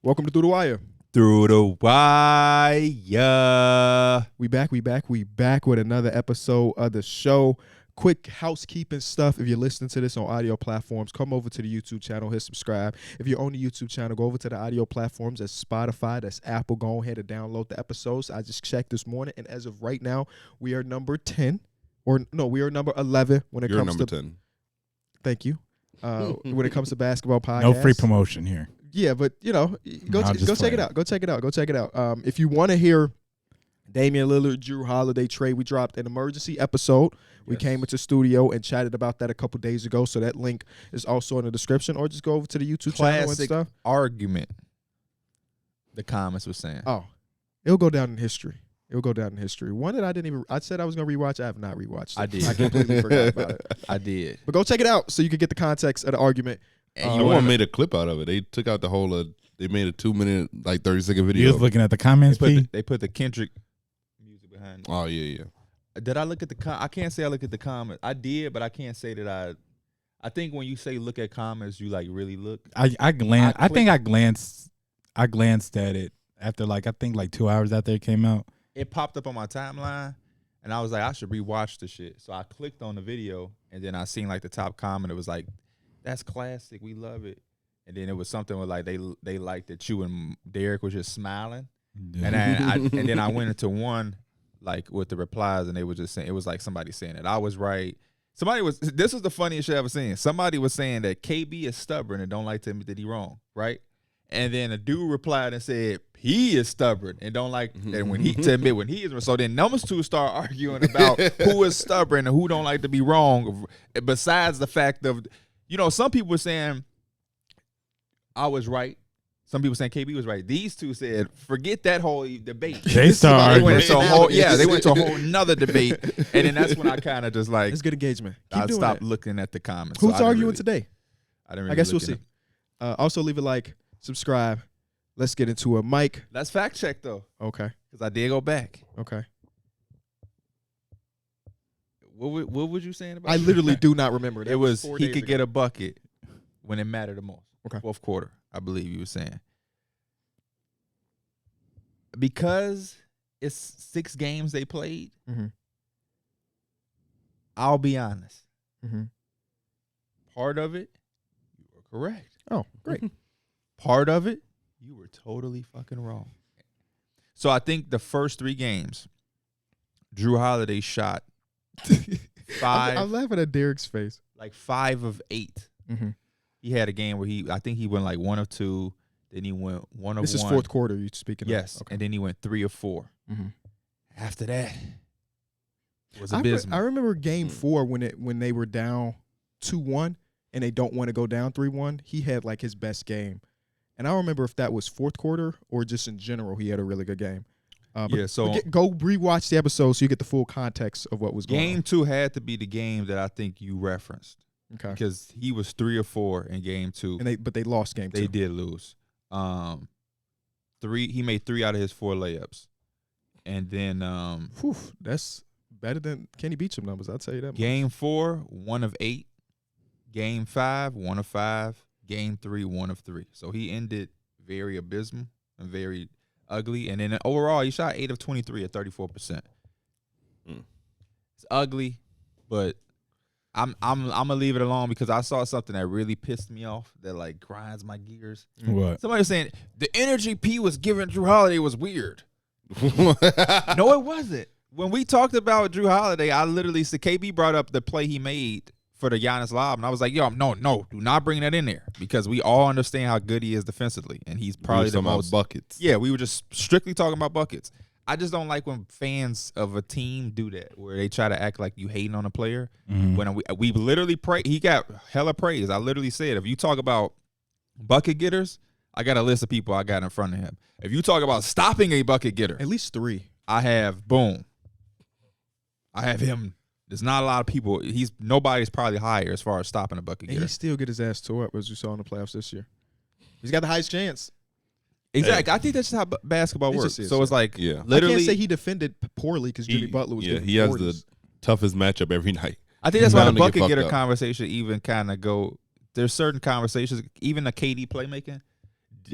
Welcome to Through the Wire. Through the Wire. We back with another episode of the show. Quick housekeeping stuff. If you're listening to this on audio platforms, come over to the YouTube channel, hit subscribe. If you're on the YouTube channel, go over to the audio platforms. That's Spotify, that's Apple. Go ahead and download the episodes. I just checked this morning, and as of right now, we are number 10. We are number 11 when it comes to 10. Thank you. When it comes to basketball podcasts. No free promotion here. Yeah, but go check it out. Go check it out. If you want to hear Damian Lillard, Jrue Holiday trade, we dropped an emergency episode. We came into studio and chatted about that a couple days ago, so that link is also in the description, or just go over to the YouTube channel and stuff. Argument. The comments were saying. Oh, it'll go down in history. One that I said I was going to rewatch. I have not rewatched it. I did. I completely forgot about it. I did. But go check it out so you can get the context of the argument. And someone made a clip out of it. They took out the whole. They made a 2-minute, 30-second video. You was looking at the comments. They put the Kendrick music behind it. Oh yeah. Did I look at I can't say I looked at the comments. I did, but I can't say that I think when you say look at comments, you really look. I glanced. I think I glanced at it after I think 2 hours after it came out. It popped up on my timeline, and I was like, I should rewatch the shit. So I clicked on the video, and then I seen the top comment. It was like, that's classic. We love it. And then it was something with they liked that you and Darrick was just smiling. Yeah. And then I went into one with the replies, and they were just saying, it was like somebody saying that I was right. This was the funniest shit I ever seen. Somebody was saying that KB is stubborn and don't like to admit that he wrong, right? And then a dude replied and said he is stubborn and don't like and when he to admit when he is. So then numbers two start arguing about who is stubborn and who don't like to be wrong. Besides the fact of, some people were saying I was right. Some people saying KB was right. These two said, forget that whole debate. They started. They went to a whole nother debate. And then that's when I kind of just it's good engagement. I stopped looking at the comments. Who's arguing today? I didn't really I guess we'll see. Also leave a like, subscribe. Let's get into a mic. Let's fact check though. Okay. Because I did go back. Okay. What was you saying about I literally do not remember. It was he could get a bucket when it mattered the most. Okay. Fourth quarter, I believe you were saying. Because it's 6 games they played, I'll be honest. Part of it, you were correct. Oh, great. Part of it, you were totally fucking wrong. So I think the first 3 games, Jrue Holiday shot 5. I'm laughing at Darrick's face. 5 of 8. He had a game where I think he went 1 of 2. Then he went 1 of 1. This is fourth quarter you speaking of? Yes. Okay. And then he went 3 of 4. After that, it was abysmal. I remember game 4 when they were down 2-1 and they don't want to go down 3-1. He had his best game. And I don't remember if that was fourth quarter or just in general he had a really good game. So go rewatch the episode so you get the full context of what was going on. Game 2 had to be the game that I think you referenced. Okay. Because he was 3 of 4 in game 2. But they lost game 2. They did lose. 3. He made 3 out of his 4 layups. And then that's better than Kenny Beecham numbers, I'll tell you that. Game 4, 1 of 8. Game 5, 1 of 5. Game 3, 1 of 3. So he ended very abysmal and very ugly. And then overall, he shot 8 of 23 at 34%. It's ugly, but I'm gonna leave it alone because I saw something that really pissed me off that grinds my gears. What? Somebody was saying the energy P was giving Jrue Holiday was weird. No, it wasn't. When we talked about Jrue Holiday, I literally said KB brought up the play he made for the Giannis lob, and I was like, yo, no, do not bring that in there because we all understand how good he is defensively, and he's probably the most buckets. Yeah, we were just strictly talking about buckets. I just don't like when fans of a team do that, where they try to act like you hating on a player. When we literally he got hella praise. I literally said, if you talk about bucket getters, I got a list of people I got in front of him. If you talk about stopping a bucket getter, at least 3. I have him. There's not a lot of people. Nobody's probably higher as far as stopping a bucket getter. And he still get his ass tore up as you saw in the playoffs this year. He's got the highest chance. Exactly. I think that's just how basketball works. So it's literally. I can't say he defended poorly because Jimmy Butler was getting he has 40s. the toughest matchup every night. I think that's why the bucket getter conversation even kind of go. There's certain conversations, even the KD playmaking,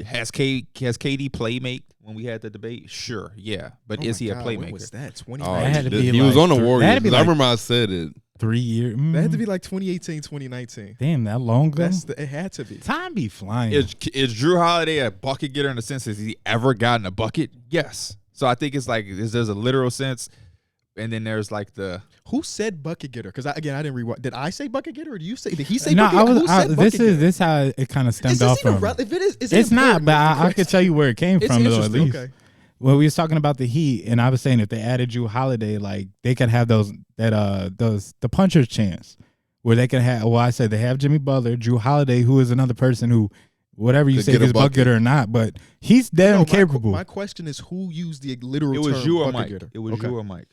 Has KD playmate when we had the debate? Sure, yeah. But Oh is my he a God, playmaker? When was that? Oh, That had to be he was like on the that Warriors. had to be 'cause I like- remember I said it. 3 years. That had to be like 2018, 2019. Damn, that long ago. It had to be. Time be flying. Is Jrue Holiday a bucket getter in the sense has he ever gotten a bucket? Yes. So I think it's like there's a literal sense, and then there's like the Who said bucket getter? Because I didn't rewatch. Did I say bucket getter or did you say? Did he say no, bucket getter? Who said bucket this getter? is this how it kind of Is stemmed this off even from. relevant? If it is, It's not, but I important. could tell you where it came It's from though, at interesting. least. Okay. Well, we was talking about the Heat, and I was saying if they added Jrue Holiday, like they could have the puncher's chance, where they can have. Well, I said they have Jimmy Butler, Jrue Holiday, who is another person who, whatever you Could say, get if a he's bucket bucket. or not, but he's damn No, capable. My question is, who used the literal it was term you or bucket Mike. getter? It was Okay. you or Mike.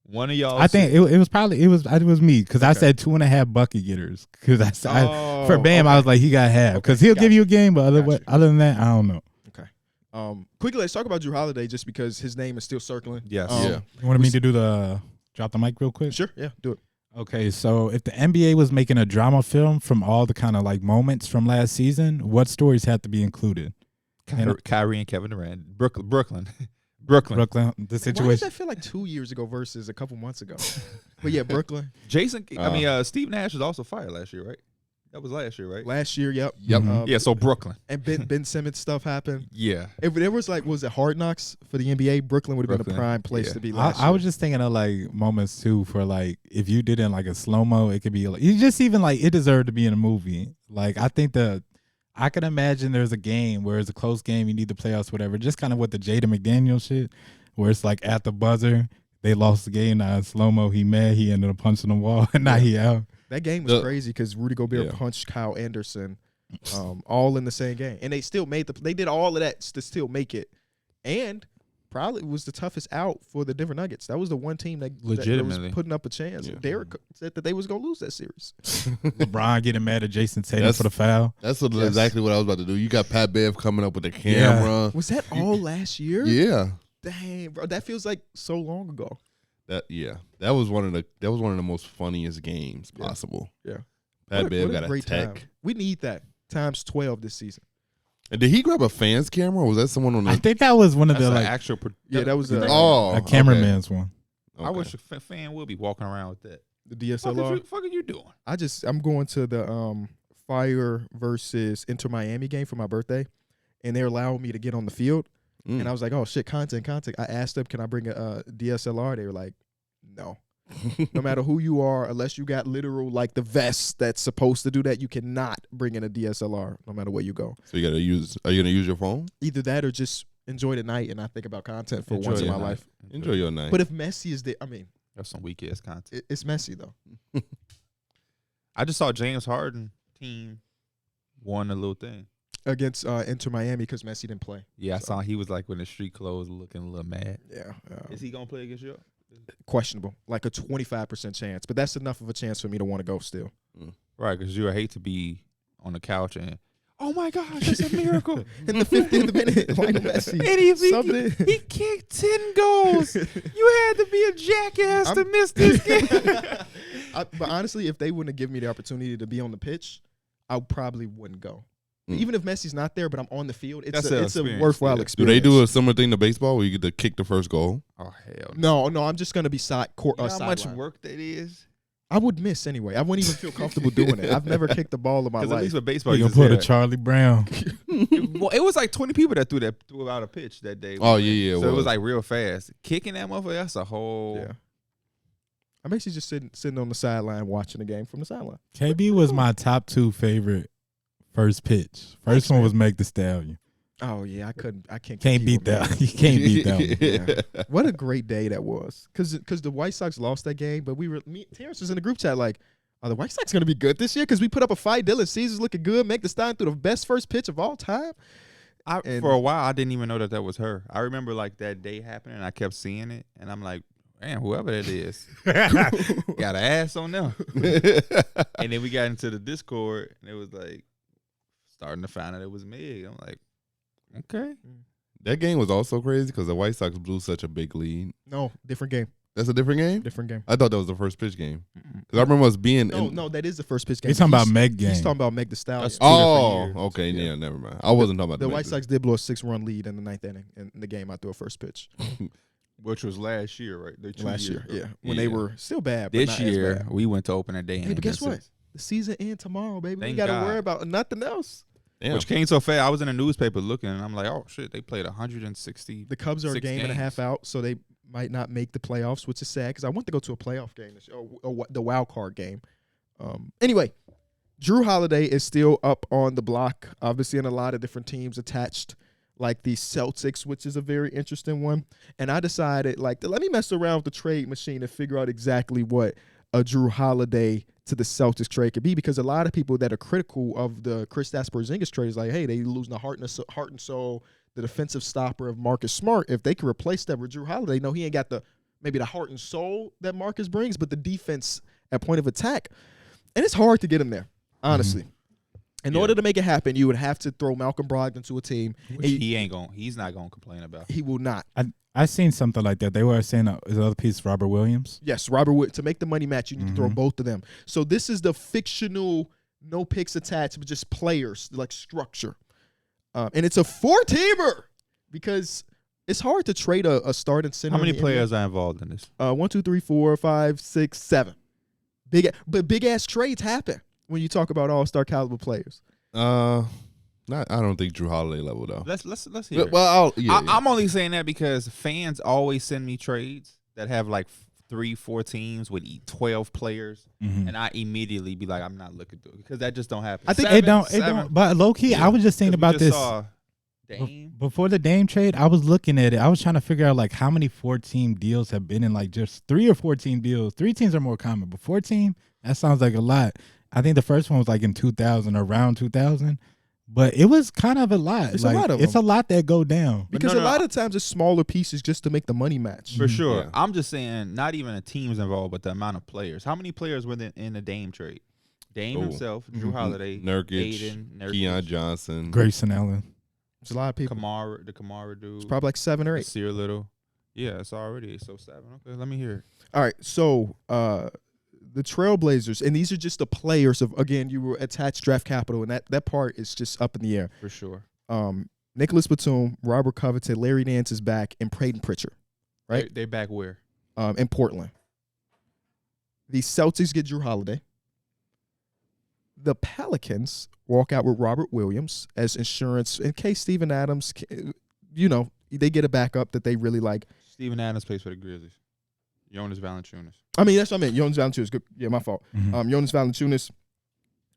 One of y'all. I think it was probably it was me because I Okay. said 2.5 bucket getters because I said Oh, for Bam I was like he got half because Okay, he'll got give you. you a game, but Got you. other than that I don't know. Quickly, let's talk about Jrue Holiday just because his name is still circling. Yes. Yeah. You wanted me to do the drop the mic real quick? Sure. Yeah. Do it. Okay, so if the NBA was making a drama film from all the kind of like moments from last season, what stories had to be included? Kyrie and Kevin Durant. Brooklyn. Brooklyn, the Why does situation. that feel like 2 years ago versus a couple months ago? But yeah, Brooklyn Jason. Steve Nash was also fired last year, right? That was last year, right? last year. Yep. Yep. Mhm. Yeah. So Brooklyn. And Ben Simmons stuff happened. Yeah. If there was like, was it Hard Knocks for the NBA? Brooklyn would have been a Brooklyn, prime place yeah. to be last I year. was just thinking of like moments too for like if you did it in like a slow mo, it could be like you just even like it deserved to be in a movie. Like I think I can imagine there's a game where it's a close game, you need the playoffs, whatever. Just kind of with the Jada McDaniel shit, where it's like at the buzzer they lost the game. Now in slow mo, he mad, he ended up punching the wall, and now he out. That game was crazy because Rudy Gobert Yeah. punched Kyle Anderson, all in the same game, and they still made they did all of that to still make it, and probably was the toughest out for the Denver Nuggets. That was the one team that Legitimately. was putting up a chance. Yeah. Darrick said that they was gonna lose that series. LeBron getting mad at Jason Tatum That's- for the foul. That's Yes. exactly what I was about to do. You got Pat Bev coming up with the camera. Was that all last year? Yeah. Dang, bro, that feels like so long ago. That was one of the most funniest games Yeah. possible. Yeah. Pat What Bev got a great tech. time. We need that times 12 this season. And did he grab a fan's camera or was that someone on the I think that was one of That's the an like actual. Yeah, that was a cameraman's one. Okay. I wish a fan would be walking around with that. the Fuck DSLR. fuck are you doing? I'm going to the Fire versus Inter Miami game for my birthday, and they're allowing me to get on the field. Mm. And I was like, oh shit, content. I asked them, can I bring a DSLR? They were like, no. No matter who you are, unless you got literal like the vest that's supposed to do that, you cannot bring in a DSLR no matter where you go. So are you gonna use your phone? Either that or just enjoy the night and I think about content for Enjoy once in your my night. life. Enjoy your night. But if Messi is there, I mean, That's some weak ass content. it's messy though. I just saw James Harden team won a little thing. Against Inter Miami because Messi didn't play. Yeah, I So- saw he was like with his street clothes, looking a little mad. Yeah. Is he gonna play against you? Questionable. Like a 25% chance. But that's enough of a chance for me to want to go still. Right, because you would hate to be on the couch and oh my gosh, it's a miracle. In the 50th minute, Lionel Messi. And Something. he kicked 10 goals. You had to be a jackass to miss this game. But honestly, if they wouldn't have given me the opportunity to be on the pitch, I probably wouldn't go. Even if Messi's not there, but I'm on the field, it's That's a an it's a experience, worthwhile yeah. Do experience. they do a similar thing to baseball where you get to kick the first goal? Oh hell no. No, I'm just gonna be side court. You know how much sideline. work that is? I would miss anyway. I wouldn't even feel comfortable doing it. I've never kicked the ball in my Because at life. least with baseball, You you gonna just put a hit Charlie Brown. Well, it was like 20 people that threw out a pitch that day. Oh yeah. So well, it was like real fast. Kicking that motherfucker, that's a whole. Yeah. I'm actually just sitting on the sideline watching the game from the sideline. KB was my top 2 favorite first pitch. First one was Meg the Stallion. Oh yeah, I can't Can't beat that. You can't beat that one. Yeah. What a great day that was. Because the White Sox lost that game, but Terrence was in the group chat like, are the White Sox going to be good this year? Because we put up a fight. Dylan Ceasor's looking good. Meg the Stallion threw the best first pitch of all time. And- For a while, I didn't even know that was her. I remember like that day happening, and I kept seeing it, and I'm like, man, whoever that is, got an ass on them. And then we got into the Discord, and it was like starting to find out it was Meg. I'm like, okay. that game was also crazy because the White Sox blew such a big lead. No, different game. That's a different game? Different game. I thought that was the first pitch game. Because I remember us being No, that is the first pitch game. He's talking about Meg game. He's talking about Meg the Stallion. That's 2 different years. Okay, yeah, never mind. I wasn't talking about The the White Sox did blow a 6-run lead in the 9th inning in the game after a first pitch. Which was last year, right? Last year, yeah. When they were still bad, but This not as year, bad. we went to opening day. Hey, but guess what? The season ends tomorrow, baby. Thank We got to God. worry about nothing else. Damn. Which came so fast. I was in the newspaper looking, and I'm like, oh, shit, they played 160. The Cubs are a 6 game and a half games. out, so they might not make the playoffs, which is sad because I want to go to a playoff game, the wild card game. Anyway, Jrue Holiday is still up on the block, obviously, in a lot of different teams attached, like the Celtics, which is a very interesting one. And I decided, let me mess around with the trade machine and figure out exactly what a Jrue Holiday to the Celtics trade could be, because a lot of people that are critical of the Kristaps Porzingis trade is like, hey, they losing the heart and soul, the defensive stopper of Marcus Smart. If they could replace that with Jrue Holiday, no, he ain't got maybe the heart and soul that Marcus brings, but the defense at point of attack. And it's hard to get him there, honestly. In order to make it happen, you would have to throw Malcolm Brogdon to a team. Which he's not going to complain about. He will not. I seen something like that. They were saying the other piece, Robert Williams. Yes, Robert Wood. To make the money match, you need to throw both of them. So this is the fictional, no picks attached, but just players, like structure. And it's a 4-teamer because it's hard to trade a starting center. How many in the players are involved in this? 1, 2, 3, 4, 5, 6, 7. Big ass trades happen when you talk about all-star caliber players. I don't think Jrue Holiday level though. Let's hear it. Well, I'm only saying that because fans always send me trades that have like 3-4 teams with 12 players, and I immediately be like, I'm not looking through it because that just don't happen. I think it don't. But low key, I was just thinking about this. Dame. Before the Dame trade, I was looking at it. I was trying to figure out like how many 4-team deals have been in like just 3 or 4-team deals. 3 teams are more common, but 4-team, that sounds like a lot. I think the first one was like in 2000, around 2000. But it was kind of a lot. It's a lot of It's them. a lot that go down. Because a lot of times it's smaller pieces just to make the money match. For sure. Yeah. I'm just saying, not even the teams involved, but the amount of players. How many players were in the Dame trade? Dame himself, Jrue Holiday, Nurkic, Aiden, Keon Johnson, Grayson Allen. There's a lot of people. the Kamara dude. It's probably like 7 or 8. Sear Little. Yeah, it's already 7. Okay, let me hear it. All right, so the Trailblazers, and these are just the players of, again, you were attached draft capital, and that part is just up in the air. For sure. Nicholas Batum, Robert Covington, Larry Nance is back, and Peyton Pritchard, right? They back where? In Portland. The Celtics get Jrue Holiday. The Pelicans walk out with Robert Williams as insurance in case Steven Adams, they get a backup that they really like. Steven Adams plays for the Grizzlies. Jonas Valanciunas. I mean, that's what I meant. Jonas Valanciunas. Good. Yeah, my fault. Jonas Valanciunas.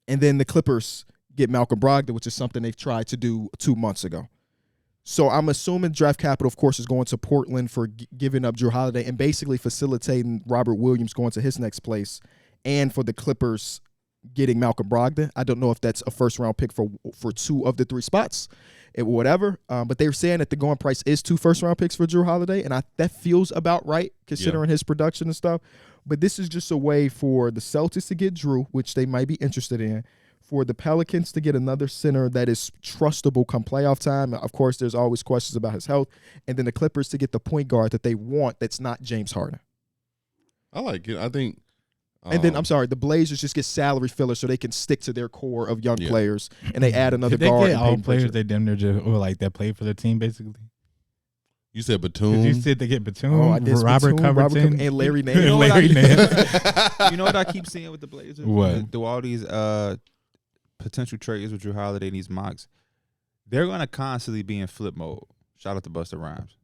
And then the Clippers get Malcolm Brogdon, which is something they've tried to do 2 months ago. So I'm assuming draft capital, of course, is going to Portland for giving up Jrue Holiday and basically facilitating Robert Williams going to his next place, and for the Clippers getting Malcolm Brogdon. I don't know if that's a first-round pick for 2 of the 3 spots, whatever. But they're saying that the going price is 2 first-round picks for Jrue Holiday, and that feels about right considering his production and stuff. But this is just a way for the Celtics to get Jrue, which they might be interested in, for the Pelicans to get another center that is trustable come playoff time. Of course, there's always questions about his health. And then the Clippers to get the point guard that they want that's not James Harden. I like it. I think. And then, I'm sorry, the Blazers just get salary fillers so they can stick to their core of young players, and they add another Could they guard. get and all Peyton players Pritchard. they damn near just, or like that play for their team, basically? You said 'Cause Batum. you said they get Batum, Oh, I did Robert Batum, Covington, and Larry Nance. and You know what Larry I- Nance. You know what I keep seeing with the Blazers? What? Do all these potential trades with Jrue Holiday and these mocks, they're going to constantly be in flip mode. Shout out to Busta Rhymes.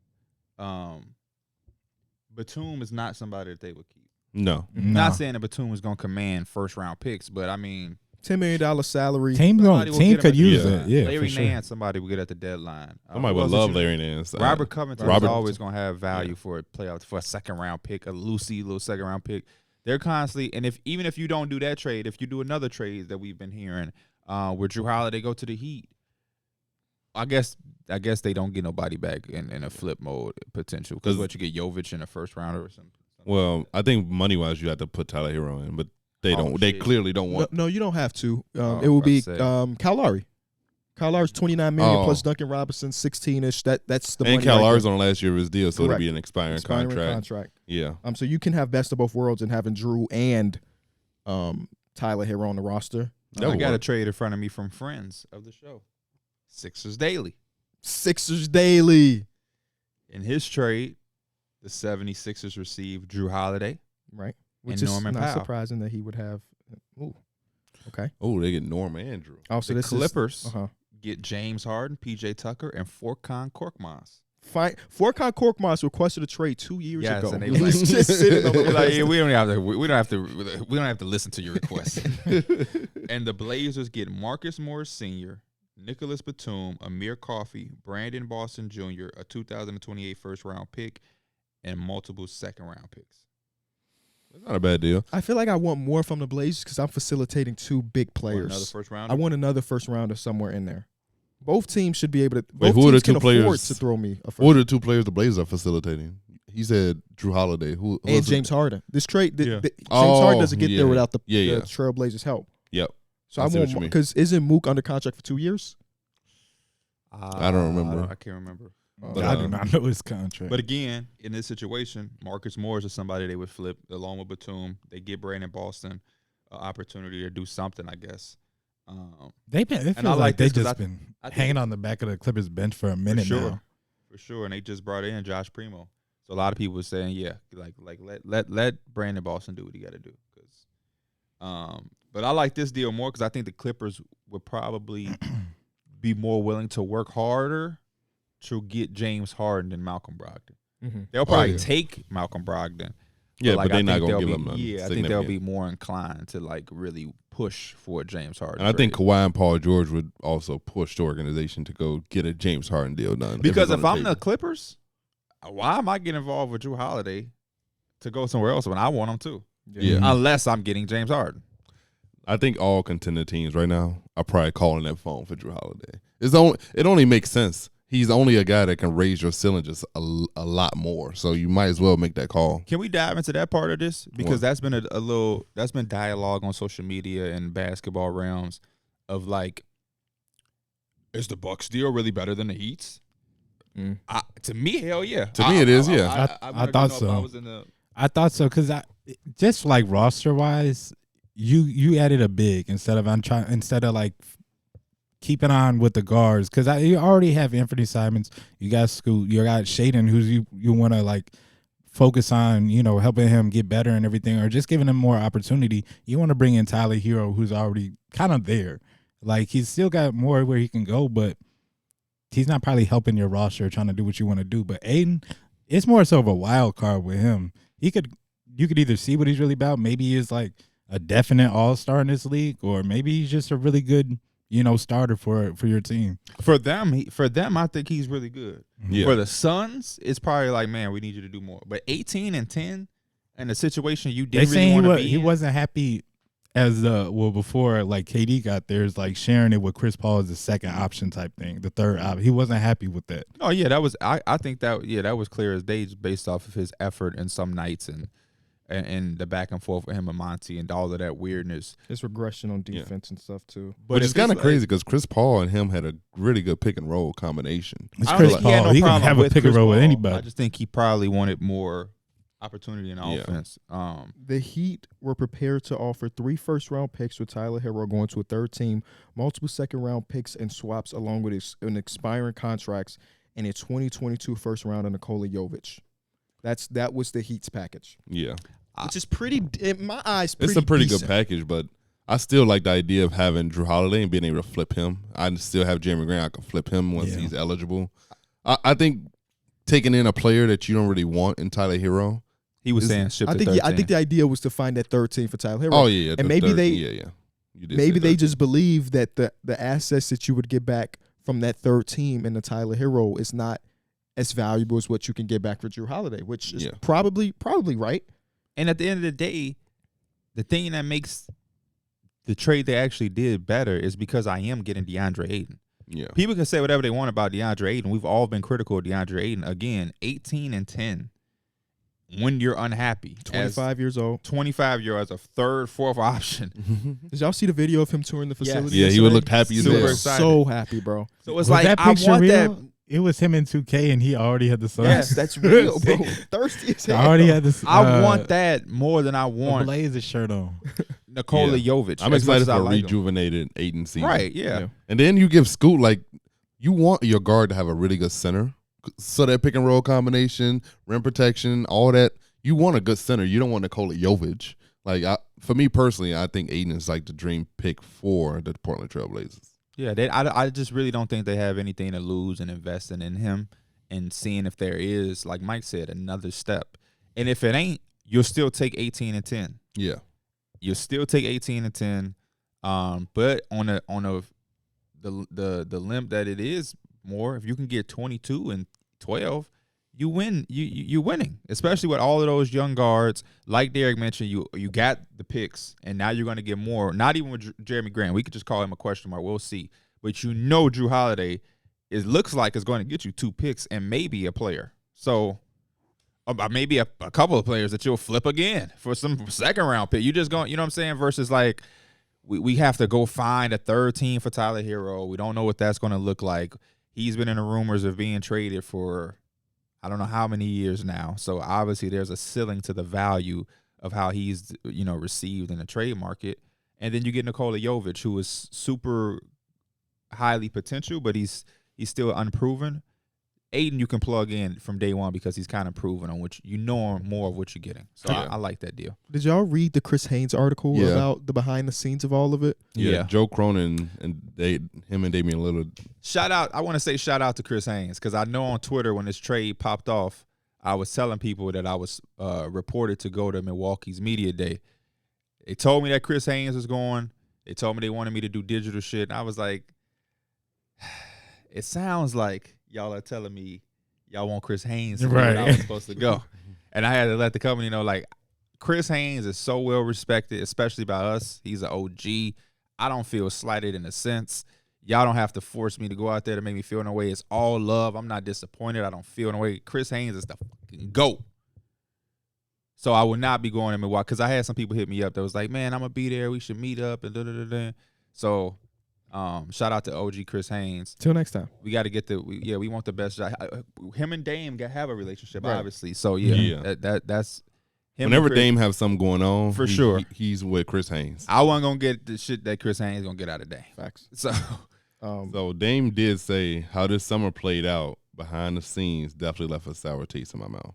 Batum is not somebody that they would keep. No. Not saying that Batum is going to command first-round picks, but I mean, $10 million salary. Team somebody will get him could at the use deadline. it. Yeah, Larry for sure. Nance, somebody will get at the deadline. Somebody Who would else did love you- Larry Nance. Robert Covington is Robert- always going to have value for a playoff, for a second-round pick, a loosey little second-round pick. They're constantly, and even if you don't do that trade, if you do another trade that we've been hearing, where Jrue Holiday go to the Heat, I guess they don't get nobody back in a flip mode potential, because what you get Jovic in a first rounder or something. Well, I think money wise, you have to put Tyler Hero in, but they Oh, don't. They shit. clearly don't want. No, you don't have to. Oh, It will be say. Kyle Lowry. Kyle Lowry's $29 million Oh. plus Duncan Robinson 16-ish. That's the And money. Kyle right Lowry's there. on the last year of his deal, so Correct. it'll be an expiring Expiring contract. Yeah. So you can have best of both worlds and having Jrue and Tyler Hero on the roster. I got a trade in front of me from friends of the show. Sixers Daily. Sixers Daily. In his trade, the 76ers received Jrue Holiday. Right. And Which is Norman not Powell. surprising that he would have. Ooh. Okay. Oh, they get Norm and Jrue. Oh, so The this Clippers is get James Harden, PJ Tucker, and Furkan Korkmaz. fine. Furkan Korkmaz requested a trade 2 years Yes, ago. and they He was like- just sitting on the They're like, list. yeah, we don't have to listen to your request. And the Blazers get Marcus Morris Sr., Nicholas Batum, Amir Coffey, Brandon Boston Jr., a 2028 first-round pick, and multiple second-round picks. That's not a bad deal. I feel like I want more from the Blazers because I'm facilitating two big Or players. another first-round. I want another first rounder somewhere in there. Both teams should be able to. Wait, Both who are the teams can two afford players? to throw me a first. What are the two players the Blazers are facilitating? He said Jrue Holiday. Who and else is- James Harden. This trade, Yeah. James Harden Oh, doesn't get yeah. there without the Yeah. Trailblazers' help. Yep. So I I see what want you mean. because isn't Mook under contract for 2 years? I don't remember. I can't remember. But, I do not know his contract. But again, in this situation, Marcus Morris is somebody they would flip along with Batum. They give Brandon Boston an opportunity to do something, I guess. It I feels like like they this 'cause just I been think hanging on the back of the Clippers bench for a minute now. For sure. And they just brought in Josh Primo. So a lot of people were saying, yeah, like let Brandon Boston do what he got to do. But I like this deal more because I think the Clippers would probably be more willing to work harder to get James Harden than Malcolm Brogdon. Mm-hmm. They'll probably yeah. take Malcolm Brogdon. Yeah, like, but they're I not think gonna they'll give be- him a Yeah, I think they'll be significant. more inclined to like really push for a James Harden. And I think trade. Kawhi and Paul George would also push the organization to go get a James Harden deal done. because it's if on I'm the the table. Clippers, why am I getting involved with Jrue Holiday to go somewhere else when I want him to? Yeah. Unless I'm getting James Harden. I think all contender teams right now are probably calling that phone for Jrue Holiday. It only makes sense. He's only a guy that can raise your ceiling just a lot more. So you might as well make that call. Can we dive into that part of this? Because What? that's been that's been dialogue on social media and basketball realms of like, is the Bucks deal really better than the Heat's? Mm. To me, hell yeah. To me, it is, yeah. I wanted to thought know if so. I was in the I thought so because just like roster wise, you added a big instead of like keeping on with the guards because you already have Anthony Simons, you got Scoot, you got Shaden, who's you want to like focus on, helping him get better and everything, or just giving him more opportunity. You want to bring in Tyler Hero, who's already kind of there. Like he's still got more where he can go, but he's not probably helping your roster trying to do what you want to do. But Aiden, it's more so of a wild card with him. You could either see what he's really about. Maybe he is like a definite all-star in this league, or maybe he's just a really good, starter for your team. for them, I think he's really good. Yeah. For the Suns, it's probably like, man, we need you to do more. But 18-10 and the situation you They didn't really saying want to be he in, wasn't happy as before like KD got there, is like sharing it with Chris Paul as the second option type thing, the third option. He wasn't happy with that. Oh yeah, that was I think that was clear as day just based off of his effort and some nights and the back and forth with him and Monty and all of that weirdness. His regression on defense and stuff too. Which is if kind of it's crazy because Chris Paul and him had a really good pick and roll combination. It's I don't Chris think he had Paul. no He can problem have a with pick and Chris roll with Paul. anybody. I just think he probably wanted more opportunity in Yeah. offense. The Heat were prepared to offer 3 first-round picks with Tyler Hero going to a third team, multiple second-round picks and swaps along with an expiring contracts, and a 2022 first round of Nikola Jovic. That was the Heat's package, Yeah. which is pretty, in my eyes, It's a pretty decent. good package, but I still like the idea of having Jrue Holiday and being able to flip him. I still have Jeremy Grant. I can flip him once Yeah. he's eligible. I think taking in a player that you don't really want in Tyler Hero. He was Is- saying ship I to think 13. I think the idea was to find that third team for Tyler Hero. Oh, yeah. And maybe they- Yeah. You did Maybe say they third. just believe that the assets that you would get back from that third team and the Tyler Hero is not as valuable as what you can get back for Jrue Holiday, which is Yeah. probably right. And at the end of the day, the thing that makes the trade they actually did better is because I am getting DeAndre Ayton. Yeah. People can say whatever they want about DeAndre Ayton. We've all been critical of DeAndre Ayton. Again, 18-10 when you're unhappy. 25 years old. 25-year-old as a third, fourth option. Did y'all see the video of him touring the facility? Yeah, he yesterday? would look happy as Super hell. excited. So happy, bro. So it's Was like that I picture want real? that. It was him in 2K, and he already had the sun. Yes, That's real, bro. Thirsty as hell. I already had this. I want that more than I a want Blazer shirt on. Nikola Yeah. Jovic. I'm as much excited as I for a like him. rejuvenated Aiden season. Right, yeah. And then you give Scoot, like, you want your guard to have a really good center. So that pick and roll combination, rim protection, all that. You want a good center. You don't want Nikola Jovic. Like, for me personally, I think Aiden is like the dream pick for the Portland Trail Blazers. Yeah, I just really don't think they have anything to lose in investing in him and seeing if there is, like Mike said, another step. And if it ain't, you'll still take 18 and 10. Yeah. You'll still take 18 and 10. But on the limp that it is more, if you can get 22 and 12, you win. You're winning, especially with all of those young guards. Like Darrick mentioned, you got the picks, and now you're going to get more. Not even with Jeremy Grant. We could just call him a question mark. We'll see. But you know Jrue Holiday, it looks like it's going to get you 2 picks and maybe a player. So maybe a couple of players that you'll flip again for some second-round pick. You just going, you know what I'm saying, versus like we have to go find a third team for Tyler Hero. We don't know what that's going to look like. He's been in the rumors of being traded for I don't know how many years now. So obviously there's a ceiling to the value of how he's, received in the trade market. And then you get Nikola Jovic, who is super highly potential, but he's still unproven. Aiden you can plug in from day one because he's kind of proven on which more of what you're getting. So Yeah. I like that deal. Did y'all read the Chris Haynes article Yeah. about the behind the scenes of all of it? Yeah. Joe Cronin and him and Damian Lillard. I want to say shout out to Chris Haynes because I know on Twitter when this trade popped off, I was telling people that I was reported to go to Milwaukee's media day. They told me that Chris Haynes was going. They told me they wanted me to do digital shit. And I was like, it sounds like y'all are telling me y'all want Chris Haynes to where I was supposed to go. And I had to let the company know, like, Chris Haynes is so well respected, especially by us. He's an OG. I don't feel slighted in a sense. Y'all don't have to force me to go out there to make me feel in a way. It's all love. I'm not disappointed. I don't feel in a way. Chris Haynes is the fucking GOAT. So I would not be going to Milwaukee because I had some people hit me up that was like, man, I'm going to be there. We should meet up and da-da-da-da. So shout out to OG Chris Haynes. Till next time. We got to get we want the best. Him and Dame have a relationship, Right. obviously. So, Yeah. that's him. Whenever and Chris, Dame have something going on, For sure. he's with Chris Haynes. I wasn't going to get the shit that Chris Haynes going to get out of Dame. Facts. So, So Dame did say how this summer played out behind the scenes definitely left a sour taste in my mouth.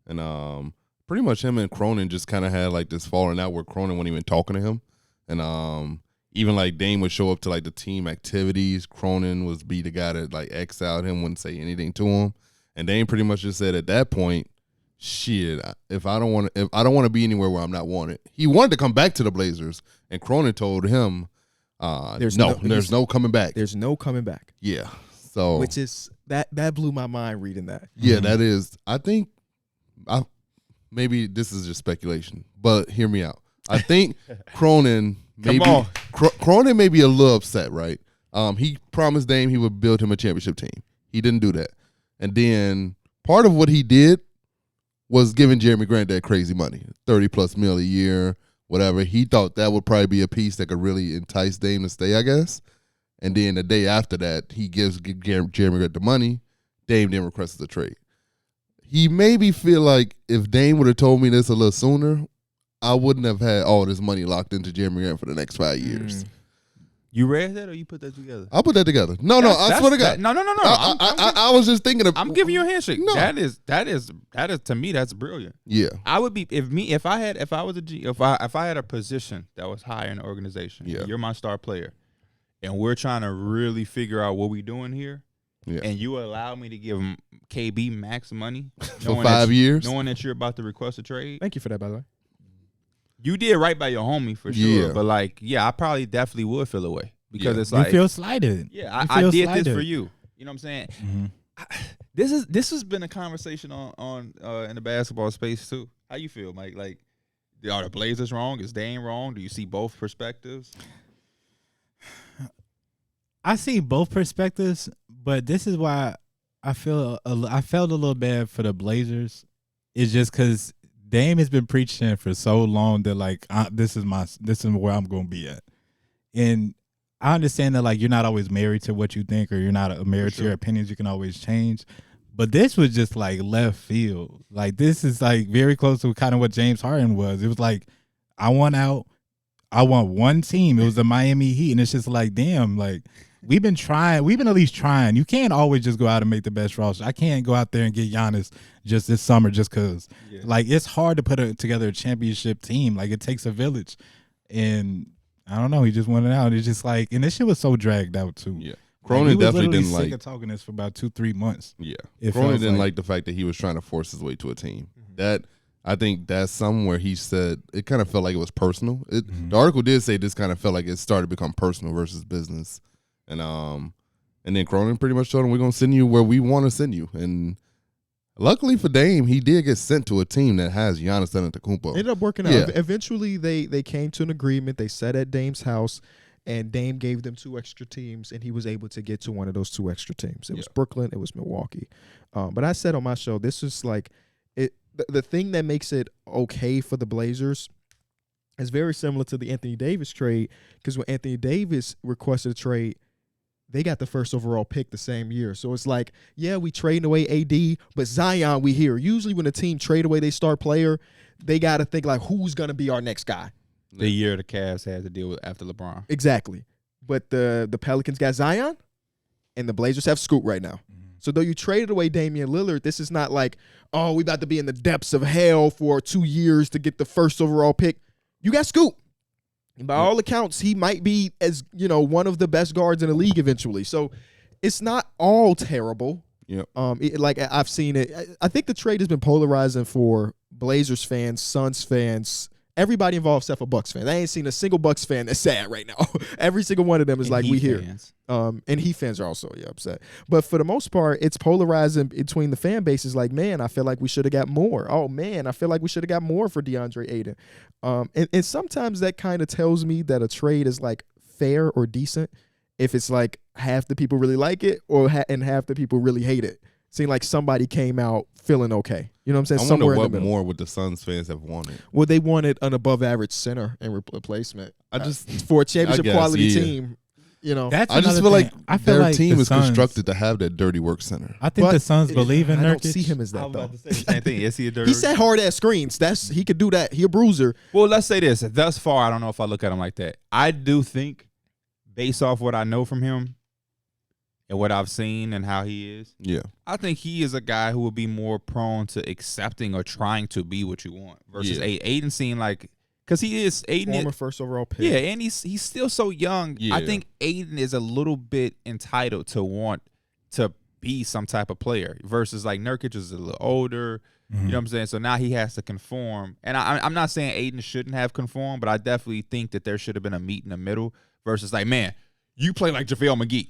And pretty much him and Cronin just kind of had like this falling out where Cronin wasn't even talking to him. And even like Dame would show up to like the team activities. Cronin was be the guy that like X out him, wouldn't say anything to him. And Dame pretty much just said at that point, shit, if I don't want to be anywhere where I'm not wanted. He wanted to come back to the Blazers, and Cronin told him, there's no coming back. There's no coming back. Yeah. So Which is that blew my mind reading that. yeah, that is. I think maybe this is just speculation, but hear me out. I think Cronin Cronin may be a little upset, right? He promised Dame he would build him a championship team. He didn't do that. And then part of what he did was giving Jeremy Grant that crazy money, $30+ million a year, whatever. He thought that would probably be a piece that could really entice Dame to stay, I guess. And then the day after that, he gives Jeremy Grant the money. Dame then requests the trade. He maybe feel like if Dame would have told me this a little sooner, I wouldn't have had all this money locked into Jeremy Grant for the next 5 years. you read that or you put that together? I put that together. No, I swear to God. No. I was just thinking of. I'm giving you a handshake. No. That is to me that's brilliant. Yeah. I would be if I had a position that was higher in the organization. Yeah. You're my star player, and we're trying to really figure out what we doing here. Yeah. And you allow me to give him KB max money For 5 years. knowing that you're about to request a trade. Thank you for that, by the way. You did right by your homie for sure. Yeah. But I probably definitely would feel away because Yeah. it's You like feel slighted. yeah, You I feel did slighted. this for you. You know what I'm saying? Mhm. This has been a conversation on in the basketball space too. How you feel, Mike? Like, are the Blazers wrong? Is Dame wrong? Do you see both perspectives? I see both perspectives, but this is why I felt a little bad for the Blazers It's just because Dame has been preaching for so long that like this is where I'm going to be at, and I understand that like you're not always married to what you think, or you're not married to your opinions. You can always change, but this was just like left field. Like this is like very close to kind of what James Harden was. It was like I want out. I want one team. It was the Miami Heat, and it's just like damn, like. We've been trying. We've been at least trying. You can't always just go out and make the best roster. I can't go out there and get Giannis just this summer just because. Yeah. Like, it's hard to put together a championship team. Like, it takes a village. And I don't know. He just went out. It's just like, and this shit was so dragged out, too. Yeah. Cronin definitely didn't like. Sick of talking this for about 2-3 months. Yeah. Cronin didn't like the fact that he was trying to force his way to a team. Mm-hmm. I think that's somewhere he said it kind of felt like it was personal. The article did say this kind of felt like it started to become personal versus business. And then Cronin pretty much told him, we're going to send you where we want to send you. And luckily for Dame, he did get sent to a team that has Giannis Antetokounmpo. Ended up working out. Eventually, they came to an agreement. They sat at Dame's house, and Dame gave them 2 extra teams, and he was able to get to one of those 2 extra teams. It was Brooklyn. It was Milwaukee. But I said on my show, this is like the thing that makes it okay for the Blazers is very similar to the Anthony Davis trade, because when Anthony Davis requested a trade, they got the first overall pick the same year. So it's like, yeah, we trading away AD, but Zion we here. Usually when a team trade away their star player, they got to think like, who's going to be our next guy? The year the Cavs had to deal with after LeBron. Exactly. But the Pelicans got Zion, and the Blazers have Scoot right now. So though you traded away Damian Lillard, this is not like, oh, we about to be in the depths of hell for 2 years to get the first overall pick. You got Scoot. And by all accounts, he might be, as one of the best guards in the league eventually. So it's not all terrible. Yeah. Like I've seen it. I think the trade has been polarizing for Blazers fans, Suns fans, everybody involved except for Bucks fans. I ain't seen a single Bucks fan that's sad right now. Every single one of them is and like, we here. And Heat fans are also upset. But for the most part, it's polarizing between the fan bases. Like, man, I feel like we should have got more. Oh, man, I feel like we should have got more for DeAndre Ayton. And sometimes that kind of tells me that a trade is like fair or decent if it's like half the people really like it and half the people really hate it. Seemed like somebody came out feeling okay. You know what I'm saying? I Somewhere wonder in the what middle. more would the Suns fans have wanted. Well, they wanted an above-average center and replacement. For a championship quality team. That's I just another feel thing. like I feel their like team the is Suns, constructed to have that dirty work center. I think the Suns believe in Nurkic. I don't see him as I that, was though. about to say the same thing. Is he a dirty? He set hard-ass screens. He could do that. He a bruiser. Well, let's say this. Thus far, I don't know if I look at him like that. I do think, based off what I know from him and what I've seen and how he is, I think he is a guy who will be more prone to accepting or trying to be what you want versus Aiden seemed like, because he is Aiden former first overall pick. Yeah, and he's still so young. Yeah. I think Aiden is a little bit entitled to want to be some type of player versus like Nurkic is a little older. You know what I'm saying? So now he has to conform. And I'm not saying Aiden shouldn't have conformed, but I definitely think that there should have been a meet in the middle versus like, man, you play like JaVale McGee.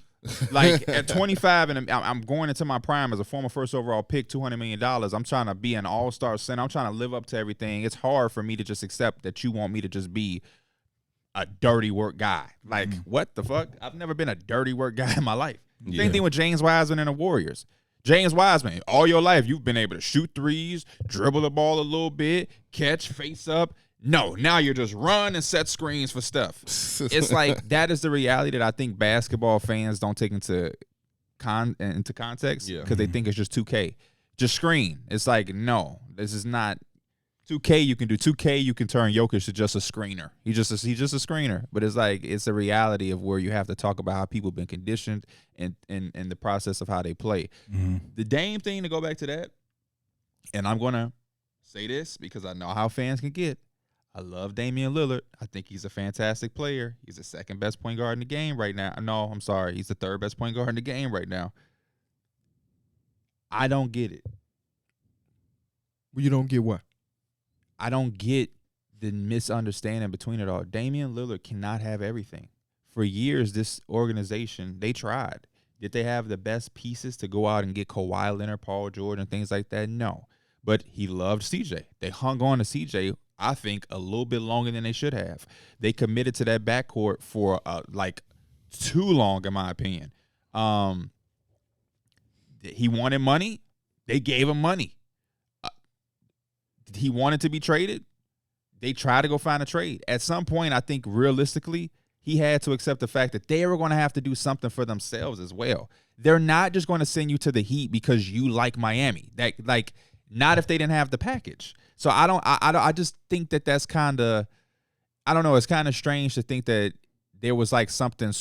Like at 25 and I'm going into my prime as a former first overall pick, $200 million. I'm trying to be an all-star center. I'm trying to live up to everything. It's hard for me to just accept that you want me to just be a dirty work guy. Like, what the fuck? I've never been a dirty work guy in my life. Same thing with James Wiseman and the Warriors. James Wiseman, all your life you've been able to shoot threes, dribble the ball a little bit, catch, face up. No, now you're just run and set screens for stuff. It's like that is the reality that I think basketball fans don't take into context because they think it's just 2K. Just screen. It's like, no, this is not 2K. You can do 2K. You can turn Jokic to just a screener. He's just a screener. But it's like it's a reality of where you have to talk about how people have been conditioned and the process of how they play. The Dame thing, to go back to that, and I'm gonna say this because I know how fans can get. I love Damian Lillard. I think he's a fantastic player. He's the second best point guard in the game right now. No, I'm sorry. He's the third best point guard in the game right now. I don't get it. You don't get what? I don't get the misunderstanding between it all. Damian Lillard cannot have everything. For years, this organization, they tried. Did they have the best pieces to go out and get Kawhi Leonard, Paul George, and things like that? No. But he loved CJ. They hung on to CJ, I think, a little bit longer than they should have. They committed to that backcourt for like too long, in my opinion. He wanted money. They gave him money. he wanted to be traded, they tried to go find a trade. At some point, I think realistically, he had to accept the fact that they were going to have to do something for themselves as well. They're not just going to send you to the Heat because you like Miami. That like not if they didn't have the package. So I just think that that's kind of, I don't know. It's kind of strange to think that there was like something.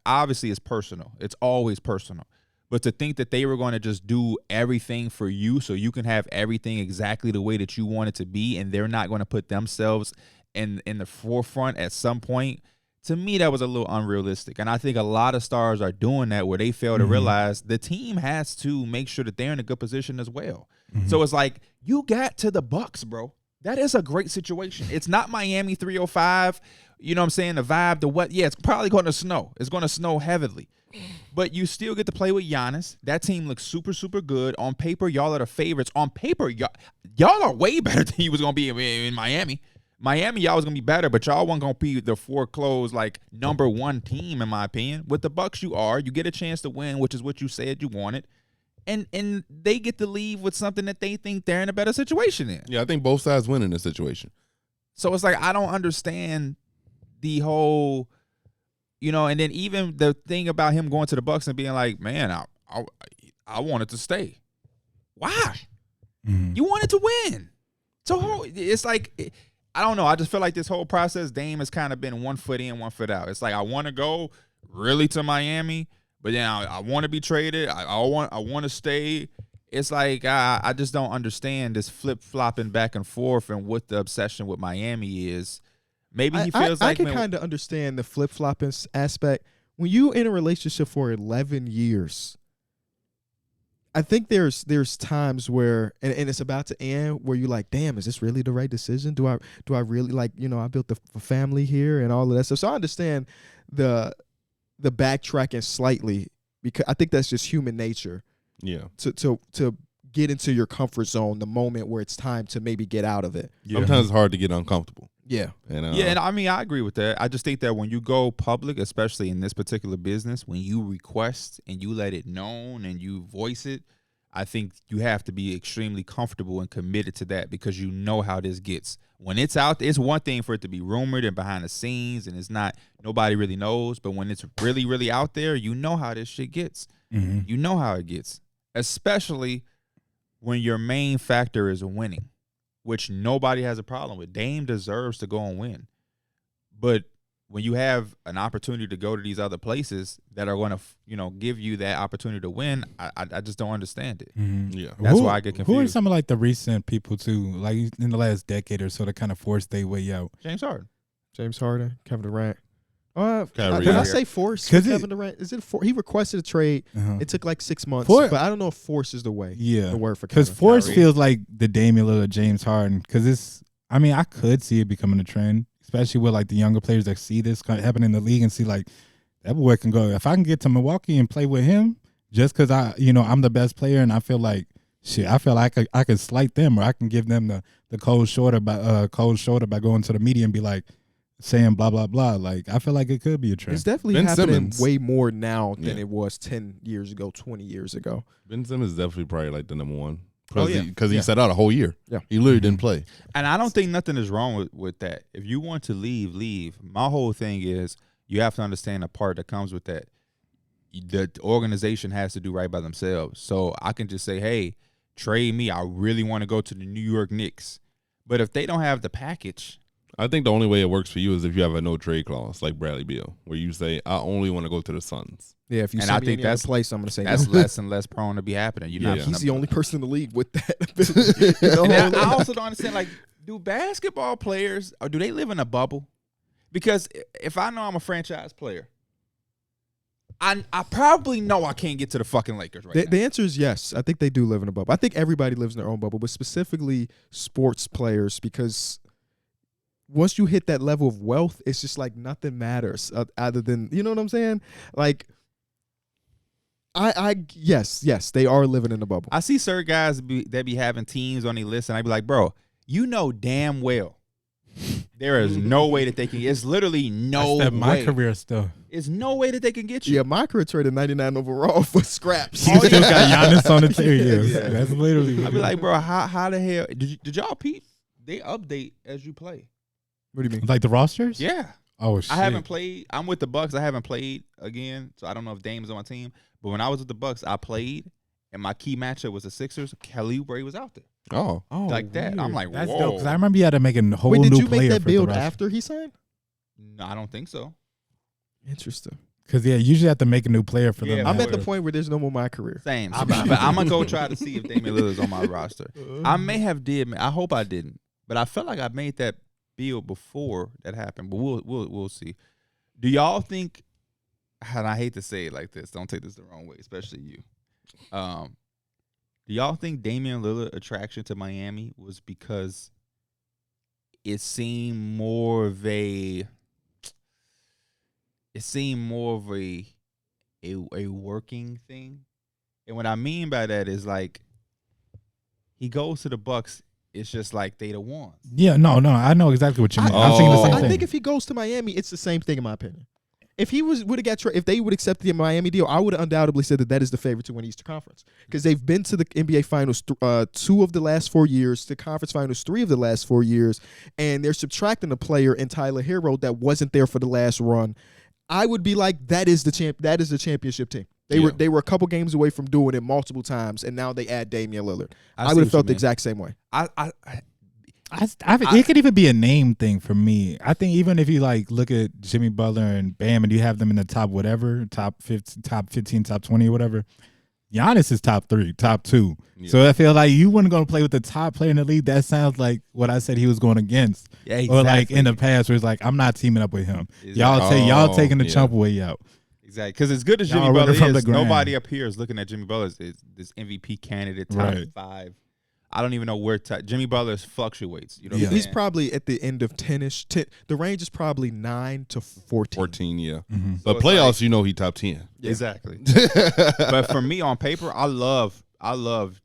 Obviously, it's personal. It's always personal. But to think that they were going to just do everything for you so you can have everything exactly the way that you want it to be, and they're not going to put themselves in the forefront at some point, to me, that was a little unrealistic. And I think a lot of stars are doing that where they fail to realize the team has to make sure that they're in a good position as well. So it's like, you got to the Bucks, bro. That is a great situation. It's not Miami 305. You know what I'm saying? The vibe, the what? Yeah, it's probably going to snow. It's going to snow heavily. But you still get to play with Giannis. That team looks super, super good. On paper, y'all are the favorites. On paper, y'all are way better than you was going to be in Miami. Miami, y'all was going to be better, but y'all wasn't going to be the foreclosed, like, number one team, in my opinion. With the Bucks, you are. You get a chance to win, which is what you said you wanted. And they get to leave with something that they think they're in a better situation in. Yeah, I think both sides win in this situation. So it's like, I don't understand the whole, you know, and then even the thing about him going to the Bucks and being like, man, I wanted to stay. Why? You wanted to win. So it's like, I don't know. I just feel like this whole process, Dame has kind of been 1 foot in, 1 foot out. It's like, I want to go really to Miami, but then I want to be traded. I want to stay. It's like, I just don't understand this flip-flopping back and forth and what the obsession with Miami is. Maybe he feels like, I can kind of understand the flip-flopping aspect. When you in a relationship for 11 years, I think there's times where, and it's about to end, where you're like, damn, is this really the right decision? Do I really, like, you know, I built a family here and all of that stuff. So I understand the backtracking slightly, because I think that's just human nature. Yeah. To get into your comfort zone the moment where it's time to maybe get out of it. Yeah. Sometimes it's hard to get uncomfortable. Yeah. And I mean, I agree with that. I just think that when you go public, especially in this particular business, when you request and you let it known and you voice it, I think you have to be extremely comfortable and committed to that, because you know how this gets. When it's out, it's one thing for it to be rumored and behind the scenes and it's not, nobody really knows. But when it's really, really out there, you know how this shit gets. You know how it gets, especially when your main factor is winning, which nobody has a problem with. Dame deserves to go and win. But when you have an opportunity to go to these other places that are going to, you know, give you that opportunity to win, I just don't understand it. Yeah. That's why I get confused. Who are some of like the recent people too, like in the last decade or so, that kind of forced their way out? James Harden, Kevin Durant. Kyrie. Did I say force? Kevin Durant, is it for? He requested a trade. It took like 6 months, but I don't know if force is the way. Yeah, the word for Kevin. Because force feels like the Damian Lillard, James Harden. Because it's, I mean, I could see it becoming a trend, especially with like the younger players that see this happen in the league and see like, that boy can go. If I can get to Milwaukee and play with him, just because I'm the best player and I feel like shit, I feel like I could slight them, or I can give them the cold shoulder by going to the media and be like, saying blah blah blah. Like, I feel like it could be a trend. It's definitely happening way more now than it was 10 years ago, 20 years ago. Ben Simmons is definitely probably like the number one. Because he sat out a whole year. Yeah, he literally didn't play. And I don't think nothing is wrong with that. If you want to leave, leave. My whole thing is, you have to understand the part that comes with that. The organization has to do right by themselves. So I can just say, hey, trade me. I really want to go to the New York Knicks. But if they don't have the package, I think the only way it works for you is if you have a no trade clause like Bradley Beal, where you say, I only want to go to the Suns. Yeah, if you and send I me think any that's other place, I'm going to say that's no. less and less prone to be happening. He's the only person in the league with that. I also don't understand, like, do basketball players, or do they live in a bubble? Because if I know I'm a franchise player, I probably know I can't get to the fucking Lakers now. The answer is yes. I think they do live in a bubble. I think everybody lives in their own bubble, but specifically sports players, because once you hit that level of wealth, it's just like nothing matters other than, you know what I'm saying? Like, yes, they are living in a bubble. I see certain guys that be having teams on their list, and I be like, bro, you know damn well there is no way that they can. It's literally no way. My career stuff. It's no way that they can get you. Yeah, my career traded 99 overall for scraps. You still got Giannis on the team. Yeah. That's literally. I be like, bro, how the hell did y'all peep? they update as you play. What do you mean? Like the rosters? Yeah. Oh shit. I haven't played. I'm with the Bucks. I haven't played again, so I don't know if Dame's on my team. But when I was with the Bucks, I played, and my key matchup was the Sixers. Kelly Oubre was out there. Oh, Like that. I'm like, That's whoa. dope. Because I remember you had to make a whole Wait, new did you player make that for the build roster. after he signed? No, I don't think so. Interesting. Because you usually have to make a new player for them. Yeah, I'm at the word. point where there's no more my career. Same. But I'm gonna go try to see if Damian Lillard's on my roster. I may have did. I hope I didn't. But I felt like I made that build before that happened. But we'll see. Do y'all think? And I hate to say it like this. Don't take this the wrong way, especially you. Do y'all think Damian Lillard attraction to Miami was because it seemed more of a working thing? And what I mean by that is like he goes to the Bucks, it's just like they the ones. Yeah, no, I know exactly what you mean. I'm thinking the same I thing. think if he goes to Miami, it's the same thing in my opinion. If he would have got if they would accept the Miami deal, I would have undoubtedly said that is the favorite to win Eastern Conference because they've been to the NBA Finals 2 of the last 4 years, to Conference Finals 3 of the last 4 years, and they're subtracting a player in Tyler Hero that wasn't there for the last run. I would be like, that is the championship team. They were a couple games away from doing it multiple times, and now they add Damian Lillard. I would have felt the exact same way. It could even be a name thing for me. I think even if you like look at Jimmy Butler and Bam, and you have them in the top whatever, top 15, top 20, or whatever. Giannis is top 3, top 2. Yeah. So I feel like you weren't going to play with the top player in the league. That sounds like what I said he was going against. Yeah, exactly. Or like in the past where it's like, I'm not teaming up with him. Exactly. Y'all taking the chump way out. Exactly. Because as good as Jimmy Butler is, nobody up here is looking at Jimmy Butler as this MVP candidate, top 5. I don't even know where Jimmy Butler fluctuates. You know, he's probably at the end of 10-ish. The range is probably 9 to 14. 14, yeah. Mm-hmm. But so playoffs, like, he top 10. Yeah. Exactly. But for me on paper, I love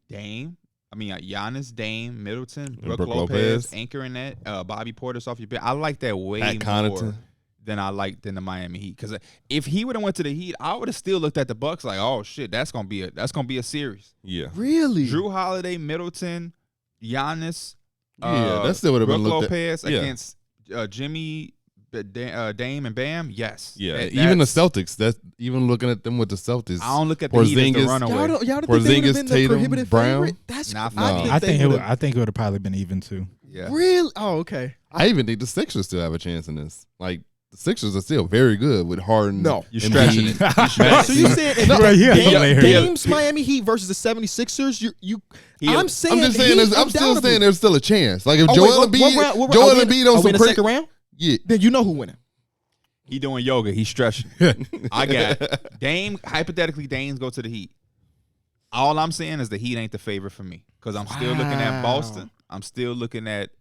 Dame. I mean, Giannis, Dame, Middleton, Brook Lopez, anchoring that. Bobby Portis off your bench. I like that way more than I like than the Miami Heat. Because if he would have went to the Heat, I would have still looked at the Bucks like, oh shit, that's gonna be a series. Yeah, really. Jrue Holiday, Middleton, Giannis, that still would have been looked Lopez against Jimmy, Dame, and Bam. Yes, even the Celtics. That's even looking at them with the Celtics. I don't look at the Heat as the runaway. Y'all don't think they would have been the prohibitive Brown? favorite? That's not I think it would have probably been even too. Yeah, really. Oh, okay. I even think the Sixers still have a chance in this. Like, the Sixers are still very good with Harden. No. You're stretching it. So you saying if Dame's Miami Heat versus the 76ers, I'm still saying there's still a chance. Like if Joel Embiid on some second round, then you know who winning. He doing yoga. He's stretching. I got it. Dame. Hypothetically, Dame's go to the Heat. All I'm saying is the Heat ain't the favorite for me because I'm still looking at Boston. I'm still looking at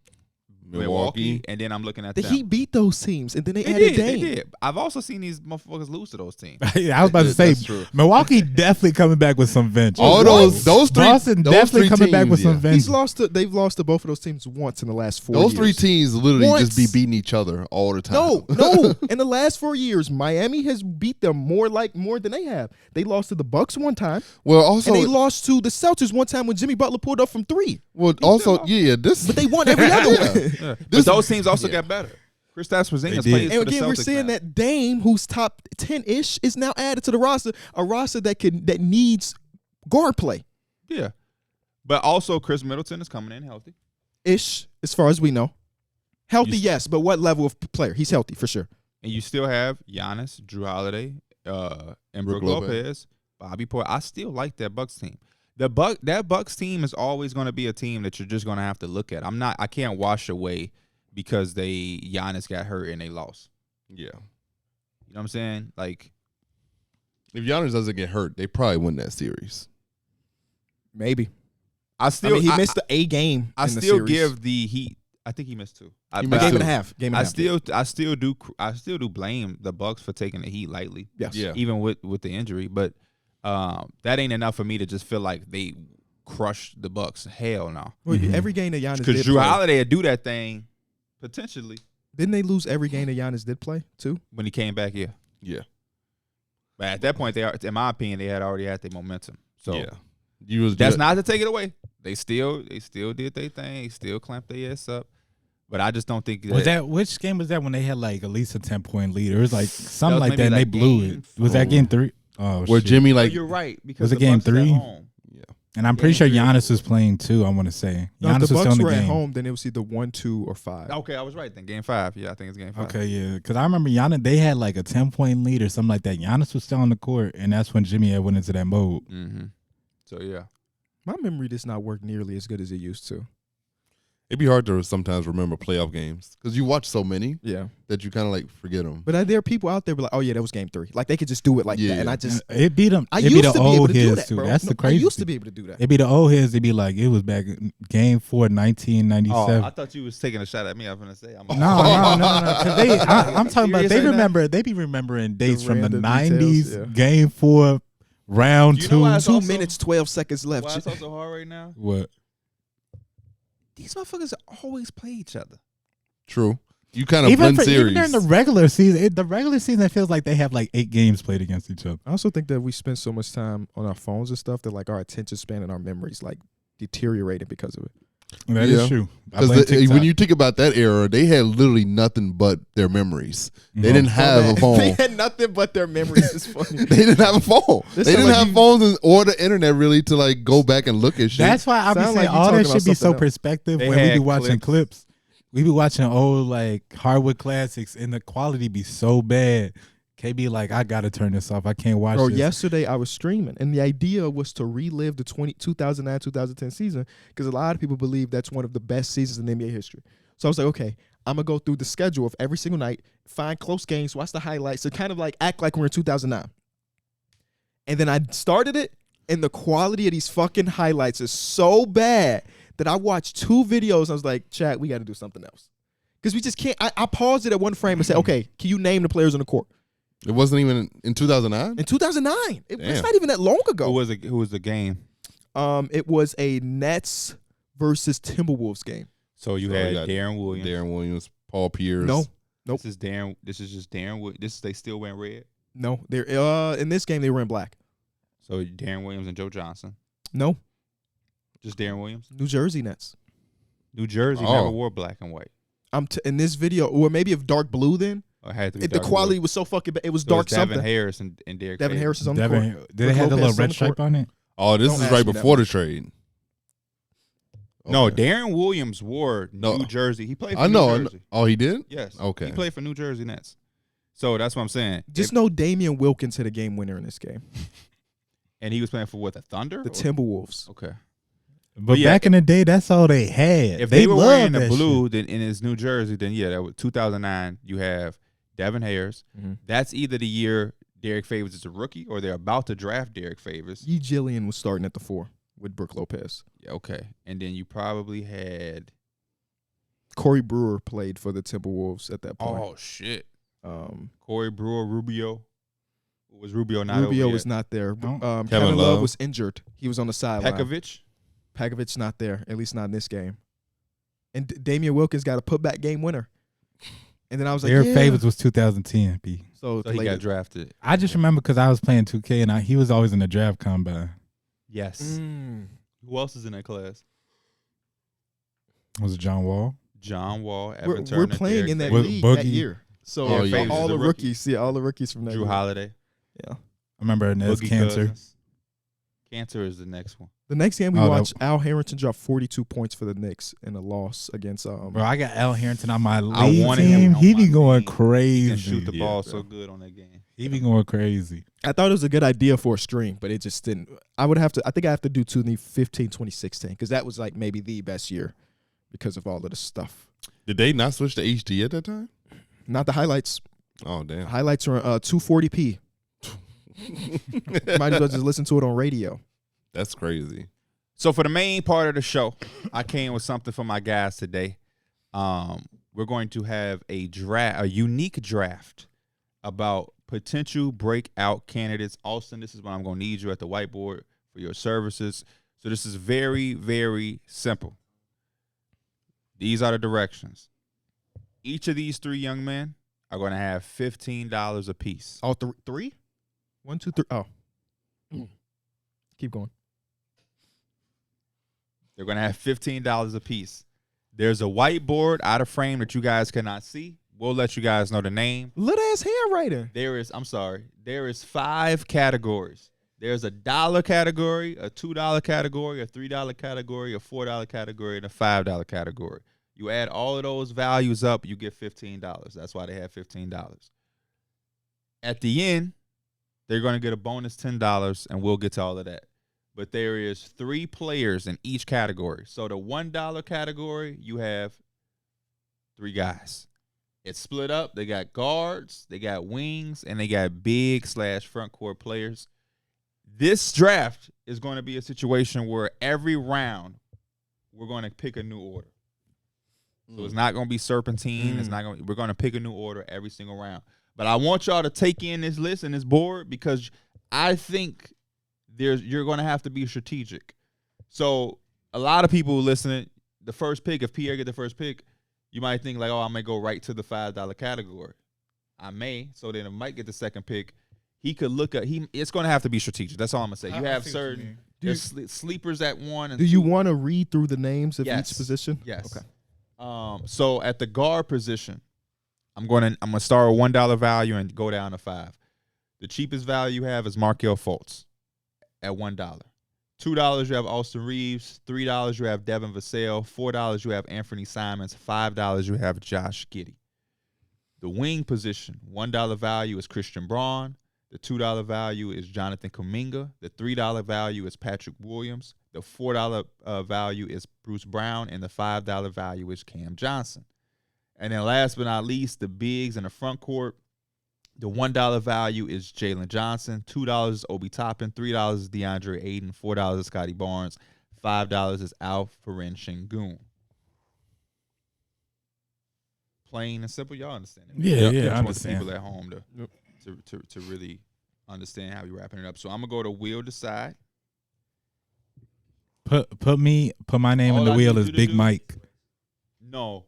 Milwaukee, and then I'm looking at the them. Heat beat those teams, and then they added Dame. They did. I've also seen these motherfuckers lose to those teams. I was about to say, Milwaukee definitely coming back with some vengeance. All those three, Boston definitely coming back with some vengeance. They've lost to both of those teams once in the last 4 years. Those 3 teams literally just be beating each other all the time. No. In the last 4 years, Miami has beat them more than they have. They lost to the Bucks one time. Well, also, and they lost to the Celtics one time when Jimmy Butler pulled up from 3. Well, also, but they won every other one. But those teams also got better. Kristaps Porzingis plays for the Celtics. And again, we're seeing that Dame, who's top 10-ish, is now added to the roster, a roster that needs guard play. Yeah, but also Chris Middleton is coming in healthy. Ish, as far as we know. Healthy, yes, but what level of player? He's healthy for sure. And you still have Giannis, Jrue Holiday, and Brook Lopez, Bobby Portis. I still like that Bucks team. That Bucks team is always going to be a team that you're just going to have to look at. I can't wash away because Giannis got hurt and they lost. Yeah. You know what I'm saying? Like, if Giannis doesn't get hurt, they probably win that series. Maybe. He missed a game. I still give the Heat. I think he missed 2. Game and a half. I still do blame the Bucks for taking the Heat lightly. Yes. Yeah. Even with the injury, but that ain't enough for me to just feel like they crushed the Bucks. Hell no. Well, every game that Giannis did because Jrue Holiday would do that thing potentially. Didn't they lose every game that Giannis did play too? When he came back, yeah. Yeah. But at that point, in my opinion, they had already had their momentum. So yeah. that's not to take it away. they still did their thing. They still clamped their ass up. But I just don't think Was that which game was that when they had like at least a 10-point lead? It was like something was like that, maybe and they like blew game it. Was that four. game 3? Oh, Where shit. Jimmy Like, like you're right because Was it the game Bucks is at 3? home. And I'm pretty Game sure 3 Giannis was playing too. I want to say No, Giannis if the was still Bucks in the were at game. home, then it was either 1, 2, or 5. Okay, I was right then. Game 5. Yeah, I think it's game 5. Okay, yeah, because I remember Giannis. They had like a 10-point lead or something like that. Giannis was still on the court, and that's when Jimmy had went into that mode. Mm-hmm. So yeah, My memory does not work nearly as good as it used to. it'd be hard to sometimes remember playoff games because you watch so many Yeah. that you kind of like forget them. But there are people out there who are like, oh, yeah, that was game 3. Like, they could just do it like that. Yeah. And I just, It beat them. I It be used the to be able old to do heads that, too. bro. That's No, the crazy. I used to thing. be able to do that. It be the old heads. They be like, it was back game 4, 1997. I thought you was taking a shot at me. I was gonna say, No. 'Cause I'm talking about. Serious They right now? remember. They be remembering dates from the random 90s. details, yeah. Game 4, round You know 2. why it's 2 also- minutes, 12 seconds left. Why it's so hard right now? What? These motherfuckers always play each other. True. You kind of Even blend series. even during the regular season, the regular season, it feels like they have like 8 games played against each other. I also think that we spend so much time on our phones and stuff that like our attention span and our memories like deteriorated because of it. That Yeah. is true. I Because blame TikTok. when you think about that era, they had literally nothing but their memories. They Mhm. didn't have a phone. They had nothing but their memories. It's funny. They didn't have a phone. This They sound didn't like have you- phones or the internet really to like go back and look at shit. That's why I be Sound saying like you all talking that about should be so something else. perspective They when we be had watching clips. clips. We be watching old like hardwood classics, and the quality be so bad. KB like, I gotta turn this off. I can't watch Bro, this. yesterday I was streaming, and the idea was to relive the 2009-2010 season because a lot of people believe that's one of the best seasons in NBA history. So I was like, okay, I'm going to go through the schedule of every single night, find close games, watch the highlights, and kind of like act like we're in 2009. And then I started it, and the quality of these fucking highlights is so bad that I watched 2 videos. And I was like, chat, we got to do something else. Because we just can't. I paused it at one frame and said, okay, can you name the players on the court? It wasn't even in 2009. In 2009. It's Damn. not even that long ago. Who was the game? It was a Nets versus Timberwolves game. So you So had you got Darren Williams. Darren Williams, Paul Pierce. No, nope. This is Darren. This is just Darren. They still wearing red. no. They're in this game they were in black. So Darren Williams and Joe Johnson. No, Just Darren Williams. New Jersey Nets. New Jersey Oh. never wore black and white. In this video, or maybe if dark blue. Then Or it had to be the dark quality blue. was so fucking bad. It was So dark it's Devin something. Harris and Derek Devin Favors. Harris is on the Devin, court. did they have the Lopez little on red the stripe court. on it? Oh, this Don't is ask right me that before the much. trade. No, Okay. Darren Williams wore No. New Jersey. He played for I know. New I know. Jersey. Oh, he did? Yes. Okay. He played for New Jersey Nets. So that's what I'm saying. Just know Damian Wilkins hit a game winner in this game. And he was playing for what, the Thunder? The Or- Timberwolves. Okay. But yeah, back in the day, that's all they had. If they were wearing loved the that blue, shit. then in his New Jersey, then yeah, that was 2009. You have Devin Harris. Mhm. That's either the year Derek Favors is a rookie, or they're about to draft Derek Favors. Ye Jillian was starting at the 4 with Brooke Lopez. Yeah, okay, and then you probably had Corey Brewer played for the Timberwolves at that point. oh shit, Um, Corey Brewer, Rubio. Was Rubio not Rubio over was not there. No. Kevin Kevin Love Love. was injured. He was on the sideline. Pekovic? Pakovic's not there, at least not in this game. And Damian Wilkins got a putback game winner. And then I was like, Derek yeah. Favors was 2010. B. So, So he later. got drafted. I just remember because I was playing 2K and he was always in the draft combine. Yes. Mm. Who else is in that class? Was it John Wall? John Wall, Evan We're Turner, playing Derek in that Favors, league Boogie. that year. So Oh, yeah. all Favors the is a rookie. rookies, yeah, all the rookies from that Jrue year. Holiday, Yeah. I remember Inez Boogie Cancer. Cousins. Cancer is the next one. The next game we Oh, that- watched, Al Harrington dropped 42 points for the Knicks in a loss against Bro, I got Al Harrington on my I lead wanted him team. on He my be going team. crazy. He can shoot the Yeah, ball bro. so good on that game. He be going crazy. I thought it was a good idea for a stream, but it just didn't. I think I have to do 2015, 2016 because that was like maybe the best year because of all of the stuff. Did they not switch to HD at that time? Not the highlights. Oh, damn. Highlights are 240p. Might as well just listen to it on radio. That's crazy. So for the main part of the show, I came with something for my guys today. We're going to have a unique draft about potential breakout candidates. Austin, this is what I'm going to need you at the whiteboard for your services. So this is very, very simple. These are the directions. Each of these 3 young men are going to have $15 apiece. All three? 1, 2, 3. Oh. Keep going. They're going to have $15 a piece. There's a whiteboard out of frame that you guys cannot see. We'll let you guys know the name. Little ass handwriting. There is 5 categories. There's a $1 category, a $2 category, a $3 category, a $4 category, and a $5 category. You add all of those values up, you get $15. That's why they have $15. At the end, they're going to get a bonus $10, and we'll get to all of that. But there is 3 players in each category. So the $1 category, you have 3 guys. It's split up. They got guards, they got wings, and they got big/front court players. This draft is going to be a situation where every round we're going to pick a new order. So it's not going to be serpentine. It's not going. We're going to pick a new order every single round. But I want y'all to take in this list and this board because I think you're going to have to be strategic. So a lot of people listening, the first pick, if Pierre get the first pick, you might think like, oh, I may go right to the $5 category. I may. So then I might get the second pick. He could look at it's going to have to be strategic. That's all I'm going to say. You have certain sleepers at 1 and 2. Do you want to read through the names of Yes. each position? Yes. Okay. So at the guard position, I'm gonna start with $1 value and go down to 5. The cheapest value you have is Markelle Fultz at $1. $2 you have Austin Reeves. $3 you have Devin Vassell. $4 you have Anthony Simons. $5 you have Josh Giddey. The wing position, $1 value is Christian Braun. The $2 value is Jonathan Kuminga. The $3 value is Patrick Williams. The $4 value is Bruce Brown, and the $5 value is Cam Johnson. And then last but not least, the bigs in the front court. The $1 value is Jalen Johnson. $2 is Obi Toppin. $3 is DeAndre Ayton. $4 is Scotty Barnes. $5 is Alperen Şengün. Plain and simple, y'all understand it. Yeah, I want understand. people at home to really understand how we wrapping it up. So I'm gonna go to wheel decide. Put my name in All the I wheel need is you to Big do- Mike. No,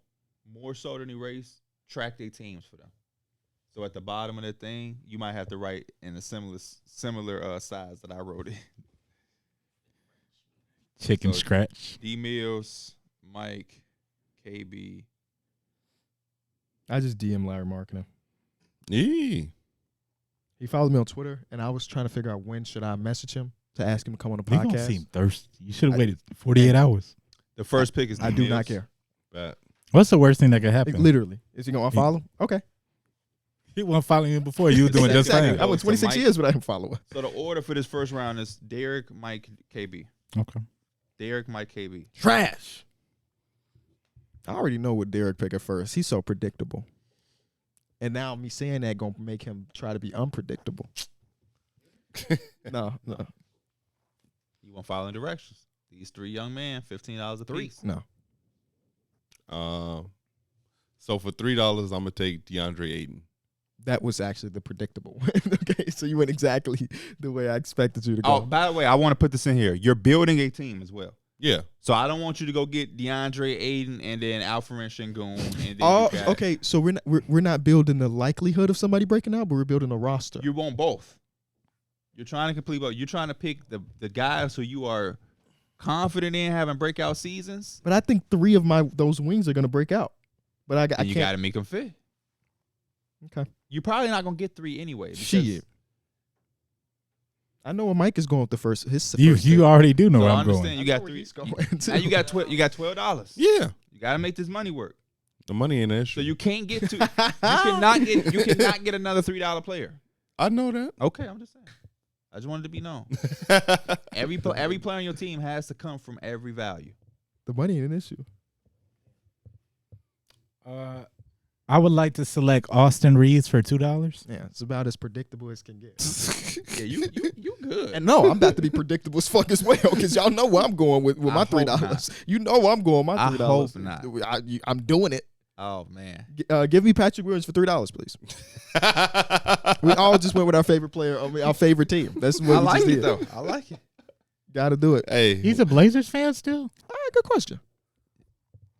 more so than erase, track their teams for them. So at the bottom of the thing, you might have to write in a similar size that I wrote it. Chicken So- scratch. D Mills, Mike, KB. I just DM Larry Marketing. Yee. He followed me on Twitter, and I was trying to figure out when should I message him to ask him to come on the You gonna podcast. seem thirsty. You should have waited 48 hours. The first pick is D I do not Mills. care. Bet. What's the worst thing that could happen? Literally. Is he going to unfollow? Okay. He wasn't following you before. You were doing just Exactly. fine. I went 26 Mike. years without him following. So the order for this first round is Darrick, Mike, KB. Okay. Darrick, Mike, KB. Trash. I already know what Darrick pick at first. He's so predictable. And now me saying that going to make him try to be unpredictable. No. You want following directions. These 3 young men, $15 a piece. No. So for $3, I'm gonna take DeAndre Ayton. That was actually the predictable one. Okay, so you went exactly the way I expected you to go. Oh, by the way, I want to put this in here. You're building a team as well. Yeah. So I don't want you to go get DeAndre Ayton and then Alperen Şengün. And then Oh, you got, okay. So we're not building the likelihood of somebody breaking out, but we're building a roster. You want both. You're trying to complete both. You're trying to pick the guys who you are confident in having breakout seasons. But I think 3 of those wings are going to break out. But I And you got can't. to make them fit. Okay. You're probably not going to get 3 anyway. because- Shit. I know where Mike is going with the first. His You first you pick. already do know So where I I'm understand going. you got where 3. he's going, Now you got $12. Yeah. You got to make this money work. The money ain't an issue. So you can't get to. you cannot get another $3 player. I know that. Okay, I'm just saying. I just wanted to be known. Every player on your team has to come from every value. The money ain't an issue. I would like to select Austin Reeves for $2. Yeah, it's about as predictable as can get. Yeah, you good. And no, I'm about to be predictable as fuck as well, because y'all know where I'm going with my I hope $3. not. You know where I'm going with my I $3. hope not. I'm doing it. Oh man. Give me Patrick Williams for $3, please. We all just went with our favorite player, our favorite team. That's what I we like just it did. though. I like it. Got to do it. Hey, He's a Blazers fan still? All right, good question.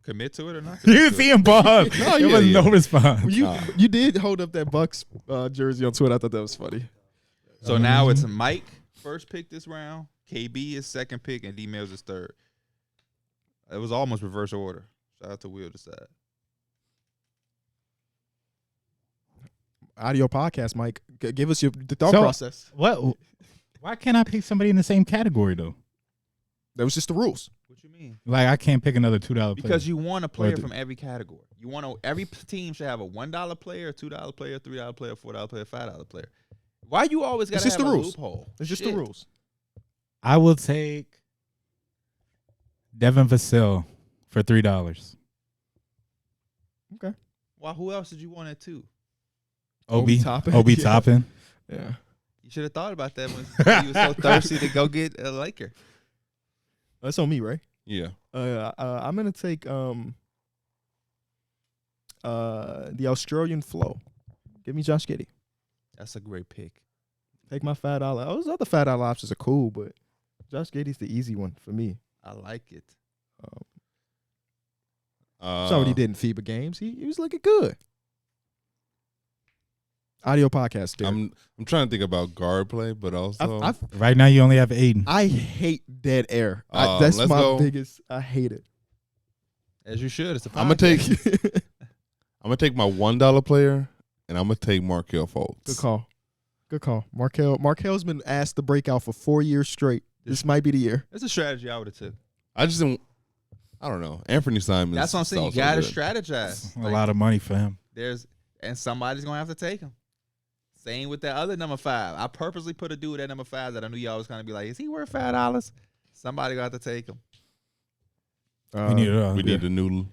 Commit to it or not? You see him ball. There was yeah. no response. You did hold up that Bucks jersey on Twitter. I thought that was funny. So now it's Mike first pick this round. KB is second pick and D Mills is third. It was almost reverse order. Shout out to Will Decide. Audio podcast, Mike. Give us the thought So- process. What? Why can't I pick somebody in the same category though? That was just the rules. What you mean? Like I can't pick another $2 player. Because you want a player the- from every category. You want to. Every team should have a $1 player, $2 player, $3 player, $4 player, $5 player. Why you always got It's to just have the a rules. loophole? It's just Shit. the rules. I will take Devin Vassell for $3. Why? Who else did you want at 2? Obi Toppin? Obi Yeah. Toppin. Yeah. You should have thought about that when you were so thirsty to go get a Laker. That's on me, right? Yeah. I'm gonna take the Australian flow. Give me Josh Giddey. That's a great pick. Take my $5. Those other $5 options are cool, but Josh Giddey's the easy one for me. I like it. Saw what he did in FIBA games. He was looking good. Audio podcast, Darrick. I'm trying to think about guard play, but also Right now you only have Aiden. I hate dead air. Oh, That's let's my go. biggest. I hate it. As you should. It's a I'm gonna take podcast. I'm gonna take my $1 player and I'm gonna take Markelle Fultz. Good call. Good call. Markel's been asked to break out for 4 years straight. This might be the year. That's a strategy I would have took. I just didn't. I don't know. Anthony Simons. That's what I'm saying. You also got to good. strategize. A lot of money for him. And somebody's gonna have to take him. Same with that other number 5. I purposely put a dude at number 5 that I knew y'all was gonna be like, is he worth $5? Somebody got to take him. We need a new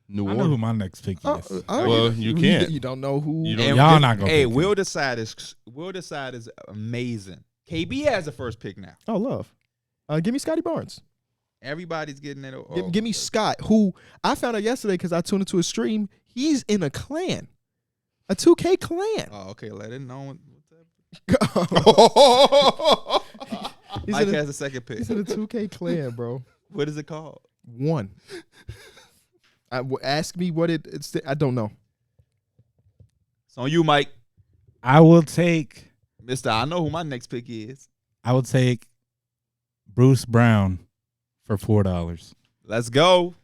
I know order. who my next pick is. Well, you can't. You don't know who. You don't- And Y'all not gonna Hey, pick Will Decide is amazing. KB has the first pick now. Oh, love. Give me Scotty Barnes. Everybody's getting it. Give me Scott, who I found out yesterday because I tuned into a stream. He's in a clan, a 2K clan. Oh, okay. Let it know. He's Mike in a- has the second pick. He's in a 2K clan, bro. What is it called? One. Ask me what it's. I don't know. It's on you, Mike. I will take Mister, I know who my next pick is. Bruce Brown for $4. Let's go.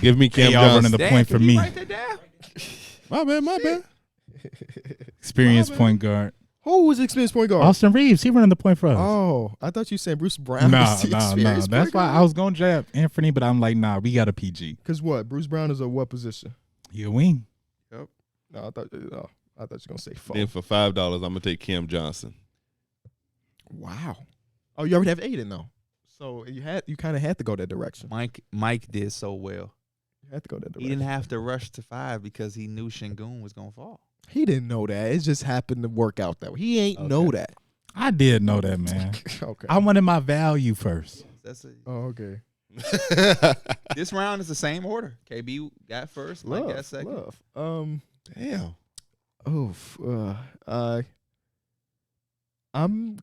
Give me Cam y'all running Johnson. the point for me. Write that down? My bad. Experienced point guard. Who was experienced point guard? Austin Reeves, he running the point for us. Oh, I thought you said Bruce Brown. No. was the experienced That's point why guard. I was going to jab Anthony, but I'm like, nah, we got a PG. Because what? Bruce Brown is a what position? You a wing. No, I thought you were gonna say four. Then for $5, I'm gonna take Cam Johnson. Wow. Oh, you already have Aiden though, so you kind of had to go that direction. Mike did so well. You had to go that He direction. didn't have to rush to 5 because he knew Şengün was gonna fall. He didn't know that. It just happened to work out that way. He ain't know that. I did know that, man. Okay. I wanted my value first. That's it. Oh, okay. This round is the same order. KB got first. Mike got second. Love. Damn. Oof. I'm.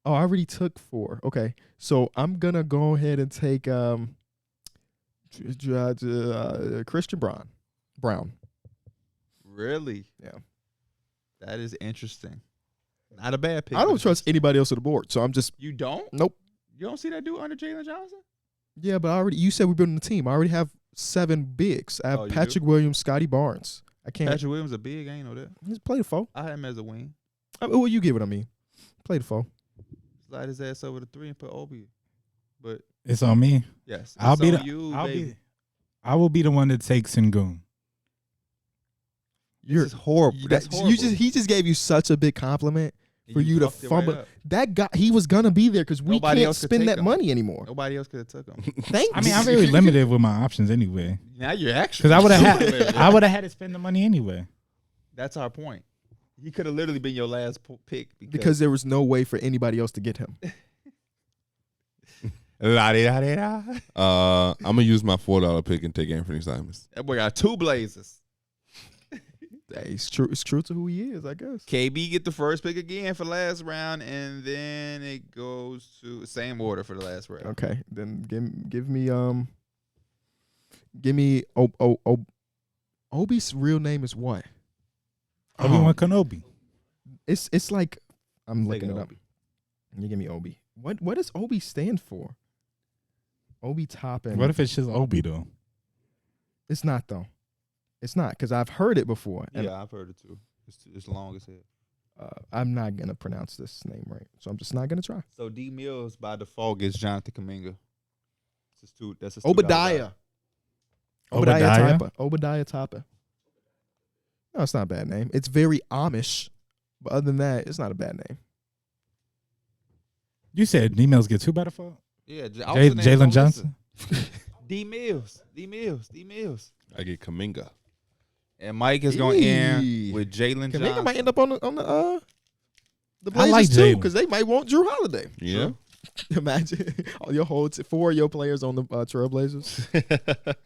I already took 4. Okay, so I'm gonna go ahead and take Christian Brown. Really? Yeah. That is interesting. Not a bad pick. I don't trust anybody else on the board, so I'm just You don't? nope. You don't see that dude under Jalen Johnson? Yeah, but you said we're building a team. I already have 7 bigs. I have Oh, you Patrick Williams, Scotty Barnes. I can't. Patrick Williams a big. I ain't know that. Just play the 4. I had him as a wing. Well, you get what I mean. Play the 4. Slide his ass over the 3 and put Obi. But It's on me. yes, I'll it's be on the. you, I'll baby. be. I will be the one that takes Şengün. This is horrible. That's horrible. He just gave you such a big compliment And for you to fucked it right fumble. up. That guy, he was gonna be there because we Nobody can't else could spend take that him. money anymore. Nobody else could have took him. Thanks. I mean, I'm very limited with my options anyway. Now you're actually Because I would have super had. limited. I would have had to spend the money anyway. That's our point. He could have literally been your last pick because there was no way for anybody else to get him. La-di-da-di-da. I'm gonna use my $4 pick and take Anthony Simons. That boy got 2 blazers. Hey, it's true. It's true to who he is, I guess. KB get the first pick again for last round, and then it goes to same order for the last round. Okay, then give me Obi's real name is what? Obi-Wan Kenobi. It's like I'm Take looking it, it up. Obi. You give me Obi. What does Obi stand for? Obi Toppin. What if it's just Obi though? It's not though. It's not because I've heard it before. And Yeah, I've heard it too. It's long as hell. I'm not gonna pronounce this name right, so I'm just not gonna try. So D Mills by default gets Jonathan Kuminga. That's his Obadiah. Obadiah? Obadiah Toppin. No, it's not a bad name. It's very Amish, but other than that, it's not a bad name. You said D-Mills get 2 by default? Yeah, Jalen Johnson? D Mills. I get Kuminga. And Mike is going to end with Jalen Johnson. Kuminga might end up on the I Blazers like too, Jalen. because they might want Jrue Holiday. Yeah. Imagine all your whole 4 of your players on the Trailblazers.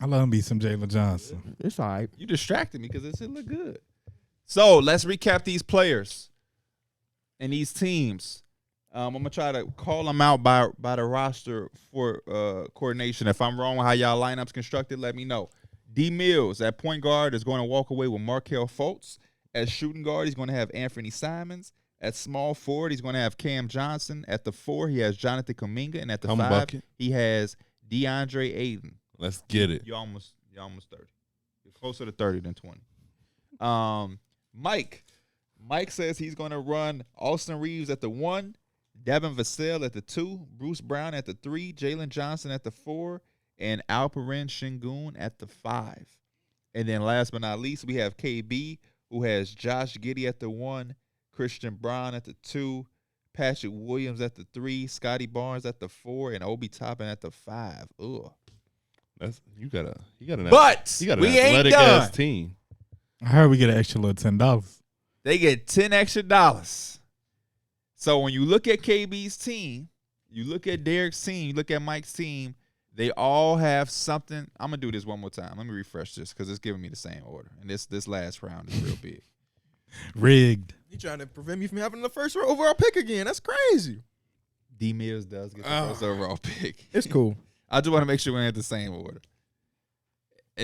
I love me some Jalen Johnson. It's all right. You distracted me because it should look good. So let's recap these players and these teams. I'm gonna try to call them out by the roster for coordination. If I'm wrong with how y'all lineups constructed, let me know. D Mills at point guard is going to walk away with Markelle Fultz. At shooting guard, he's going to have Anthony Simons. At small forward, he's going to have Cam Johnson. At the 4, he has Jonathan Kuminga, and at the 5, bucket. he has DeAndre Ayton. Let's get it. You're almost 30. You're closer to 30 than 20. Mike says he's going to run Austin Reeves at the 1, Devin Vassell at the 2, Bruce Brown at the 3, Jalen Johnson at the 4, and Alperen Şengün at the 5. And then last but not least, we have KB, who has Josh Giddey at the 1, Christian Brown at the 2, Patrick Williams at the 3, Scotty Barnes at the 4, and Obi Toppin at the 5. Ugh. You got an We ain't athletic done. ass team. I heard we get an extra little $10. They get $10 extra. So when you look at KB's team, you look at Darrick's team, you look at Mike's team, they all have something. I'm going to do this one more time. Let me refresh this because it's giving me the same order. And this last round is real big. Rigged. You trying to prevent me from having the first overall pick again? That's crazy. D Mills does get the first overall pick. It's cool. I just want to make sure we're in the same order.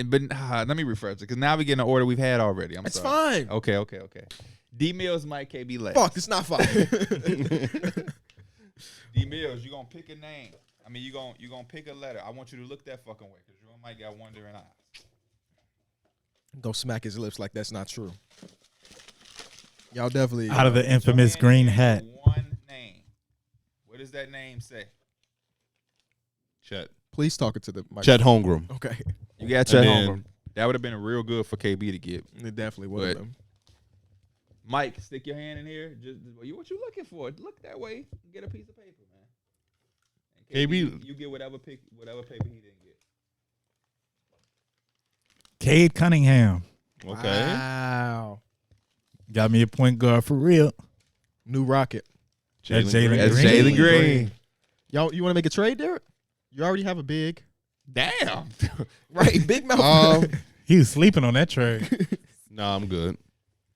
But let me refresh it because now we get in the order we've had already. I'm It's sorry. fine. Okay. D Mills, Mike, KB, last. Fuck, it's not fine. D Mills, you gonna pick a name. I mean, you gonna pick a letter. I want you to look that fucking way because you might got wandering eyes. Don't smack his lips like that's not true. Y'all definitely Out of the infamous Joanne green named hat. One name. What does that name say? Chet please talk it to the mic. Holmgren. Okay. You got Chet then- Holmgren. That would have been real good for KB to get. It definitely would have been. Mike, stick your hand in here. What you looking for? Look that way. Get a piece of paper, man. And KB, you get whatever paper he didn't get. Cade Cunningham. Okay. Wow. Got me a point guard for real. New Rocket. That's Jalen Jalen Green. That's Green. Jalen Green. Y'all, you want to make a trade, Darrick? You already have a big. Damn. Right, big mouth. He was sleeping on that trade. Nah, I'm good.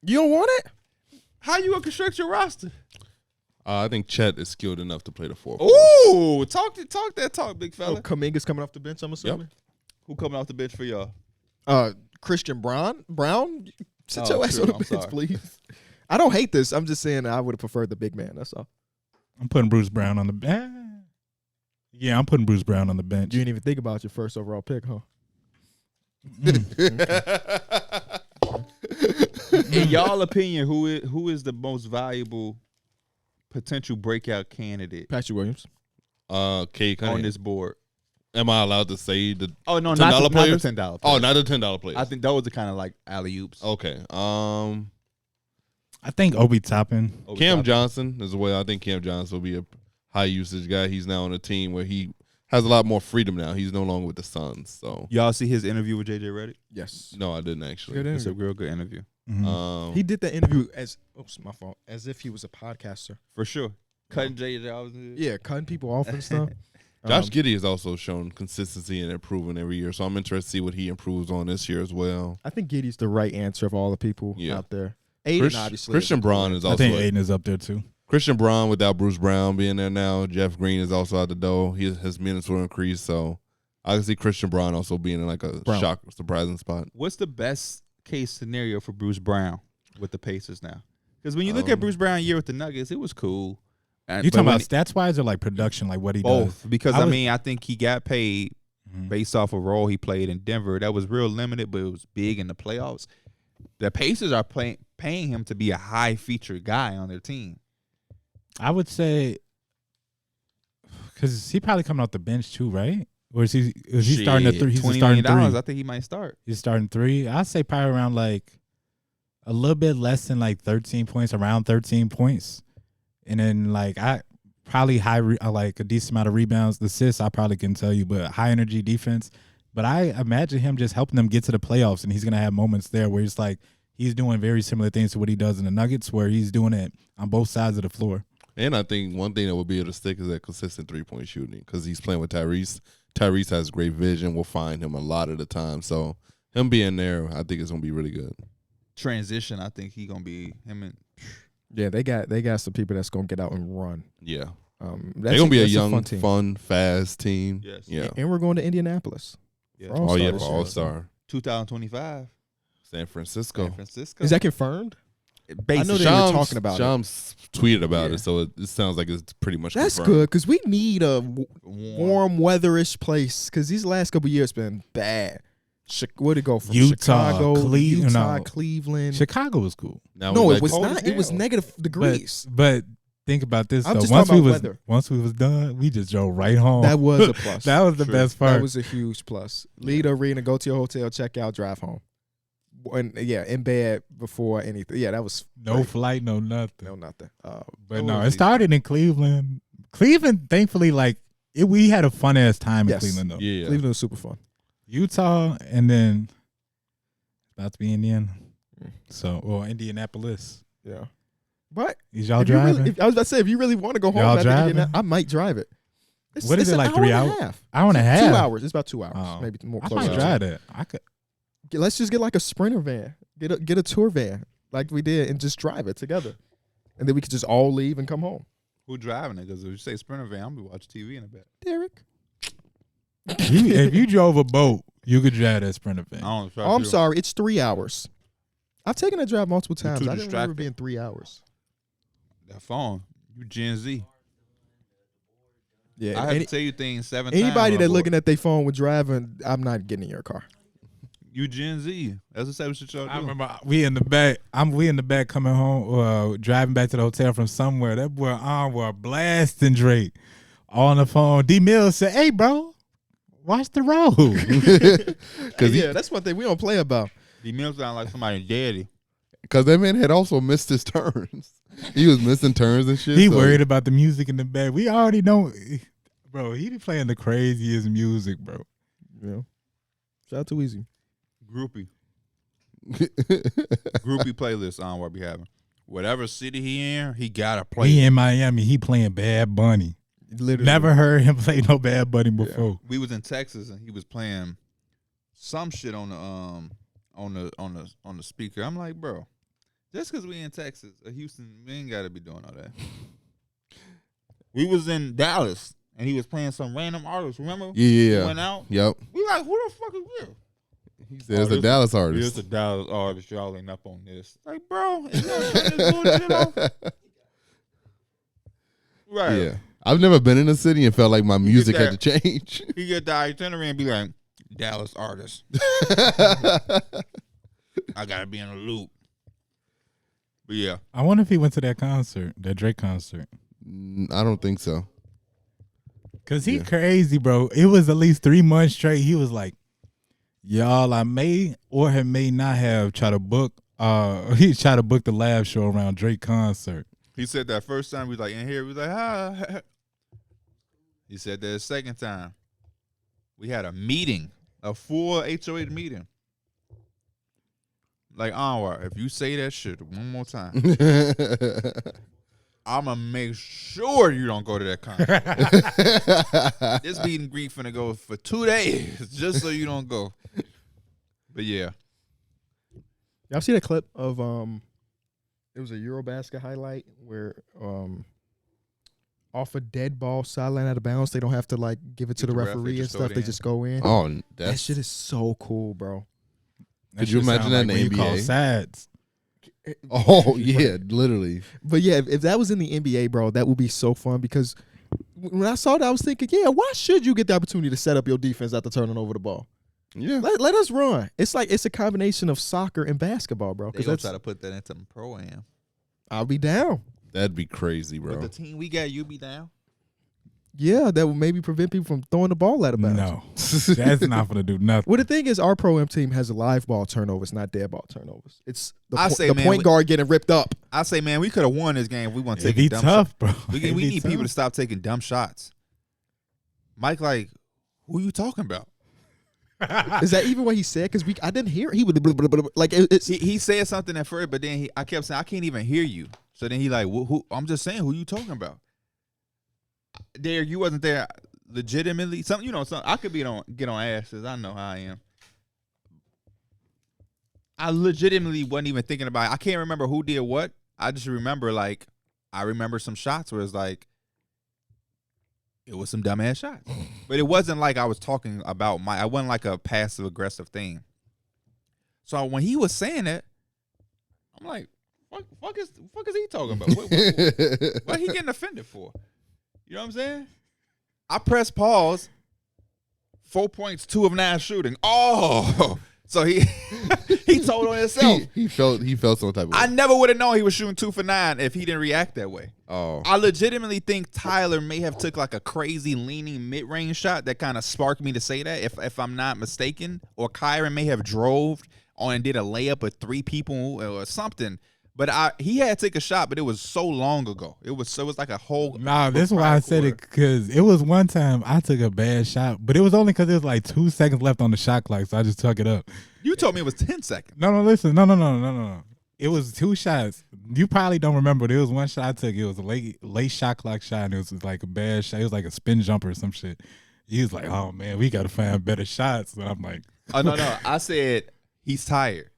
You don't want it? How you gonna construct your roster? I think Chet is skilled enough to play the 4. Ooh, talk that talk, big fella. Oh, Kuminga's coming off the bench, I'm assuming. Who coming off the bench for y'all? Christian Brown? Sit Oh, your ass true. on the I'm bench, sorry. please. I don't hate this. I'm just saying I would have preferred the big man. That's all. I'm putting Bruce Brown on the bench. Yeah, I'm putting Bruce Brown on the bench. You didn't even think about your first overall pick, huh? In y'all opinion, who is the most valuable potential breakout candidate Patrick Williams. Cade Cunningham. on this board? Am I allowed to say the Oh no, $10 not the players? $10. Oh, not the $10 players. I think those are kind of like alley oops. Okay. I think Obi Toppin. Cam Johnson as well. I think Cam Johnson will be a high usage guy. He's now on a team where he has a lot more freedom now. He's no longer with the Suns. So Y'all see his interview with JJ Redick? Yes. no, I didn't actually. Good It's a interview. real good interview Mhm. He did the interview as my fault, as if he was a podcaster. for sure. Cutting JJ off. Yeah, cutting people off and stuff. Josh Giddey has also shown consistency and improving every year. So I'm interested to see what he improves on this year as well. I think Giddey's the right answer of all the people Yeah. out there. Aiden, obviously. Christian Braun is I also think Aiden is up there too. Christian Braun without Bruce Brown being there now. Jeff Green is also out the door. His minutes will increase. So I can see Christian Braun also being in like a surprising spot. What's the best case scenario for Bruce Brown with the Pacers now? Because when you look at Bruce Brown year with the Nuggets, it was cool. You talking about stats wise or like production, like what he does? both? Because I think he got paid based off a role he played in Denver. That was real limited, but it was big in the playoffs. The Pacers are paying him to be a high featured guy on their team. I would say because he probably coming off the bench too, right? Or is he starting at 3? He's $20 starting million, 3. I think he might start. He's starting 3. I'd say probably around like a little bit less than like 13 points, around 13 points. And then like I probably like a decent amount of rebounds, assists, I probably can tell you, but high energy defense. But I imagine him just helping them get to the playoffs, and he's gonna have moments there where it's like he's doing very similar things to what he does in the Nuggets, where he's doing it on both sides of the floor. And I think one thing that will be able to stick is that consistent 3-point shooting because he's playing with Tyrese. Tyrese has great vision. We'll find him a lot of the time. So him being there, I think it's going to be really good. Transition, I think he going to be him and. Yeah, they got some people that's going to get out and run. Yeah. They're going to be a young, fun, fast team. Yes. Yeah. And we're going to Indianapolis. Yeah. For All-Star for All-Star. 2025. San Francisco. Is that confirmed? Basically, I know they were talking about Shams tweeted about it, so it sounds like it's pretty much That's confirmed. good because we need a warm weatherish place because these last couple years been bad. Where'd it go from? Chicago, Cleveland. Chicago was cool. No, it was not. It was negative degrees. But think about this. I'm though. just Once talking we about was weather. once we was done, we just drove right home. That was a plus. That was the best part. That was a huge plus. Leave the arena, go to your hotel, check out, drive home. And in bed before anything. Yeah, that was no great. flight, no nothing. No nothing. But no, it started in Cleveland. Cleveland, thankfully, like we had a fun ass time in Cleveland though. Yeah, Cleveland was super fun. Utah, and then about to be Indiana. Indianapolis. Yeah, but is y'all driving? I was about to say, if you really want to go home, I might drive it. What is it like 3 hours? Hour and a half. 2 hours. It's about 2 hours, maybe more. I might drive that. I could. Let's just get like a Sprinter van. Get a tour van like we did and just drive it together. And then we could just all leave and come home. Who driving it? Because if you say Sprinter van, I'm going to be watching TV in a bit. Darrick. If you drove a boat, you could drive that Sprinter van. I'm sorry. It's 3 hours. I've taken that drive multiple times. I didn't remember it being 3 hours. That phone. You Gen Z. Yeah. I have to tell you things 7 times. Anybody that looking at their phone with driving, I'm not getting in your car. You Gen Z. That's the same shit y'all do. I remember we in the back coming home, driving back to the hotel from somewhere. That boy were blasting Drake on the phone. D Mills said, "Hey, bro, watch the road." That's one thing we don't play about. D Mills sound like somebody's daddy. Because that man had also missed his turns. He was missing turns and shit. He worried about the music in the back. We already know, bro. He be playing the craziest music, bro. Yeah. Shout out to Weezy. Groupie playlist on what we having. Whatever city he in, he gotta play. He in Miami, he playing Bad Bunny. Literally. Never heard him play no Bad Bunny before. Yeah. We was in Texas and he was playing some shit on the speaker. I'm like, bro, just because we in Texas or Houston, we ain't gotta be doing all that. We was in Dallas and he was playing some random artist. Remember? Yeah. He went out. Yep. We like, who the fuck is this? He said it's a Dallas artist. It's a Dallas artist. Y'all ain't up on this. Like, bro, it's not this bullshit off. Right. Yeah. I've never been in a city and felt like my music had to change. He get the itinerary and be like, Dallas artist. I gotta be in a loop. But yeah. I wonder if he went to that concert, that Drake concert. I don't think so. Cause he crazy, bro. It was at least 3 months straight. He was like, y'all, I may or may not have tried to book. He tried to book the live show around Drake concert. He said that first time we was like in here, we was like, ah. He said that second time. We had a meeting, a full HOA meeting. Like, Anwar, if you say that shit one more time, I'ma make sure you don't go to that concert. This meet and greet finna go for 2 days just so you don't go. But yeah. Y'all see that clip of it was a Eurobasket highlight where off a dead ball sideline out of bounds, they don't have to like give it to the referee and stuff. They just go in. Oh, that shit is so cool, bro. Could you imagine that in the NBA? Sads. Oh yeah, literally. But yeah, if that was in the NBA, bro, that would be so fun because when I saw that, I was thinking, yeah, why should you get the opportunity to set up your defense after turning over the ball? Yeah. Let us run. It's like it's a combination of soccer and basketball, bro. They Because gonna try to put that into the pro-am. I'll be down. That'd be crazy, bro. With the team we got, you be down? Yeah, that would maybe prevent people from throwing the ball out of bounds. No, that's not gonna do nothing. Well, the thing is, our pro-am team has live ball turnovers, not dead ball turnovers. It's the man, point guard getting ripped up. I say, man, we could have won this game if we want to It'd take be dumb tough, shots. bro. We It'd be need tough. people to stop taking dumb shots. Mike, like, who you talking about? Is that even what he said? Because I didn't hear it. He would like it's. He said something at first, but then I kept saying I can't even hear you. So then he like, who? I'm just saying, who you talking about? Derrick, you wasn't there. Legitimately, something I could get on asses. I know how I am. I legitimately wasn't even thinking about it. I can't remember who did what. I just remember I remember some shots where it's like it was some dumbass shots, but it wasn't like I was talking about I wasn't like a passive aggressive thing. So when he was saying that, I'm like, fuck is he talking about? What he getting offended for? You know what I'm saying? I pressed pause. 4 points, 2 of 9 shooting. Oh, so he told on himself. He felt some type of way. I never would have known he was shooting 2 for 9 if he didn't react that way. Oh, I legitimately think Tyler may have took like a crazy leaning mid-range shot that kind of sparked me to say that, if I'm not mistaken. Or Kyron may have drove on and did a layup with 3 people or something. But he had to take a shot, but it was so long ago. It was like a whole. Nah, that's why I said it, because it was one time I took a bad shot, but it was only because there was like 2 seconds left on the shot clock, so I just took it up. You told me it was 10 seconds. No, listen. No. It was 2 shots. You probably don't remember. There was one shot I took. It was a late shot clock shot, and it was like a bad shot. It was like a spin jumper or some shit. He was like, oh, man, we got to find better shots. And I'm like. Oh, no. I said he's tired.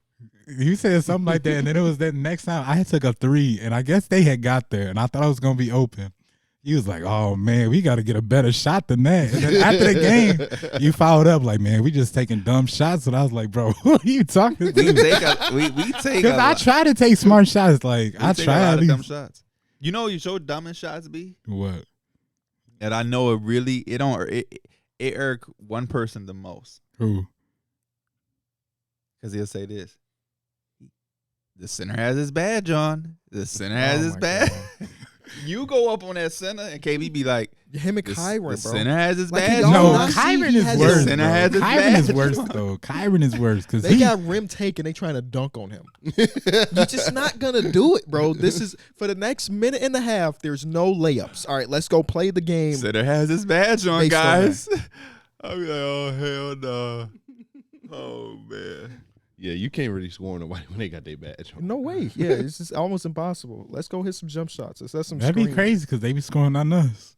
You said something like that, and then it was that next time I took a 3, and I guess they had got there, and I thought I was going to be open. He was like, oh, man, we got to get a better shot than that. And then after the game, you followed up like, man, we just taking dumb shots. And I was like, bro, who are you talking to? We take Because I try to take smart shots. Like, I try a lot at of least. dumb shots. You know what your dumbest shots be? What? And I know it irk one person the most. Who? Because he'll say this. The center has his badge on. The center has his badge. You go up on that center and KB be like, Him and Kyron, bro. The center has his Like, badge y'all No, not see Kyron he is has worse. his- Center has his Kyron is badge worse, on. though. Kyron is worse because They got rim taken. They trying to dunk on him. You're just not gonna do it, bro. This is for the next minute and a half. There's no layups. All right, let's go play the game. Center has his badge on, Based on guys. I'll be like, oh, hell no. Oh, man. yeah, you can't really score on nobody when they got their badge on. No way. Yeah, it's just almost impossible. Let's go hit some jump shots. Let's let some. that'd be screens. crazy because they be scoring on us.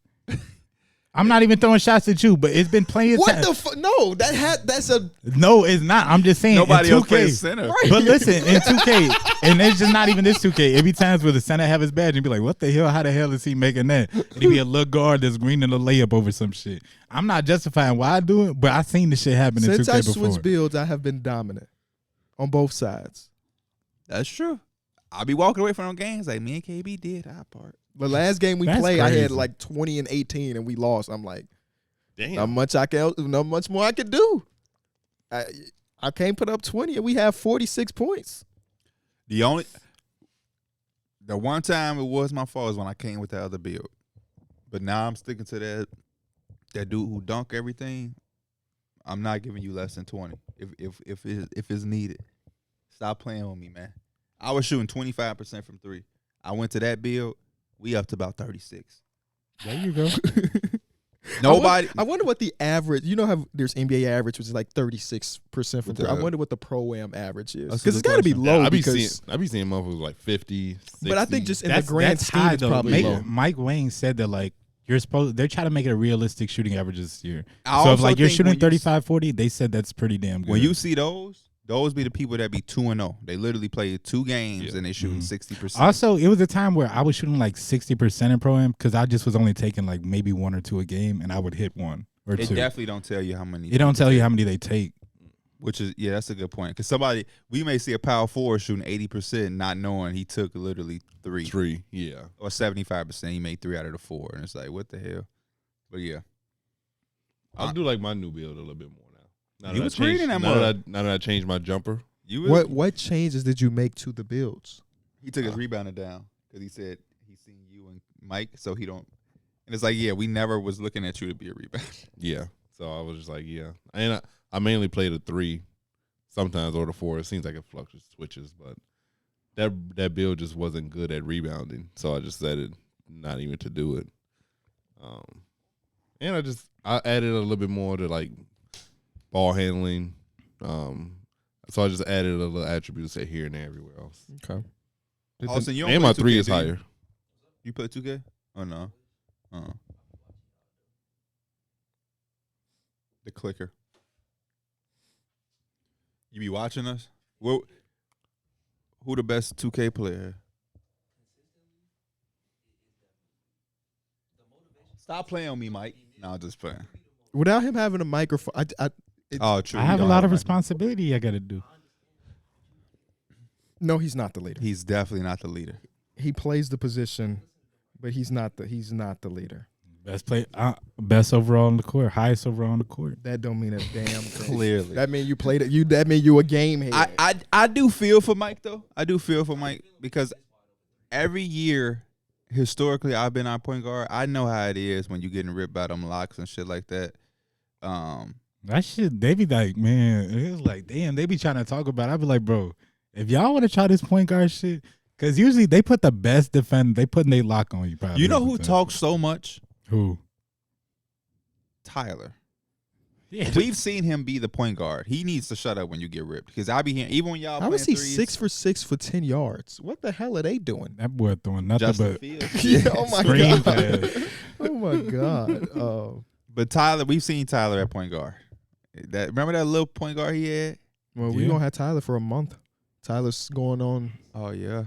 I'm not even throwing shots at you, but it's been plenty of What time. the fuck? No, that's a No, it's not. I'm just saying. Nobody in else 2K, plays center. But listen, in 2K, and it's just not even this 2K. It be times where the center have his badge and be like, what the hell? How the hell is he making that? It'd be a little guard that's greening the layup over some shit. I'm not justifying why I do it, but I seen this shit happen in since 2K I before. switched builds, I have been dominant on both sides. That's true. I'll be walking away from them games like me and KB did our part. The last game we That's played, I had crazy. like 20 and 18, and we lost. I'm like, Damn. not much more I could do. I can't put up 20, and we have 46 points. The one time it was my fault is when I came with the other build. But now I'm sticking to that dude who dunk everything. I'm not giving you less than 20 if it's needed. Stop playing with me, man. I was shooting 25% from 3. I went to that build. We up to about 36. There you go. Nobody. I wonder what the average. You know how there's NBA average, which is like 36% from 3. I wonder what the pro-am average is, That's a because it's good got to be question. low. I be because, seeing motherfuckers like 50, 60. but I think just in the grand scheme, high, it's though. probably low. Mike Wayne said that like they're trying to make it a realistic shooting average this year. I So if also like you're think shooting when 35, 40, they said that's pretty damn good. When you see those be the people that be 2-0. They literally play 2 games and they shooting 60%. Also, it was a time where I was shooting like 60% in pro-am because I just was only taking like maybe 1 or 2 a game, and I would hit 1 or 2. It definitely don't tell you how many. It don't tell you how many they take. Which is that's a good point. Because we may see a power forward shooting 80%, not knowing he took literally 3, yeah. or 75%. He made 3 out of the 4, and it's like, what the hell? But yeah, I do like my new build a little bit more now. You was reading that more. Now that I changed my jumper. What changes did you make to the builds? He took his rebounder down because he said he's seen you and Mike, so he don't. And it's like, we never was looking at you to be a rebounder. Yeah. So I was just like, and I mainly play the 3, sometimes or the 4. It seems like it switches, but that build just wasn't good at rebounding, so I just decided not even to do it. And I added a little bit more to like ball handling. So I just added a little attributes here and there everywhere else. Okay. Austin, you don't And play my 2K, 3 is do you? higher. You play 2K? Oh no. The clicker. You be watching us? Who the best 2K player? Stop playing on me, Mike. No, I'm just playing. Without him having a microphone, True. I have a lot of responsibility I got to do. No, he's not the leader. He's definitely not the leader. He plays the position, but he's not the leader. Best overall on the court, highest overall on the court. That don't mean a damn thing. Clearly. That mean you played it. That mean you a game head. I do feel for Mike though. I do feel for Mike because every year historically I've been our point guard. I know how it is when you getting ripped by them locks and shit like that. That shit, they be like, man, it's like, damn, they be trying to talk about it. I be like, bro, if y'all want to try this point guard shit, because usually they put the best defender, they putting their lock on you probably. You know who talks so much? Who? Tyler. Yeah. We've seen him be the point guard. He needs to shut up when you get ripped. Because I be hearing, even when y'all How was playing he threes, 6 for 6 for 10 yards? What the hell are they doing? That boy throwing nothing Justin but Fields. Yeah, oh my screen god. pass. Oh my god. But Tyler, we've seen Tyler at point guard. Remember that little point guard he had? Well, we Yeah. gonna have Tyler for a month. Tyler's going on. Oh yeah.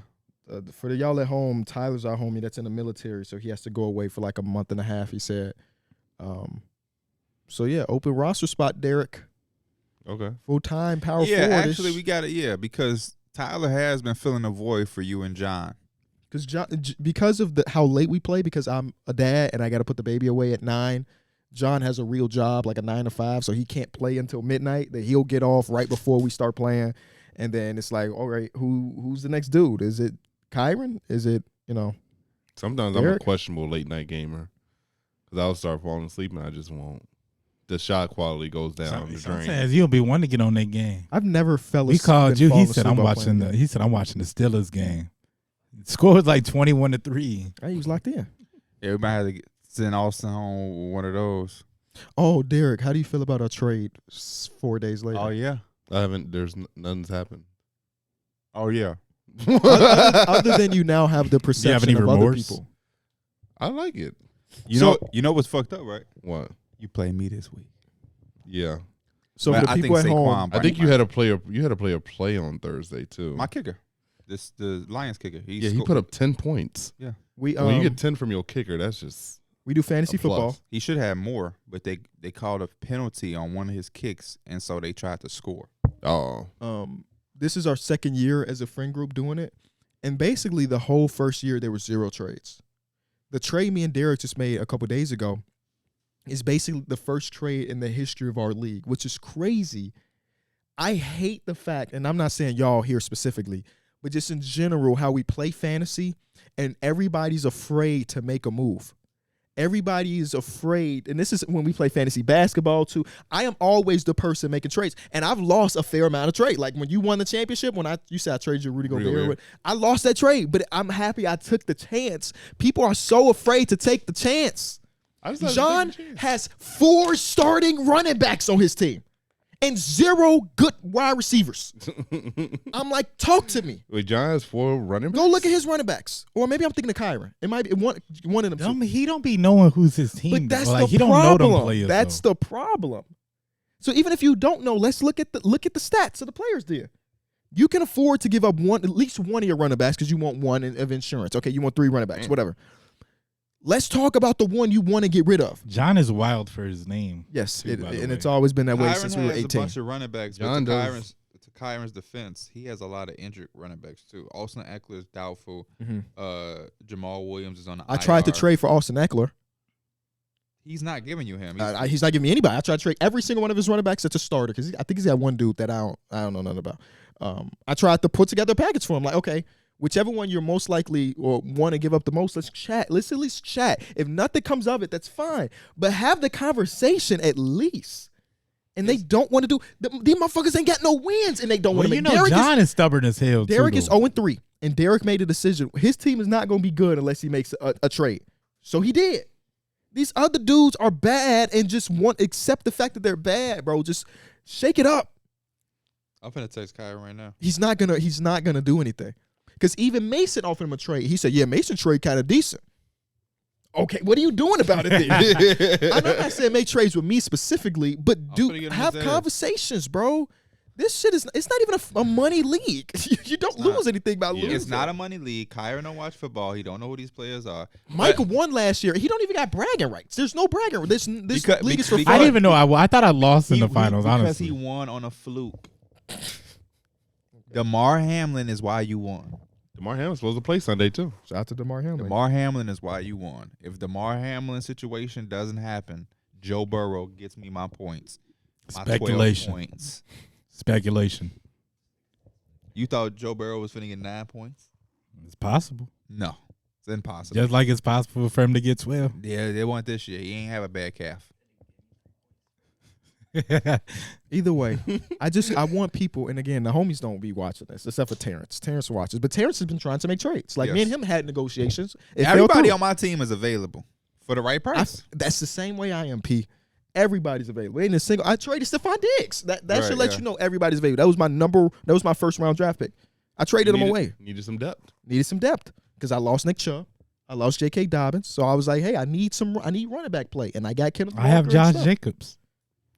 For the y'all at home, Tyler's our homie that's in the military, so he has to go away for like a month and a half. He said. So yeah, open roster spot, Darrick. Okay. Full time power Yeah, forward. actually we got it. Yeah, because Tyler has been filling a void for you and John. Because of how late we play. Because I'm a dad and I got to put the baby away at 9. John has a real job, like a 9 to 5, so he can't play until midnight. That he'll get off right before we start playing, and then it's like, all right, who's the next dude? Is it Kyron? Is it Sometimes Darrick? I'm a questionable late night gamer because I'll start falling asleep and I just won't. The shot quality goes down the drain. Sometimes you'll be one to get on that game. I've never fell asleep. We called you. He fallen said, asleep I'm while watching playing. he said, I'm watching the Steelers game. The score was like 21-3. He was locked in. Yeah, we might have to send Austin home with one of those. Oh, Darrick, how do you feel about a trade 4 days later? Oh yeah. Nothing's happened. Oh yeah. Other than you now have the perception any of other remorse? people. I like it. You know what's fucked up, right? What? You play me this week. Yeah. So But for the people at home, I think you had a player play on Thursday too. my kicker. The Lions kicker. He put up 10 points. we When you get 10 from your kicker, that's just we do fantasy a plus. football. He should have more, but they called a penalty on one of his kicks, and so they tried to score. Oh. This is our second year as a friend group doing it, and basically the whole first year there were 0 trades. The trade me and Darrick just made a couple days ago is basically the first trade in the history of our league, which is crazy. I hate the fact, and I'm not saying y'all here specifically, but just in general, how we play fantasy and everybody's afraid to make a move. Everybody is afraid, and this is when we play fantasy basketball too. I am always the person making trades, and I've lost a fair amount of trade. Like when you won the championship, you said I traded you Rudy Gobert. I lost that trade, but I'm happy I took the chance. People are so afraid to take the chance. John has 4 starting running backs on his team and 0 good wide receivers. I'm like, talk to me. Wait, John has 4 running backs? Go look at his running backs. Or maybe I'm thinking of Kyron. It might be one of them. He don't be knowing who's his team. But that's like, the he problem. don't know them players. That's the problem. So even if you don't know, let's look at the stats of the players there. You can afford to give up at least one of your running backs because you want one of insurance. Okay, you want 3 running backs, whatever. Let's talk about the one you want to get rid of. John is wild for his name. Yes, too, by the and way. it's always been that way Kyron since we were has 18. a bunch of running backs, John but does. to Kyron's defense, he has a lot of injured running backs too. Austin Eckler is doubtful. Jamal Williams is on the I tried to IR. trade for Austin Eckler. He's not giving you him. He's not giving me anybody. I tried to trade every single one of his running backs that's a starter because I think he's got one dude that I don't know nothing about. I tried to put together a package for him. Like, okay, whichever one you're most likely or want to give up the most, let's chat. Let's at least chat. If nothing comes of it, that's fine. But have the conversation at least. And they don't want to do. These motherfuckers ain't got no wins, and they don't want to make. Well, John is stubborn as hell. Darrick too, is though. 0-3, and Darrick made a decision. His team is not going to be good unless he makes a trade. So he did. These other dudes are bad and just accept the fact that they're bad, bro. Just shake it up. I'm finna text Kyron right now. He's not gonna do anything. Because even Mason offered him a trade. He said, "Yeah, Mason trade kind of decent." Okay, what are you doing about it then? I'm not saying make trades with me specifically, but finna get him have his ass. conversations, bro. This shit it's not even a money league. You don't lose anything by losing. It's not a money league. Kyron don't watch football. He don't know who these players are. Mike won last year. He don't even got bragging rights. There's no bragging. This league is for I fun. didn't even know. I thought I lost in the finals. Because Honestly, he won on a fluke. DeMar Hamlin is why you won. DeMar Hamlin's supposed to play Sunday too. Shout out to DeMar Hamlin. DeMar Hamlin is why you won. If DeMar Hamlin situation doesn't happen, Joe Burrow gets me my points. My 12 Speculation. points. Speculation. You thought Joe Burrow was finna get 9 points? It's possible. No, it's impossible. Just like it's possible for him to get 12. Yeah, they want this year. He ain't have a bad calf. Either way, I want people, and again, the homies don't be watching this, except for Terrence. Terrence watches, but Terrence has been trying to make trades. Like me and Yes. him had negotiations. It fell Everybody through. on my team is available for the right price. That's the same way I am, P. Everybody's available. Ain't a single. I traded Stephon Diggs. That Right, should let yeah. you know everybody's available. That was my first round draft pick. I traded him away. Needed some depth. Needed some depth because I lost Nick Chubb. I lost J.K. Dobbins. So I was like, hey, I need running back play, and I got Kenneth Walker. I have and Josh stuff. Jacobs.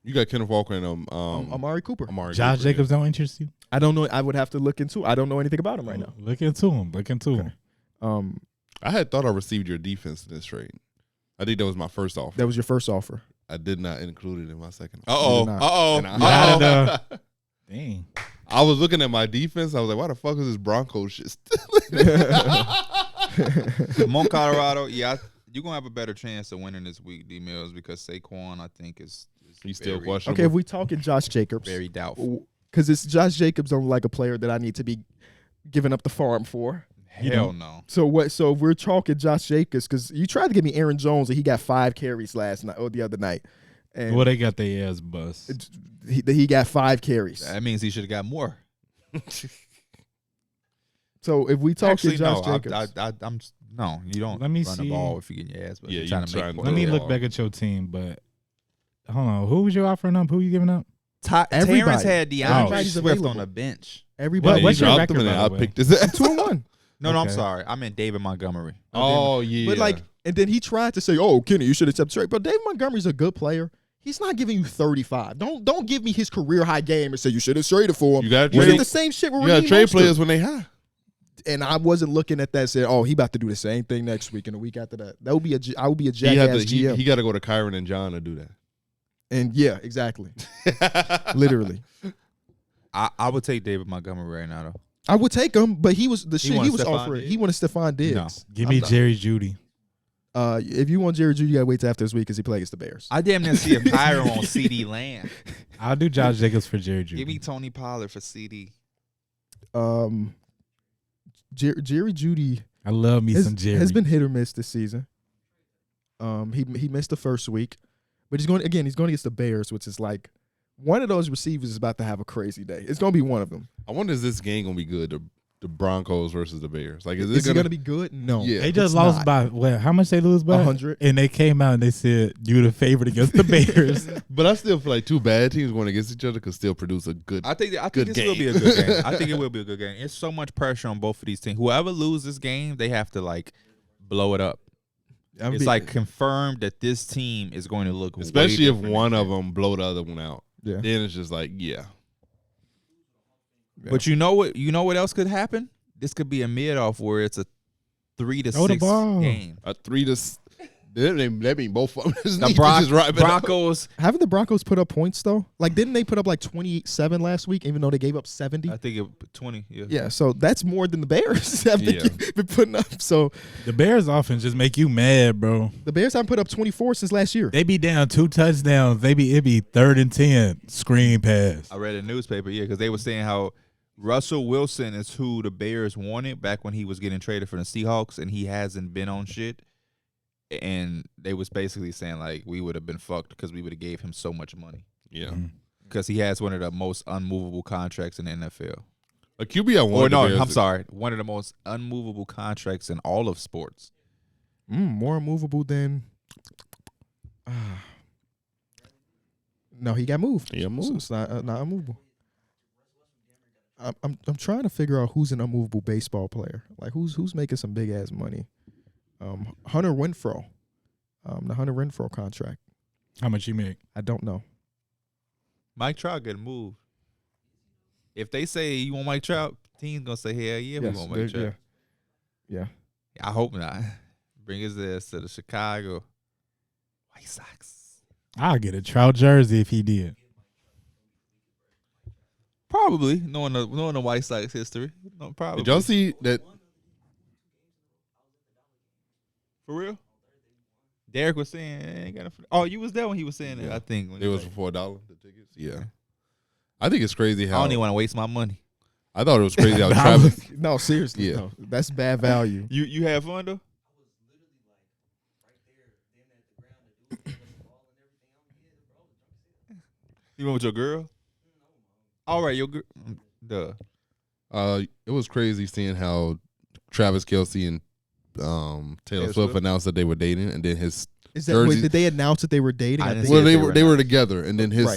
You got Kenneth Walker and Amari Cooper. Josh Jacobs don't interest you? I don't know. I would have to look into. I don't know anything about him right now. Look into him. Look into him. I had thought I received your defense in this trade. I think that was my first offer. That was your first offer. I did not include it in my second. Uh-oh. not. Uh-oh. And I- You gotta, dang. I was looking at my defense. I was like, why the fuck is this Broncos shit still? Mon Colorado, yeah, you're going to have a better chance of winning this week, D-Mills, because Saquon, I think, is He's still very, questionable. Okay, if we talking Josh Jacobs, very doubtful. because it's Josh Jacobs don't like a player that I need to be giving up the farm for. Hell no. So what? So if we're talking Josh Jacobs, because you tried to give me Aaron Jones and he got 5 carries last night or the other night, and Well, they got their ass bust. he got 5 carries. That means he should have got more. So if we talking Actually, Josh no. Jacobs, I'm no. You don't Let me run see. the ball if you're getting your ass. But Yeah, you're you trying to trying make to Let me Yeah. look back at your team, but hold on. Who was you offering up? Who you giving up? Everybody. Terrence had DeAndre Everybody's Swift available. on the bench. everybody. What's you your dropped record, him and by I the way? picked his ass. 2-1. No, I'm Okay. sorry. I meant David Montgomery. Oh, yeah. But like, and then he tried to say, "Oh, Kenny, you should accept trade." But David Montgomery's a good player. He's not giving you 35. Don't give me his career high game and say you should have traded for him. You got We did trade, the same shit with you got Raheem trade Mostert. players when they high. And I wasn't looking at that and saying, "Oh, he about to do the same thing next week and the week after that." That would be I would be a He had jackass to, GM. he got to go to Kyron and John to do that. And yeah, exactly, literally. I would take David Montgomery right now, though. I would take him, but he was the shit wanted he was Stephon offering. Diggs? He wanted Stephon Diggs. No. Give me Jerry Judy. If you want Jerry Jeudy, you gotta wait till after this week because he plays against the Bears. I damn near see a Kyron on CD Lamb. I'll do Josh Jacobs for Jerry Judy. Give me Tony Pollard for CD. Jerry Jeudy I love me some Jerry. has been hit or miss this season. He missed the first week, but he's going against the Bears, which is like one of those receivers is about to have a crazy day. It's gonna be one of them. I wonder is this game gonna be good? The Broncos versus the Bears. Like, Is it it gonna be good? No. Yeah. They just it's lost not. by what? How much they lose by? 100. And they came out and they said you the favorite against the Bears. But I still feel like two bad teams going against each other could still produce a good. I think Good this game. will be a good game. I think it will be a good game. It's so much pressure on both of these teams. Whoever loses this game, they have to like blow it up. It's like confirmed that this team is going to look, Especially way if different one next of year. them blow the other one out. Yeah. Then it's just like, yeah. But you know what? You know what else could happen? This could be a mid-off where it's a 3-6 Throw the ball. game. A 3 to. That mean both of them. The Broncos. Haven't the Broncos put up points though? Like, didn't they put up like 27 last week, even though they gave up 70? I think it 20. Yeah. Yeah, so that's more than the Bears have been putting up. So The Bears offense just make you mad, bro. the Bears haven't put up 24 since last year. They be down 2 touchdowns. It be 3rd and 10. Screen pass. I read a newspaper, because they were saying how Russell Wilson is who the Bears wanted back when he was getting traded for the Seahawks, and he hasn't been on shit. And they was basically saying, like, we would have been fucked because we would have gave him so much money. Yeah. Because he has one of the most unmovable contracts in the NFL. A QB at one. Or no, I'm sorry. One of the most unmovable contracts in all of sports. More immovable than. No, he got moved. Yeah, So it's not unmovable. I'm trying to figure out who's an unmovable baseball player. Like who's making some big ass money. Hunter Renfroe, the Hunter Renfroe contract. How much you make? I don't know. Mike Trout get moved. If they say you want Mike Trout, team's gonna say hell yeah, we want Mike Trout. Yeah. I hope not. Bring his ass to the Chicago White Sox. I'll get a Trout jersey if he did. Probably knowing the White Sox history. No, probably. Did y'all see that? For real? Darrick was saying, oh, you was there when he was saying that, I think. It was for $4, the tickets? Yeah. I think it's crazy how. I don't even want to waste my money. I thought it was crazy how Travis. No, seriously. Yeah. No, that's bad value. You have fun, though? You went with your girl? All right, your girl. Duh. It was crazy seeing how Travis Kelce and Taylor Swift announced that they were dating, and then his Is that wait, did they announce that they were dating? I didn't well, see they were together, and then his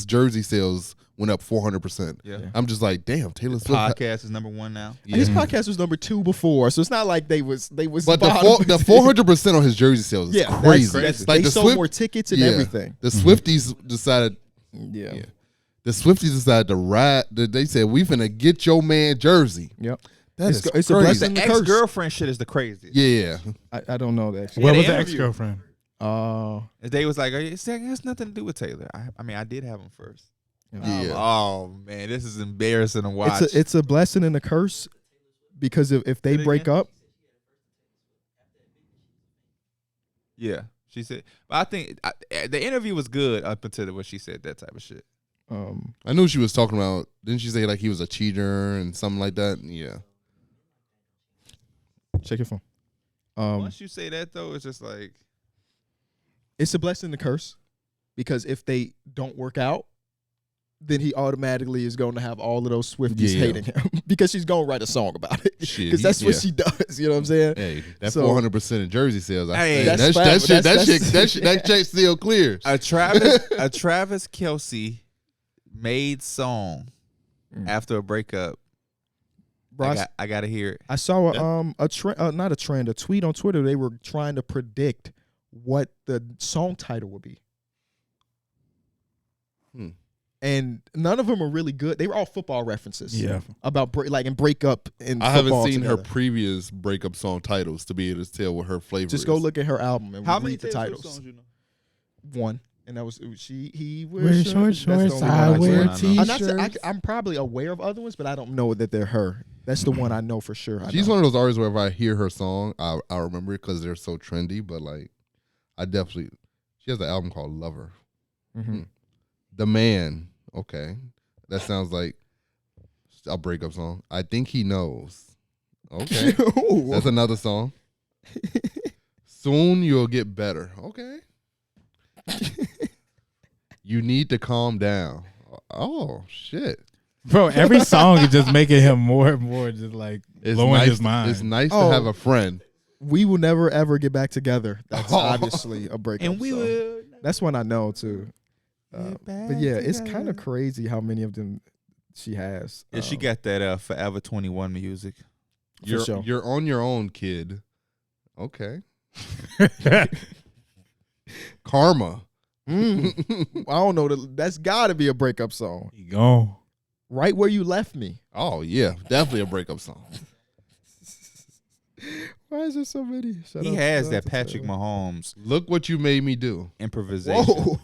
jersey sales went up 400%. Yeah. I'm just like, damn, Taylor Swift. Podcast is #1 now. Yeah. His podcast was #2 before, so it's not like they was. But the 400% on his jersey sales is crazy. That's, like they sold more tickets and everything. The Swifties decided. Yeah. The Swifties decided to ride. They said, "We finna get your man jersey." Yep. It's a crazy. blessing. The ex-girlfriend shit is the craziest. Yeah. I don't know that. What was the ex-girlfriend? They was like, it has nothing to do with Taylor. I mean, I did have him first. Yeah. Oh man, this is embarrassing to watch. It's a blessing and a curse because if they break up. Yeah, she said. But I think the interview was good up until when she said that type of shit. I knew she was talking about. Didn't she say like he was a cheater and something like that? Yeah. Check your phone. Once you say that though, it's just like it's a blessing and a curse because if they don't work out, then he automatically is going to have all of those Swifties hating him because she's going to write a song about it because that's what she does. You know what I'm saying? Hey, that 400% in jersey sales. That check still clears. A Travis Kelce made song after a breakup. I gotta hear it. I saw a tweet on Twitter. They were trying to predict what the song title would be. And none of them are really good. They were all football references. Yeah. About breakup in I football haven't seen together. her previous breakup song titles to be able to tell what her flavor is. Just go look at her album and read the titles. Songs you know? One. And that was he wear shorts, I wear t-shirts. I'm probably aware of other ones, but I don't know that they're her. That's the one I know for sure. She's one of those artists where if I hear her song, I remember it because they're so trendy. But like, she has an album called Lover. Mm-hmm. The Man. Okay, that sounds like a breakup song. I Think He Knows. Okay, that's another song. Soon You'll Get Better. Okay. You Need to Calm Down. Oh shit, bro! Every song is just making him more and more just like blowing his mind. It's nice to have a friend. We Will Never Ever Get Back Together. That's obviously a breakup And we song. will. That's one I know too. But yeah, it's kind of crazy how many of them she has. Yeah, she got that Forever 21 music. You're on your own, kid. Okay. Karma. I don't know. That's got to be a breakup song. You go Right Where You Left Me. Oh yeah, definitely a breakup song. Why is there so many? He has that Patrick Mahomes Look what you made me do. improvisation. Whoa.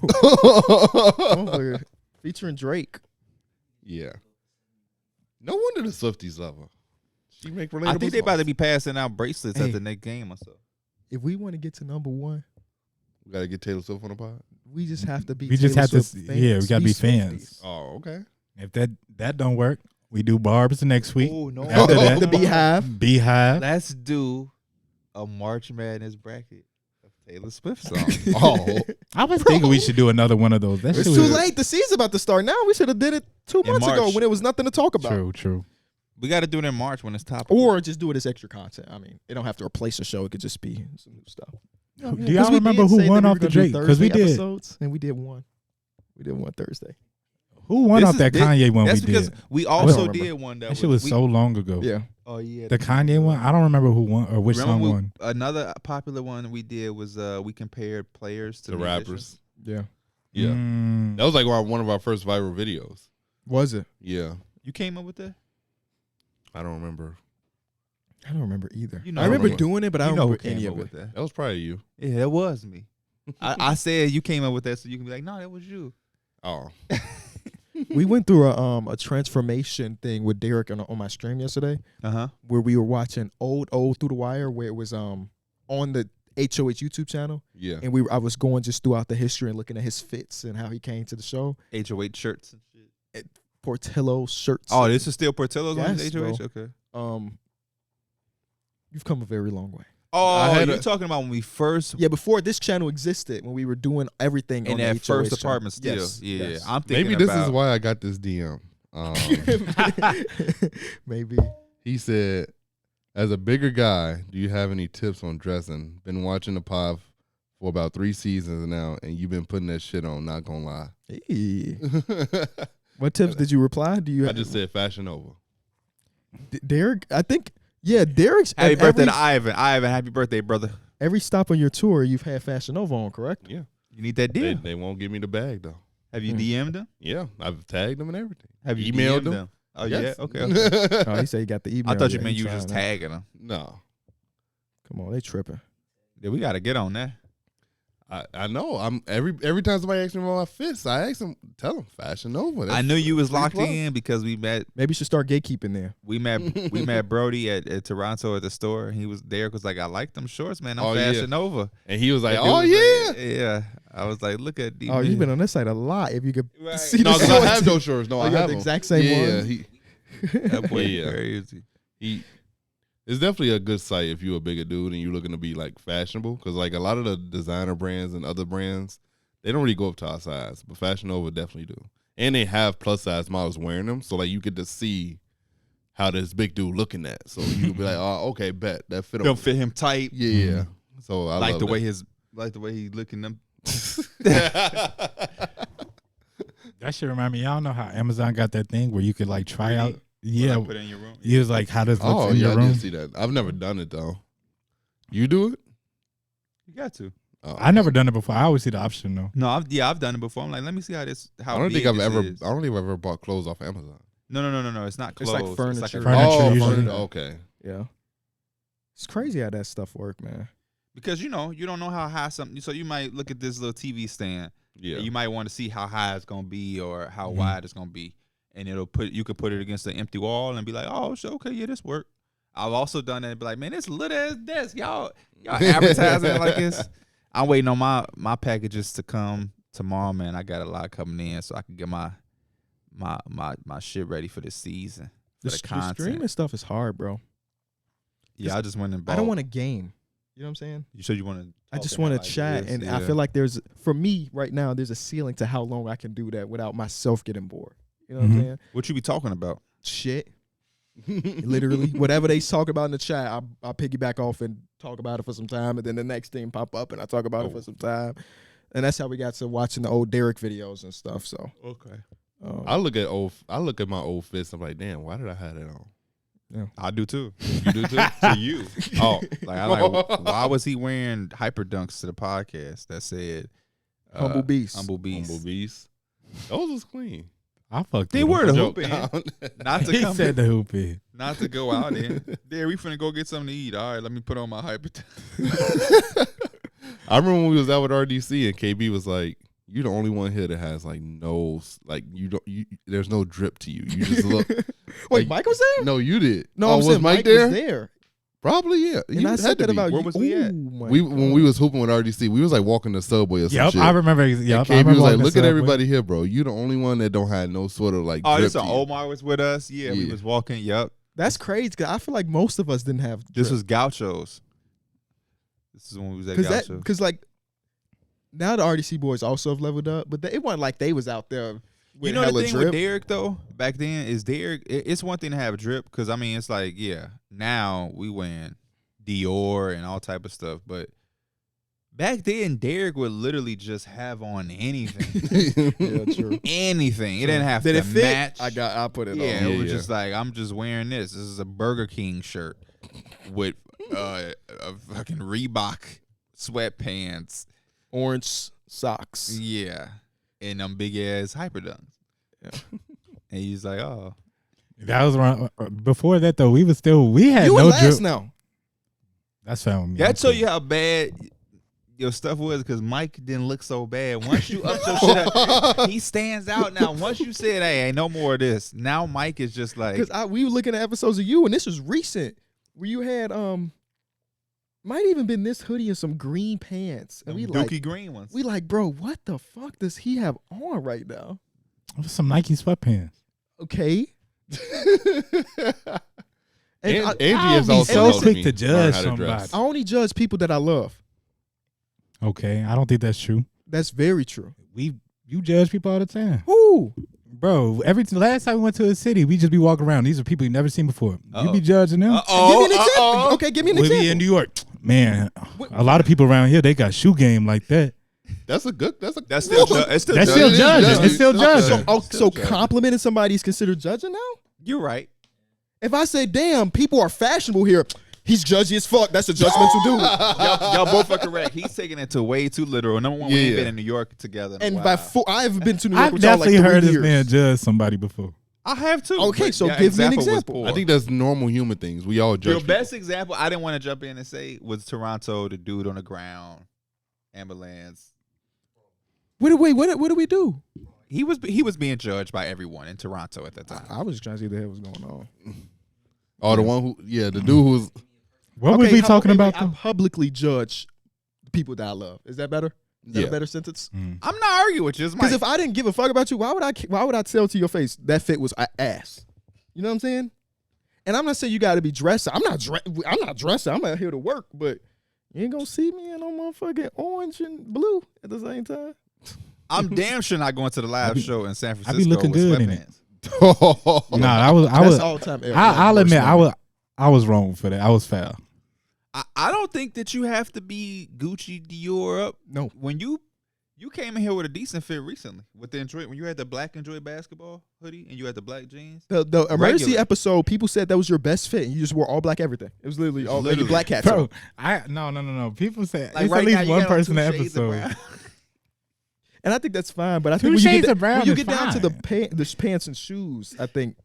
Featuring Drake. Yeah. No wonder the Swifties love her. She make relatable I think they about to songs. be passing out bracelets Hey. at the next game or so. If we want to get to number one, We gotta get Taylor Swift on the pod. we just have to be. We just Taylor have to. Swift fans. Yeah, we gotta be Swifties. fans. Oh, okay. If that don't work, we do Barb's next week. Oh no! After that, The Beehive. Beehive. Let's do a March Madness bracket of Taylor Swift songs. Oh, I was thinking we should do another one of those. That It's shit too was- late. The season's about to start now. We should have did it 2 In months ago March. when there was nothing to talk about. True. We got to do it in March when it's topical. Or just do it as extra content. I mean, it don't have to replace a show. It could just be some new stuff. Do 'Cause y'all we remember did who say won that we off were the gonna do Drake? Because we Thursday did. episodes, and we did one. We did one Thursday. Who won This off is- that this- Kanye one we That's because did? we don't also remember. did one That shit was we- so long ago. Yeah. Oh yeah, The Kanye one? I don't remember who won or which song won. Another popular one we did was we compared players to the musicians. rappers. Yeah. Yeah. Mm. That was like one of our first viral videos. Was it? Yeah. You came up with that? I don't remember. I don't remember either. You know I remember who- doing it, but I You don't know who remember came any up of it. with that? That was probably you. Yeah, that was me. I said you came up with that, so you can be like, no, that was you. Oh. We went through a transformation thing with Darrick on my stream yesterday, where we were watching old Through the Wire, where it was on the HOH YouTube channel, Yeah. and I was going just throughout the history and looking at his fits and how he came to the show. HOH shirts and shit. Portillo shirts. Oh, this is still Portillo's on Yes, HOH? bro. Okay. You've come a very long way. Oh, had you're a- talking about when we first Yeah, before this channel existed, when we were doing everything in on that the first HOH channel. apartment still. Yes, Yeah. yes. I'm thinking Maybe this about is why I got this DM. Maybe. He said, as a bigger guy, do you have any tips on dressing? Been watching the pod for about 3 seasons now, and you've been putting that shit on, not gonna lie. Hey. What tips did you reply? Do you? I just said Fashion Over. Darrick. I think. Yeah, Darrick's. Happy at birthday every, to Ivan. Ivan, happy birthday, brother. every stop on your tour, you've had Fashion Nova on, correct? Yeah. You need that deal. They won't give me the bag, though. Have you DM'd them? Yeah. I've tagged them and everything. Have you Emailed DM'd them? them? Oh, Yes. yeah? Okay. Oh, he said he got the email. I thought you Yeah, meant he you were just trying to- tagging them. No. Come on, they tripping. Yeah, we got to get on that. I know. I'm every time somebody asks me about my fits, I ask them, tell them Fashion Over. I knew you was free locked plug. in because we met Maybe you should start gatekeeping there. we met Brody at Toronto at the store. He was there because like I like them shorts, man. I'm Oh, yeah. Fashion Over. And he was like, And oh, dude was yeah. like, yeah. I was like, look at these. Oh, you've been on this site a lot. If you could Right. see No, the 'cause I shorts. have those shorts. No, Oh, I you got have the them. exact same yeah, ones? That boy Yeah. crazy. It's definitely a good site if you're a bigger dude and you're looking to be like fashionable. Because like a lot of the designer brands and other brands, they don't really go up to our size, but Fashion Over definitely do. And they have plus size models wearing them, so like you get to see how this big dude looking at. So you be like, oh, okay, bet that fit. Don't on. fit him tight. Yeah. So I Like love the way that. he looking them. That should remind me. Y'all know how Amazon got that thing where you could like try Really? out. Yeah, Put it in your room. he was like, "How does it look Oh in yeah, your I room?" did see that. I've never done it though. You do it? You got to. Oh, I never done it before. I always see the option though. No, I've done it before. I'm like, let me see how this. How I don't think big I've this ever. is. I don't think I've ever bought clothes off Amazon. No. It's not It's like clothes. furniture. Furniture Oh, usually. furniture. Okay. Yeah. It's crazy how that stuff work, man. Because you don't know how high something. So you might look at this little TV stand. Yeah. And you might want to see how high it's gonna be or how Mhm. wide it's gonna be, and you could put it against an empty wall and be like, oh, sure, okay, yeah, this work. I've also done that and be like, man, this little ass desk, y'all advertising it like this. I'm waiting on my packages to come tomorrow, man. I got a lot coming in, so I can get my shit ready for the season. For the The content. streaming stuff is hard, bro. Yeah, I just went and bought. I don't want to game. You know what I'm saying? You said you want to. I just want to chat, and I feel like for me right now, there's a ceiling to how long I can do that without myself getting bored. You know what I'm Mhm. saying? What you be talking about? Shit, literally, whatever they talk about in the chat, I piggyback off and talk about it for some time, and then the next thing pop up, and I talk about it for some time, and that's how we got to watching the old Darrick videos and stuff. So, Okay. I look at my old fits. I'm like, damn, why did I have that on? I do too. You do too? To you. Oh, like I like. Why was he wearing hyper dunks to the podcast that said Humble Beast. Humble Beast. Humble Beast. Those was clean. I fucked They with were him. the Joke hoop in. down. Not to He come said the hoop in. Not to go out in. There, we finna go get something to eat. All right, let me put on my hyper. I remember when we was out with RDC and KB was like, "You the only one here that has like no, like you don't. There's no drip to you. You just look." Wait, like, Mike was there? No, you did. No, oh, I'm was saying Mike Mike there? was there. Probably, yeah. And You I had said to that be. about Where you. was we at? Ooh, my When God. we was hooping with RDC, we was like walking the subway or some Yep, shit. I remember. Yep, And I KB remember was like, walking "Look at Subway. everybody here, bro. You the only one that don't have no sort of like." Oh, drip this to you." Omar was with us. Yeah, we Yeah. was walking. Yep. That's crazy because I feel like most of us didn't have This drip. was Gauchos. This is when we was at because Gaucho. because like now the RDC boys also have leveled up, but it wasn't like they was out there with You know hella the thing drip. with Darrick though, back then is Darrick. It's one thing to have drip because I mean it's like yeah. Now we wearing Dior and all type of stuff, but back then Darrick would literally just have on anything, Yeah, true. anything. It didn't have Did to it fit? match. I put it Yeah, on. it was Yeah. just like I'm just wearing this. This is a Burger King shirt with a fucking Reebok sweatpants. Orange socks. Yeah, and them big ass hyper dunks. Yeah. And he's like, oh, That was around. Before that though, we had You no were last drip. now. That's fine with me. that I'm show cool. you how bad your stuff was because Mike didn't look so bad. Once you up your shit up, he stands out now. Once you said, hey, ain't no more of this. Now Mike is just like, Because we were looking at episodes of you, and this was recent, where you had might even been this hoodie and some green pants, and we Dookie like, Green ones. we like, bro, what the fuck does he have on right now? Some Nike sweatpants. Okay. And I, Angie I'll is be also so helped quick me to learn judge how to dress. I only judge people that I love. Okay, I don't think that's true. That's very true. You judge people all the time, Who? bro. Last time we went to a city, we just be walking around. These are people you never seen before. You be judging them. Give me an example. Okay, give me an We be example. in New York, man. What- A lot of people around here they got shoe game like that. That's still it's still That's still judging. judging. It's still judging. So complimenting somebody is considered judging now? You're right. If I say, damn, people are fashionable here, he's judgy as fuck. That's a judgmental dude. Y'all both are correct. He's taking it to way too literal. Number one, we ain't Yeah. been in New York together. In a And while. I've been to New York I've with y'all definitely like 3 heard years. this man judge somebody before. I have too. Okay, but so your give me an was example. poor. I think that's normal human things. We all judge. Your people. best example, I didn't want to jump in and say, was Toronto, the dude on the ground, ambulance. What do we do? He was being judged by everyone in Toronto at that time. I was just trying to see what the hell was going on. Oh, the one who, the dude who was. What was we talking about? I though? publicly judge the people that I love. Is that better? Is that a better sentence? I'm not arguing with you. Because if I didn't give a fuck about you, why would I tell to your face that fit was ass? You know what I'm saying? And I'm not saying you got to be dressed. I'm not dressing. I'm out here to work, but you ain't gonna see me in no motherfucking orange and blue at the same time. I'm damn sure not going to the live show in San Francisco. I be looking with good in it. sweatpants. Nah, I was. That's all time. I'll admit I was wrong for that. I was foul. I don't think that you have to be Gucci Dior up. No. When you came in here with a decent fit recently with the Enjoy, when you had the black Enjoy basketball hoodie and you had the black jeans. The emergency Regular. episode, people said that was your best fit, and you just wore all black everything. It was literally all Literally. black hats. Bro, on. no. People say Like it's right at now, least you one got on person 2 in the shades of episode. brown. And I think that's fine, but I Two think when you shades get, of brown when you is get down to the fine. the pants and shoes, I think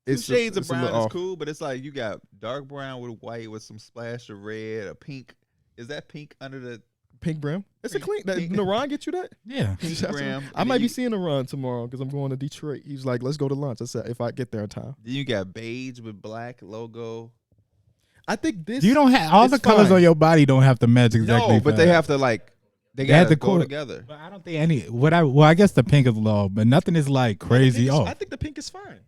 2 it's shades of it's a brown little is off. cool, but it's like you got dark brown with white with some splash of red, a pink. Is that pink under the Pink brim. It's a clean. Pink. Naran get you that? Yeah. pink brim? I might be seeing Naran tomorrow because I'm going to Detroit. He's like, let's go to lunch. I said, if I get there in time. Then you got beige with black logo. I think this. You don't have all it's the colors fine. on your body. Don't have to match exactly. No, but they have to like they They had got to to go cor- together. But I don't think any. I guess the pink is low, but nothing is like crazy. I Oh, think the pink is fine.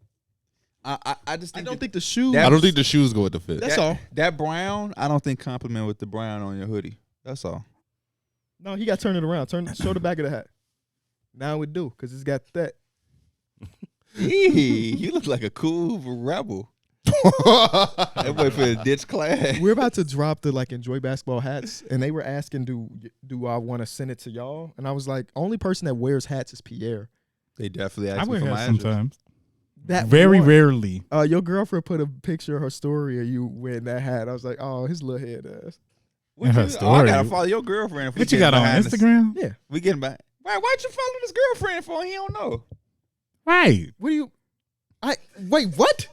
I just I think don't that- think the shoes. that- I don't think the shoes go with the fit. That's that, all. That brown, I don't think compliment with the brown on your hoodie. That's all. No, he got to turn it around. Show the back of the hat. Now it do because it's got that. You look like a cool rebel. That boy for a ditch class. We're about to drop the Enjoy basketball hats, and they were asking, do I want to send it to y'all? And I was like, only person that wears hats is Pierre. They definitely I asked me wear for that my address. sometimes. That Very one. rarely. Your girlfriend put a picture of her story of you wearing that hat. I was like, oh, his little head ass. In her I story. gotta follow your girlfriend. If we What you getting got on behind the- Instagram? Yeah. We getting back. Why'd you follow this girlfriend for? He don't know. Right. What do you? Wait. What?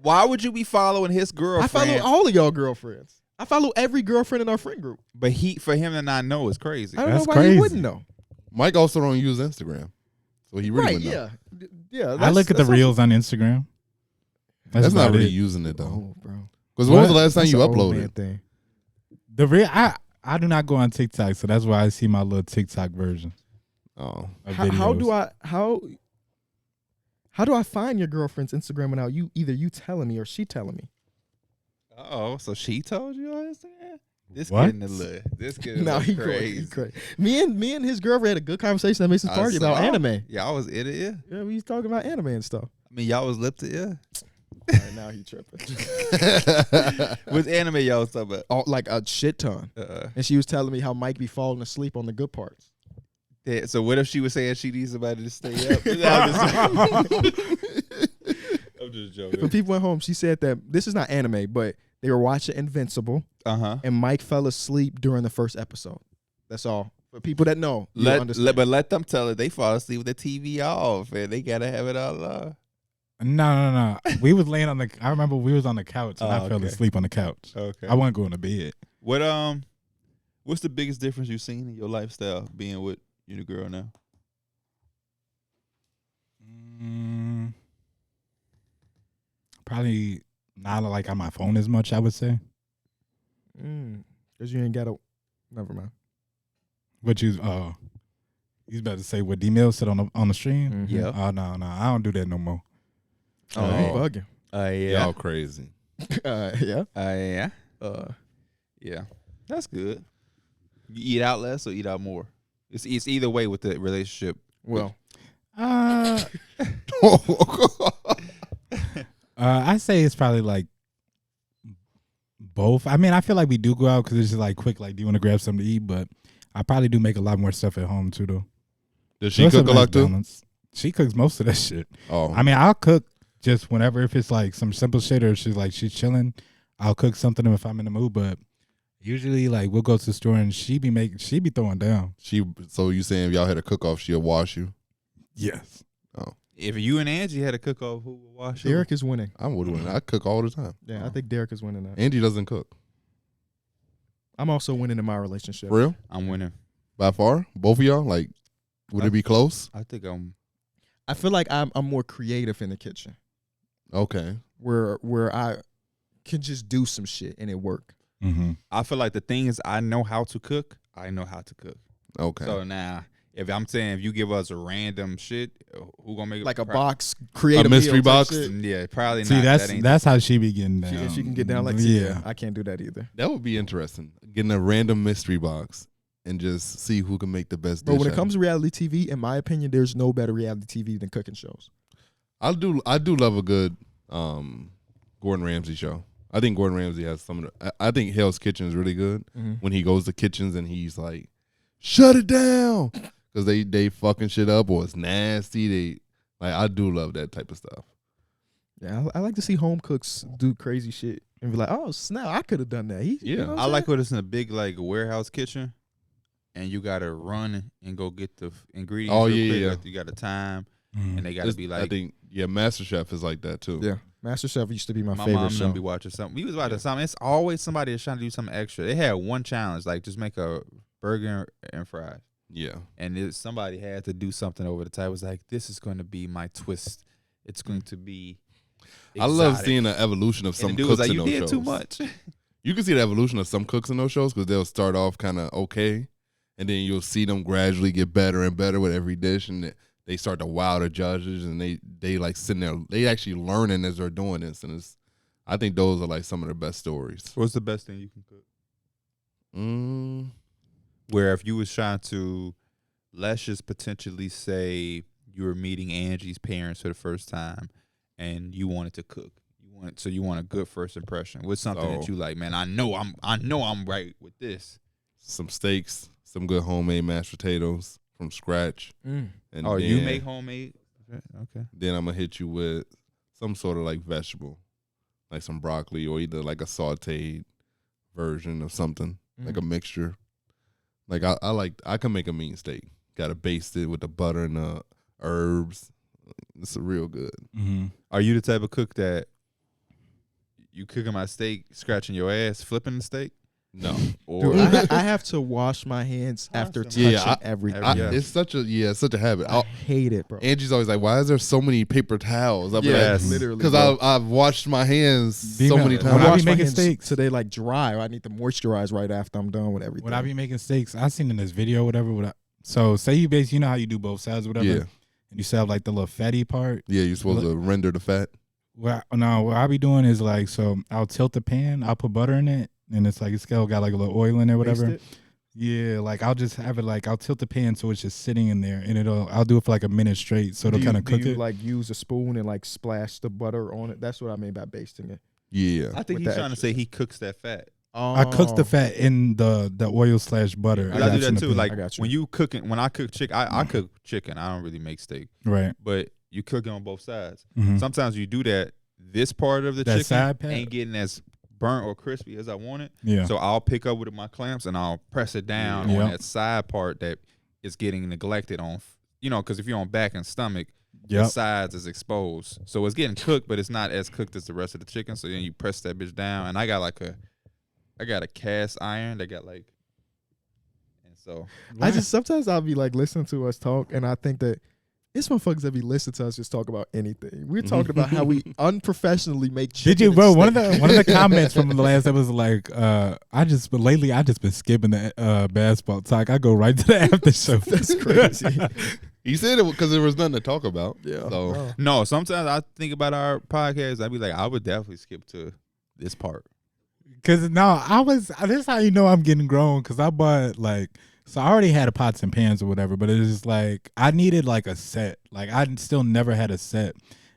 Why would you be following his I girlfriend? follow all of y'all girlfriends. I follow every girlfriend in our friend group. But for him to not know is crazy. I don't That's know why he crazy. wouldn't know. Mike also don't use Instagram, so he really Right? wouldn't know. Yeah. Yeah. I look at the reels on Instagram. That's not about really it. using it though. Oh, bro. Because when was the What? last time That's you an old man uploaded? thing. The real I do not go on TikTok, so that's why I see my little TikTok version Oh, of How videos. do I find your girlfriend's Instagram without you telling me or she telling me? Oh, so she told you on Instagram? This What? getting a little. This getting No, a he little crazy. crazy. Me and his girlfriend had a good conversation at Mason's I party about saw. anime. Y'all was in it, yeah. Yeah, we was talking about anime and stuff. I mean, y'all was lip to ear. All right, now he tripping. Which anime y'all was talking about? Like a shit ton. And she was telling me how Mike be falling asleep on the good parts. Yeah, so what if she was saying she needs somebody to stay up? I'm just For joking. people at home, she said that this is not anime, but they were watching Invincible Uh-huh. and Mike fell asleep during the first episode. That's all. For people that know, you'll understand. But let them tell it. They fall asleep with the TV off, and they gotta have it all on. No. We was laying on the. I remember we was on the couch and I fell okay. asleep on the couch. Okay. I wasn't going to bed. What's the biggest difference you've seen in your lifestyle being with your girl now? Probably not like on my phone as much. I would say. Because you ain't got a. Never mind. What you about to say what D-Mill said on the stream? Yeah. Oh no, I don't do that no more. Oh, you bugging. Yeah. y'all crazy. Yeah. Yeah. Uh, Yeah. That's good. You eat out less or eat out more? It's either way with the relationship. well, I say it's probably like both. I mean, I feel like we do go out because it's just like quick. Like, do you want to grab something to eat? But I probably do make a lot more stuff at home too, though. Does she cook a lot too? Balance. She cooks most of that shit. Oh, I mean, I'll cook just whenever if it's like some simple shit or she's chilling. I'll cook something if I'm in the mood. But usually, like we'll go to the store and she be throwing down. so you saying if y'all had a cook off, she'll wash you? Yes. If you and Angie had a cook off, who would wash it? Derrick is winning. I would win. I cook all the time. Yeah, I think Derrick is winning that. Angie doesn't cook. I'm also winning in my relationship. For real? I'm winning. By far? Both of y'all? Like, would it be close? I think I'm. I feel like I'm more creative in the kitchen, Okay. where I can just do some shit and it work. Mm-hmm. I feel like the thing is, I know how to cook. I know how to cook. Okay. So now, if I'm saying if you give us a random shit, who gonna make it? Like a Pro- box, create A mystery meal type box? shit. Yeah, probably See, not. That ain't- that's how she be getting down. She can get down like yeah. I can't do that either. That would be interesting. Getting a random mystery box and just see who can make the best But dish. when it out comes of to reality TV, in my opinion, there's no better reality TV than cooking shows. I do love a good Gordon Ramsay show. I think Gordon Ramsay has some of the I think Hell's Kitchen is really good when he goes to kitchens and he's like, shut it down. Because they fucking shit up or it's nasty. I do love that type of stuff. Yeah, I like to see home cooks do crazy shit and be like, oh snap, I could have done that. You know what I I'm like saying? when it's in a big like warehouse kitchen, and you gotta run and go get the ingredients. Oh, real yeah, quick. yeah. Like, you got the time, Mm. and they gotta be like. I think MasterChef is like that too. Yeah, MasterChef used to be my My favorite mom show. gonna be watching something. We was watching something. It's always somebody that's trying to do something extra. They had one challenge, like just make a burger and fries. Yeah. And somebody had to do something over the top. It was like, this is going to be my twist. It's going to be. I love exotic. seeing the evolution of And some the dude cooks was like, in you those did shows. too much. You can see the evolution of some cooks in those shows because they'll start off kind of okay, and then you'll see them gradually get better and better with every dish, and they start to wow the judges, and they like sitting there, they actually learning as they're doing this, and I think those are like some of the best stories. What's the best thing you can cook? Mm, Where if you was trying to, let's just potentially say you were meeting Angie's parents for the first time, and you wanted to cook. You want a good first impression. What's something that So- you like, man? I know I'm right with this. some steaks, some good homemade mashed potatoes from scratch, Mm. and Oh, then, you make homemade? Okay. Then I'm gonna hit you with some sort of like vegetable, like some broccoli or either like a sautéed version of something, like a mixture. Like I can make a mean steak. Got to baste it with the butter and the herbs, It's a real good. Mm-hmm. Are you the type of cook that you cooking my steak, scratching your ass, flipping the steak? No. Or Dude, I have to wash my hands after touching Yeah, everything. Yeah. It's such a habit. I hate it, bro. Angie's always like, "Why is there so many paper towels?" I'll be Yes. like, literally. because bro. I've washed my hands so Female, many when I I times. be wash my making hands steaks- so they like dry. Or I need to moisturize right after I'm done with everything. When I be making steaks, I seen in this video, whatever. So say you know how you do both sides, whatever. Yeah, And you still have like the little fatty part. yeah. You're supposed to render the fat. What I be doing is like, so I'll tilt the pan, I'll put butter in it, and it's like it's still got like a little oil in there, whatever. Baste it? Yeah, like I'll just have it like I'll tilt the pan so it's just sitting in there, and I'll do it for like a minute straight, so it'll kind of cook do you it. like use a spoon and like splash the butter on it? That's what I mean by basting it. Yeah, I think With he's the trying to extra say he cooks that fat. I cook the fat in the oil / butter. I that's do in that the too. pan. Like I got you. when I cook chicken, I cook chicken. I don't really make steak, right. but you cook it on both sides. Mhm. Sometimes you do that. This part of the That chicken side pat? ain't getting as burnt or crispy as I want it. Yeah. So I'll pick up with my clamps and I'll press it down Yeah. on that side part that is getting neglected on. Because if you're on back and stomach, the Yep. sides is exposed. So it's getting cooked, but it's not as cooked as the rest of the chicken. So then you press that bitch down, and I got a cast iron that got like, and so I just sometimes I'll be like listening to us talk, and I think that it's motherfuckers that be listening to us just talk about anything. We're talking about how we unprofessionally make chicken. Did you, and bro? steak. One of the comments from the last episode was like, lately I just been skipping the basketball talk. I go right to the after show. That's crazy. he said it because there was nothing to talk about. Yeah. So bro. no. Sometimes I think about our podcast. I'd be like, I would definitely skip to this part. Cause no, this is how you know I'm getting grown. Cause I bought so I already had a pots and pans or whatever, but it was like I needed like a set. Like I still never had a set,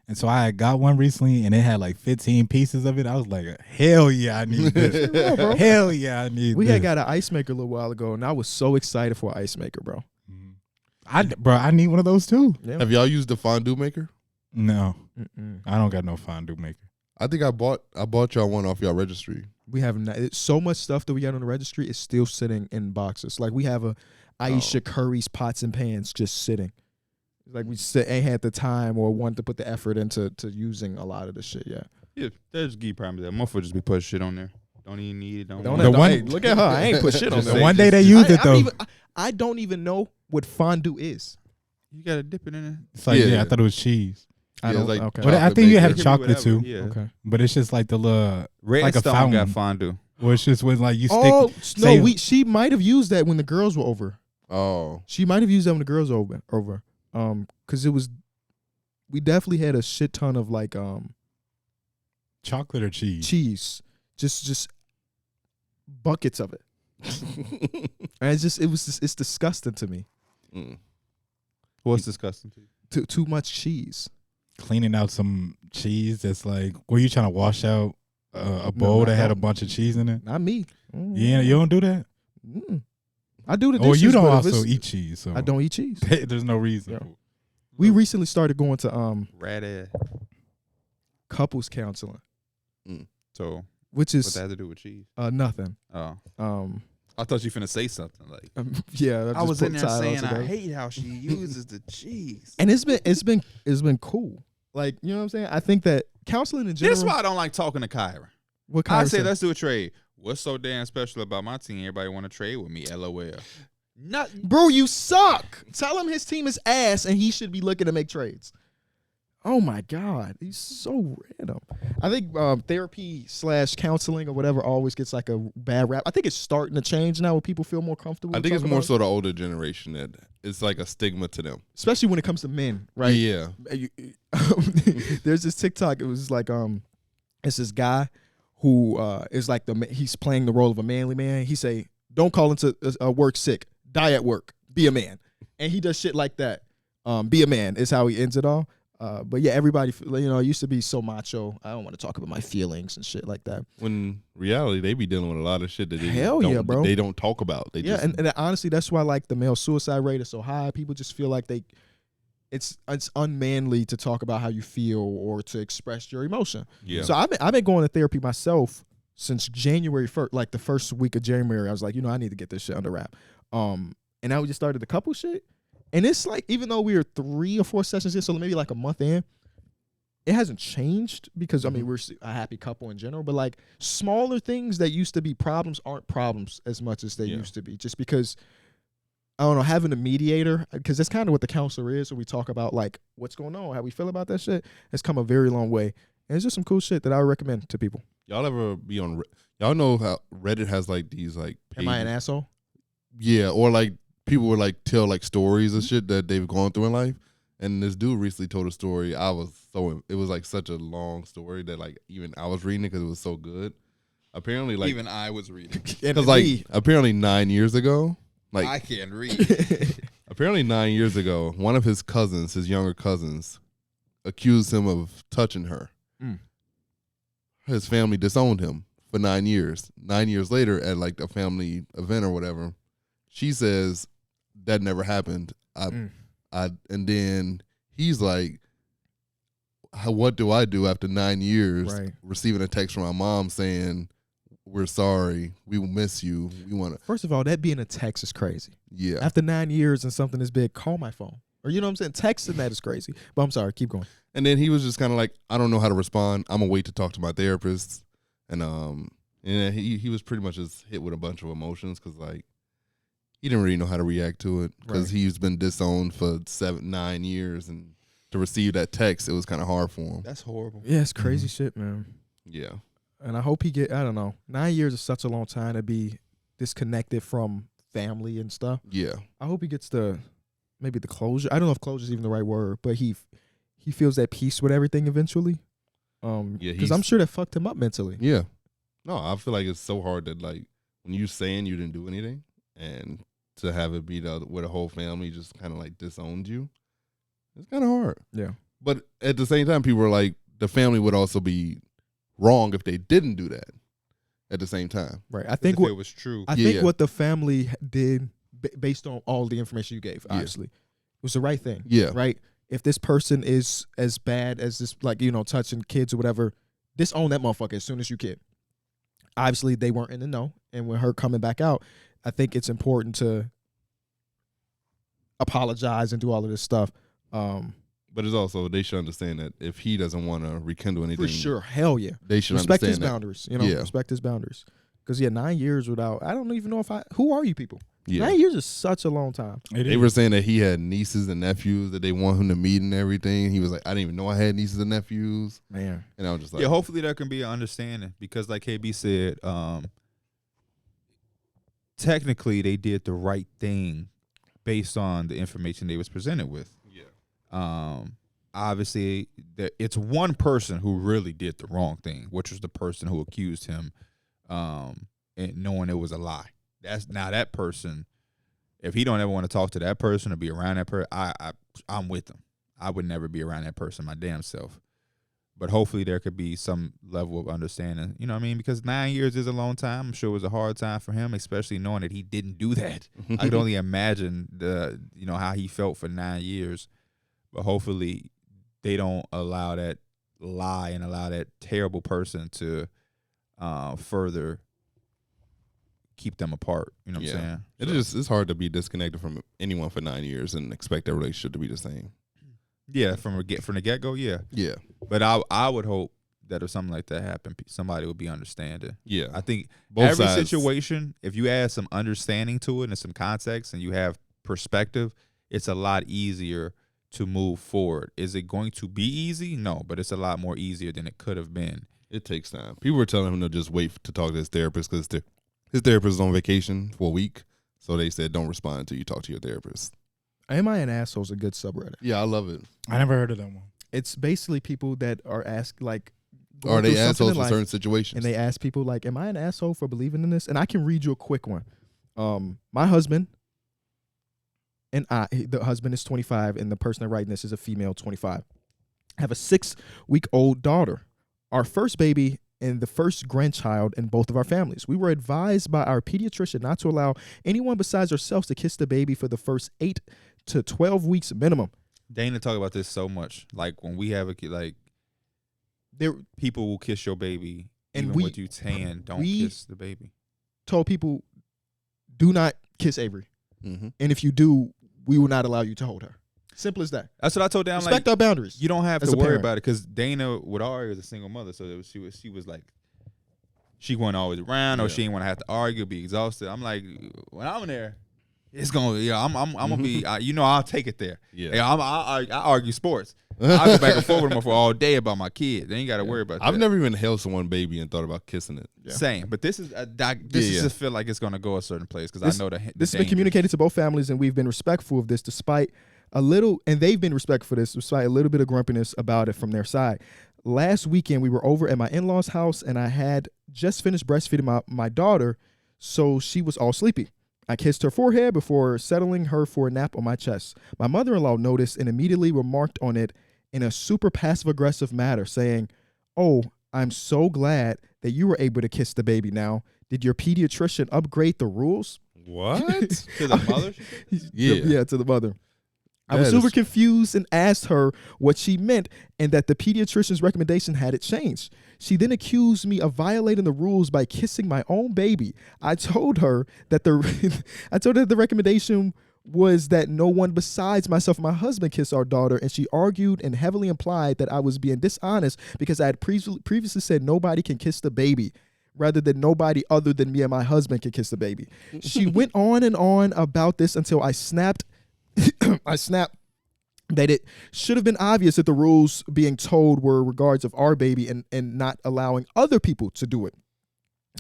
and so I got one recently, and it had like 15 pieces of it. I was like, hell yeah, I need this. Yeah, bro. Hell yeah, I need. We this. had got an ice maker a little while ago, and I was so excited for an ice maker, bro. I need one of those too. Yeah. have y'all used the fondue maker? No, Mm-mm. I don't got no fondue maker. I think I bought y'all one off y'all registry. We have not, it's so much stuff that we got on the registry is still sitting in boxes. Like we have a Aisha Curry's pots and pans just sitting. Like we ain't had the time or wanted to put the effort into using a lot of the shit yet. Yeah, there's give problems there. Motherfuckers just be putting shit on there. Don't even need it. Don't Don't want have it. to, one- hey, look at her. I ain't put shit on Just there. say- One day they just- used it though. I don't even know what fondue is. You gotta dip it in there. It's like, Yeah. yeah, I thought it was cheese. I Yeah, don't. like Okay. But I chocolate think you maker. have It can be chocolate whatever, too. Yeah. Okay. But it's just like the little, Red like a Stone fountain. got fondue. where it's just when like you stick. Oh say- no, she might have used that when the girls were over. Oh, She might have used that when the girls were over. Because we definitely had a shit ton of like Chocolate or cheese? cheese, just buckets of it. And it's disgusting to me. Mm. What's disgusting to you? Too much cheese. Cleaning out some cheese that's like, were you trying to wash out a No, bowl I that had a don't. bunch of cheese in it? Not me. Yeah, you don't do that? I do the Or dishes. you don't but if also it's- eat cheese, so I don't eat cheese. There's no reason. Yeah. We recently started going to Rat ass. couples counseling, So which what is that have to do with cheese? nothing. Oh, I I thought you finna say something like. yeah. I was in there saying I together. hate how she uses the cheese. And it's been cool. Like, you know what I'm saying? I think that counseling in general. This is why I don't like talking to Kyra. What I Kyra say said? let's do a trade. What's so damn special about my team? Everybody want to trade with me? LOL. Nothing. Bro, you suck. Tell him his team is ass and he should be looking to make trades. Oh my God. He's so random. I think therapy / counseling or whatever always gets like a bad rap. I think it's starting to change now where people feel more comfortable. I think it's talking more about it. so the older generation that it's like a stigma to them. Especially when it comes to men, right? Yeah. There's this TikTok. It was like it's this guy who is like he's playing the role of a manly man. He say, "Don't call into work sick. Die at work. Be a man." And he does shit like that. Be a man is how he ends it all. But yeah, everybody, it used to be so macho. I don't want to talk about my feelings and shit like that. When reality, they be dealing with a lot of shit that they Hell don't, yeah, bro. They don't talk about. They Yeah, just and honestly, that's why like the male suicide rate is so high. People just feel like it's unmanly to talk about how you feel or to express your emotion. yeah. So I've been going to therapy myself since January 1st, like the first week of January. I was like, I need to get this shit under wrap. And now we just started the couple shit. And it's like, even though we are 3 or 4 sessions in, so maybe like a month in, it hasn't changed because, I mean, we're a happy couple in general, but like smaller things that used to be problems aren't problems as much as they used to be. Just because, I don't know, having a mediator, because that's kind of what the counselor is. So we talk about like what's going on, how we feel about that shit, has come a very long way. And it's just some cool shit that I would recommend to people. Y'all ever be on? Y'all know how Reddit has like these like pages? Am I an asshole? Yeah, or like people would like tell like stories and shit that they've gone through in life. And this dude recently told a story. It was like such a long story that like even I was reading it because it was so good. Apparently, like even I was reading because like apparently 9 years ago, like I can't read. apparently 9 years ago, one of his cousins, his younger cousins, accused him of touching her. His family disowned him for 9 years. 9 years later, at like a family event or whatever, she says that never happened. And then he's like, what do I do after 9 years receiving a text from my mom saying, we're sorry, we will miss you, we want to. First of all, that being a text is crazy. Yeah. After 9 years and something this big, call my phone. Or you know what I'm saying? Texting that is crazy. But I'm sorry, keep going. And then he was just kind of like, I don't know how to respond. I'm going to wait to talk to my therapist. And he was pretty much just hit with a bunch of emotions because like, he didn't really know how to react to it because he's been disowned for 9 years, and to receive that text, it was kind of hard for him. That's horrible. Yeah, it's crazy shit, man. Yeah. And I hope I don't know. 9 years is such a long time to be disconnected from family and stuff. Yeah. I hope he gets maybe the closure. I don't know if closure is even the right word, but he feels that peace with everything eventually. Because I'm sure that fucked him up mentally. Yeah. No, I feel like it's so hard that like when you saying you didn't do anything, and to have it be where the whole family just kind of like disowned you, it's kind of hard. Yeah. But at the same time, people are like, the family would also be wrong if they didn't do that at the same time. Right. I think it was true. I think what the family did, based on all the information you gave, obviously, was the right thing. Yeah. Right. If this person is as bad as this, like, you know, touching kids or whatever, disown that motherfucker as soon as you can. Obviously, they weren't in the know. And when her coming back out, I think it's important to apologize and do all of this stuff. But it's also, they should understand that if he doesn't want to rekindle anything. For sure. Hell yeah. They should respect understand his that. boundaries. You know, respect his boundaries. Because, 9 years without, I don't even know who are you people? Yeah. 9 years is such a long time. They were saying that he had nieces and nephews that they want him to meet and everything. He was like, I didn't even know I had nieces and nephews. Man. And I was just like, yeah, hopefully there can be an understanding because like KB said, technically they did the right thing based on the information they was presented with. Yeah. Obviously it's one person who really did the wrong thing, which was the person who accused him, and knowing it was a lie. That's now that person. If he don't ever want to talk to that person or be around that person, I'm with him. I would never be around that person my damn self. But hopefully there could be some level of understanding. You know what I mean? Because 9 years is a long time. I'm sure it was a hard time for him, especially knowing that he didn't do that. I could only imagine how he felt for 9 years. But hopefully they don't allow that lie and allow that terrible person to further keep them apart. You know what I'm saying? It's hard to be disconnected from anyone for 9 years and expect that relationship to be the same. Yeah, from the get go, yeah. Yeah. But I would hope that if something like that happened, somebody would be understanding. Yeah. I think Both every sides. situation, if you add some understanding to it and some context and you have perspective, it's a lot easier to move forward. Is it going to be easy? No, but it's a lot more easier than it could have been. It takes time. People were telling him to just wait to talk to his therapist because his therapist is on vacation for a week. So they said, don't respond until you talk to your therapist. Am I an Asshole is a good subreddit. Yeah, I love it. I never heard of that one. It's basically people that are asked, like, Are they assholes for life, certain situations? and they ask people, like, am I an asshole for believing in this? And I can read you a quick one. My husband and the husband is 25, and the person that writing this is a female, 25. I have a 6-week-old daughter. Our first baby and the first grandchild in both of our families. We were advised by our pediatrician not to allow anyone besides ourselves to kiss the baby for the first 8 to 12 weeks minimum. Dana talk about this so much. Like when we have a kid, like people will kiss your baby, and even with you tan, don't kiss the baby. Told people, do not kiss Avery. Mm-hmm. And if you do, we will not allow you to hold her. Simple as that. That's what I told them. Respect Like, our boundaries. you don't have as to a worry parent. about it because Dana with Ari is a single mother, so she was like, she wasn't always around, or she didn't want to have to argue, be exhausted. I'm like, when I'm in there, it's gonna, I'm gonna be, I'll take it there. Yeah. I argue sports. I go back and forth with them for all day about my kid. They ain't got to worry about that. I've never even held someone baby and thought about kissing it. Yeah. Same, but this is just feel like it's gonna go a certain place because I know this has been communicated to both families, and we've been respectful of this, despite a little, and they've been respectful for this, despite a little bit of grumpiness about it from their side. Last weekend, we were over at my in-laws' house, and I had just finished breastfeeding my daughter, so she was all sleepy. I kissed her forehead before settling her for a nap on my chest. My mother-in-law noticed and immediately remarked on it in a super passive-aggressive manner, saying, "Oh, I'm so glad that you were able to kiss the baby now. Did your pediatrician upgrade the rules?" What? to the mother. Yeah, to the mother. I was That super is- confused and asked her what she meant and that the pediatrician's recommendation had it changed. She then accused me of violating the rules by kissing my own baby. I told her that the recommendation was that no one besides myself and my husband kiss our daughter, and she argued and heavily implied that I was being dishonest because I had previously said nobody can kiss the baby, rather than nobody other than me and my husband can kiss the baby. She went on and on about this until I snapped that it should have been obvious that the rules being told were regards of our baby and not allowing other people to do it.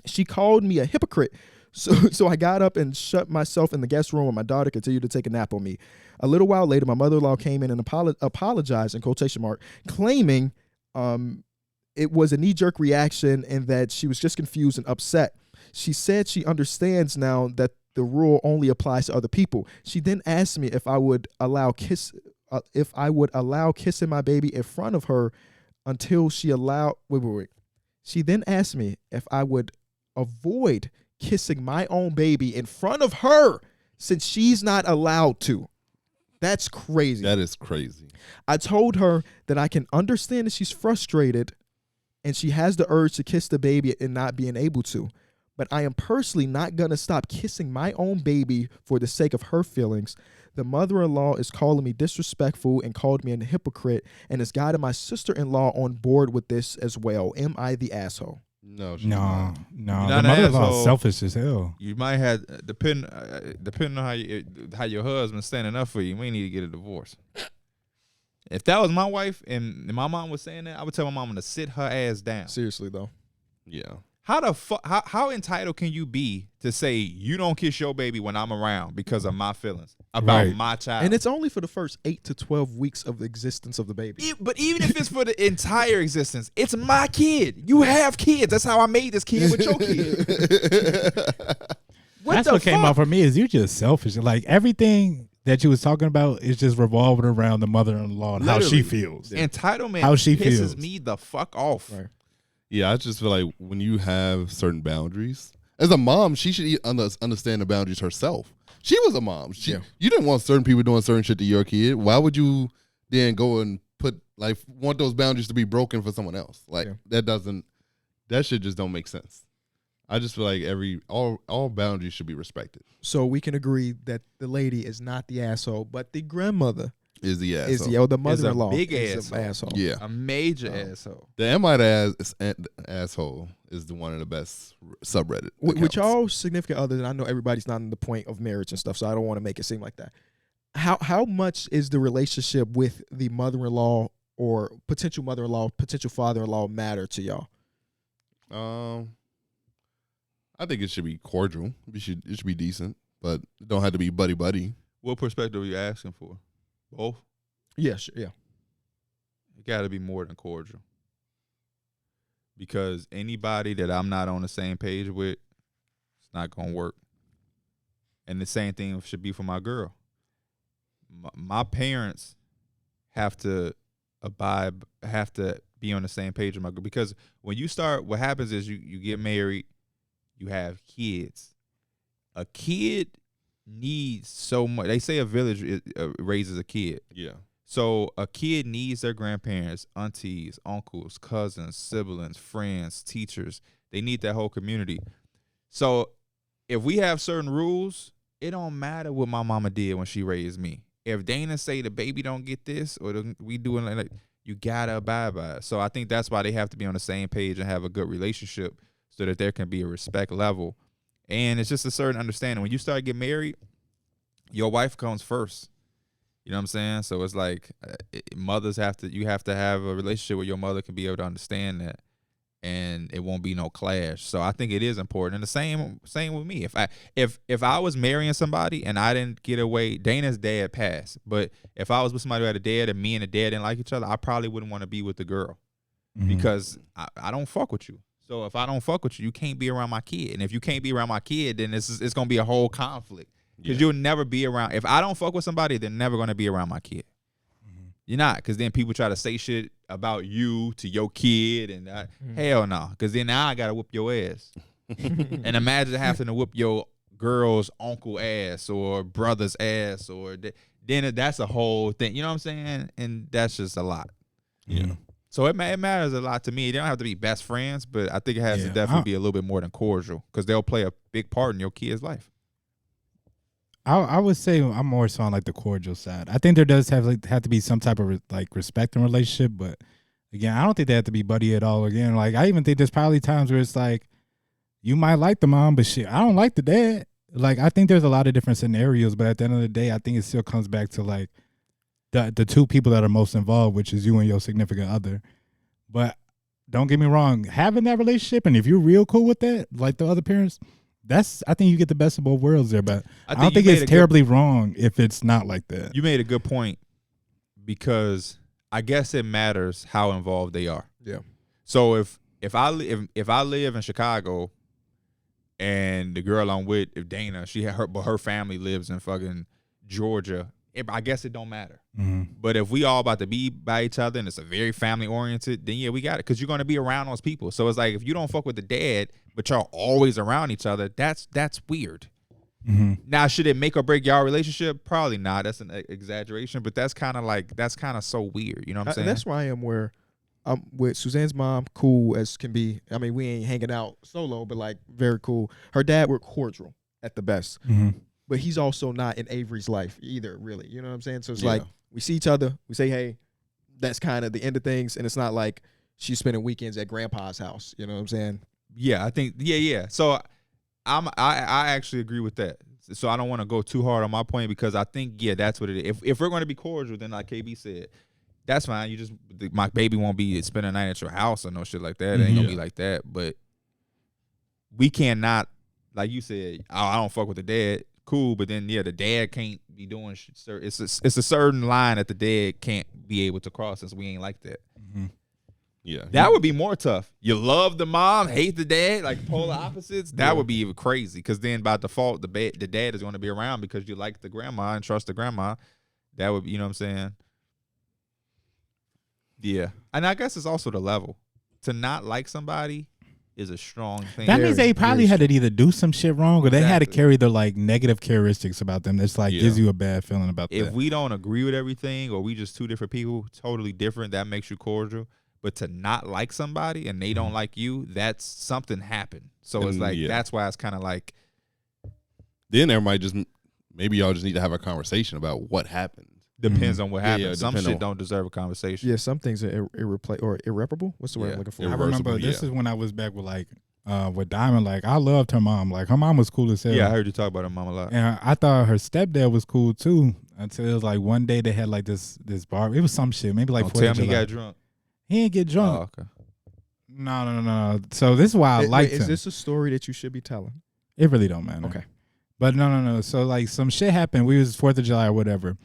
She called me a hypocrite. So I got up and shut myself in the guest room, and my daughter continued to take a nap on me. A little while later, my mother-in-law came in and apologized, in quotation mark, claiming it was a knee-jerk reaction and that she was just confused and upset. She said she understands now that the rule only applies to other people. She then asked me if I would allow kissing my baby in front of her until she allowed. Wait. She then asked me if I would avoid kissing my own baby in front of her since she's not allowed to. That's crazy. That is crazy. I told her that I can understand that she's frustrated and she has the urge to kiss the baby and not being able to. But I am personally not going to stop kissing my own baby for the sake of her feelings. The mother-in-law is calling me disrespectful and called me a hypocrite and has gotten my sister-in-law on board with this as well. Am I the asshole? No, she's No. not. not The an mother-in-law asshole. is selfish as hell. You might have depending on how your husband's standing up for you. We need to get a divorce. If that was my wife and my mom was saying that, I would tell my mom to sit her ass down. Seriously, though. Yeah. How the fuck? How entitled can you be to say you don't kiss your baby when I'm around because of my feelings about Right. my child? And it's only for the first 8 to 12 weeks of the existence of the baby. But even if it's for the entire existence, it's my kid. You have kids. That's how I made this kid with your kid. That's what came out for me is you just selfish. Like everything that you was talking about is just revolving around the mother-in-law and how she Literally. feels. Entitlement How she pisses feels. me the fuck off. Right. Yeah, I just feel like when you have certain boundaries, as a mom, she should understand the boundaries herself. She was a mom. You didn't want certain people doing certain shit to your kid. Why would you then go and want those boundaries to be broken for someone else? Like that shit just don't make sense. I just feel like all boundaries should be respected. So we can agree that the lady is not the asshole, but the grandmother Is the asshole. is the mother-in-law big is an asshole. asshole. Yeah. A major asshole. The Am I the asshole is the one of the best subreddit. With accounts. y'all significant others, and I know everybody's not in the point of marriage and stuff, so I don't want to make it seem like that. How much is the relationship with the mother-in-law or potential mother-in-law, potential father-in-law matter to y'all? I think it should be cordial. It should be decent, but it don't have to be buddy. What perspective are you asking for? Both? Yeah, sure, yeah. It got to be more than cordial. Because anybody that I'm not on the same page with, it's not going to work. And the same thing should be for my girl. My parents have to be on the same page with my girl. Because when you start, what happens is you get married, you have kids. A kid needs so much. They say a village raises a kid. Yeah. So a kid needs their grandparents, aunties, uncles, cousins, siblings, friends, teachers. They need that whole community. So if we have certain rules it don't matter what my mama did when she raised me. If Dana say the baby don't get this or we doing like you gotta abide by it. So I think that's why they have to be on the same page and have a good relationship so that there can be a respect level. And it's just a certain understanding. When you start getting married, your wife comes first. You know what I'm saying? So it's like mothers you have to have a relationship where your mother can be able to understand that, and it won't be no clash. So I think it is important. And the same with me. If I was marrying somebody and I didn't get away, Dana's dad passed. But if I was with somebody who had a dad and me and the dad didn't like each other, I probably wouldn't want to be with the girl because I don't fuck with you. So if I don't fuck with you, you can't be around my kid. And if you can't be around my kid, then it's gonna be a whole conflict. Because you'll never be around. If I don't fuck with somebody, they're never gonna be around my kid. You're not, because then people try to say shit about you to your kid, and hell no. Because then now I gotta whoop your ass. And imagine having to whoop your girl's uncle ass or brother's ass, or then that's a whole thing. You know what I'm saying? And that's just a lot. Yeah. So it matters a lot to me. They don't have to be best friends, but I think it has to definitely be a little bit more than cordial, because they'll play a big part in your kid's life. I would say I'm more so on like the cordial side. I think there does have to be some type of like respect in relationship, but again, I don't think they have to be buddy at all. Again, like I even think there's probably times where it's like you might like the mom, but shit, I don't like the dad. Like I think there's a lot of different scenarios, but at the end of the day, I think it still comes back to like the two people that are most involved, which is you and your significant other. But don't get me wrong, having that relationship, and if you're real cool with that, like the other parents, I think you get the best of both worlds there, but I don't think it's terribly wrong if it's not like that. You made a good point, because I guess it matters how involved they are. Yeah. So if I live in Chicago, and the girl I'm with, if Dana, but her family lives in fucking Georgia, I guess it don't matter. But if we all about to be by each other and it's a very family oriented, then yeah, we got it, because you're going to be around those people. So it's like if you don't fuck with the dad, but y'all always around each other, that's weird. Now, should it make or break y'all relationship? Probably not. That's an exaggeration, but that's kind of so weird. You know what I'm saying? That's where I am, where I'm with Suzanne's mom, cool as can be. I mean, we ain't hanging out solo, but like very cool. Her dad, we're cordial at the best. But he's also not in Avery's life either, really. You know what I'm saying? So it's like we see each other, we say, hey, that's kind of the end of things. And it's not like she's spending weekends at grandpa's house. You know what I'm saying? Yeah, I think, yeah. So I actually agree with that. So I don't want to go too hard on my point, because I think, yeah, that's what it is. If we're going to be cordial, then like KB said, that's fine. My baby won't be spending a night at your house or no shit like that. It ain't going to be like that. But we cannot, like you said, I don't fuck with the dad. Cool, but then the dad can't be doing shit. It's a certain line that the dad can't be able to cross, since we ain't like that. Yeah, that would be more tough. You love the mom, hate the dad, like polar opposites. That would be even crazy, because then by default, the dad is going to be around because you like the grandma and trust the grandma. That would be, you know what I'm saying? Yeah, and I guess it's also the level. To not like somebody is a strong thing. That means they probably had to either do some shit wrong, or they had to carry the like negative characteristics about them. That's like gives you a bad feeling about that. If we don't agree with everything, or we just two different people, totally different, that makes you cordial. But to not like somebody and they don't like you, that's something happened. So it's like that's why it's kind of like. Then maybe y'all just need to have a conversation about what happened. Depends on what happened. Yeah, some shit don't deserve a conversation. Yeah, some things are irreparable. What's the word I'm looking for? I remember this is when I was back with with Diamond. Like I loved her mom. Like her mom was cool as hell. Yeah, I heard you talk about her mom a lot. And I thought her stepdad was cool too. Until it was like one day they had like this bar. It was some shit. Maybe like. Tell me he got drunk. He didn't get drunk. Oh, okay. No. So this is why I liked him. Is this a story that you should be telling? It really don't matter. Okay. But no. So like some shit happened. We was 4th of July or whatever.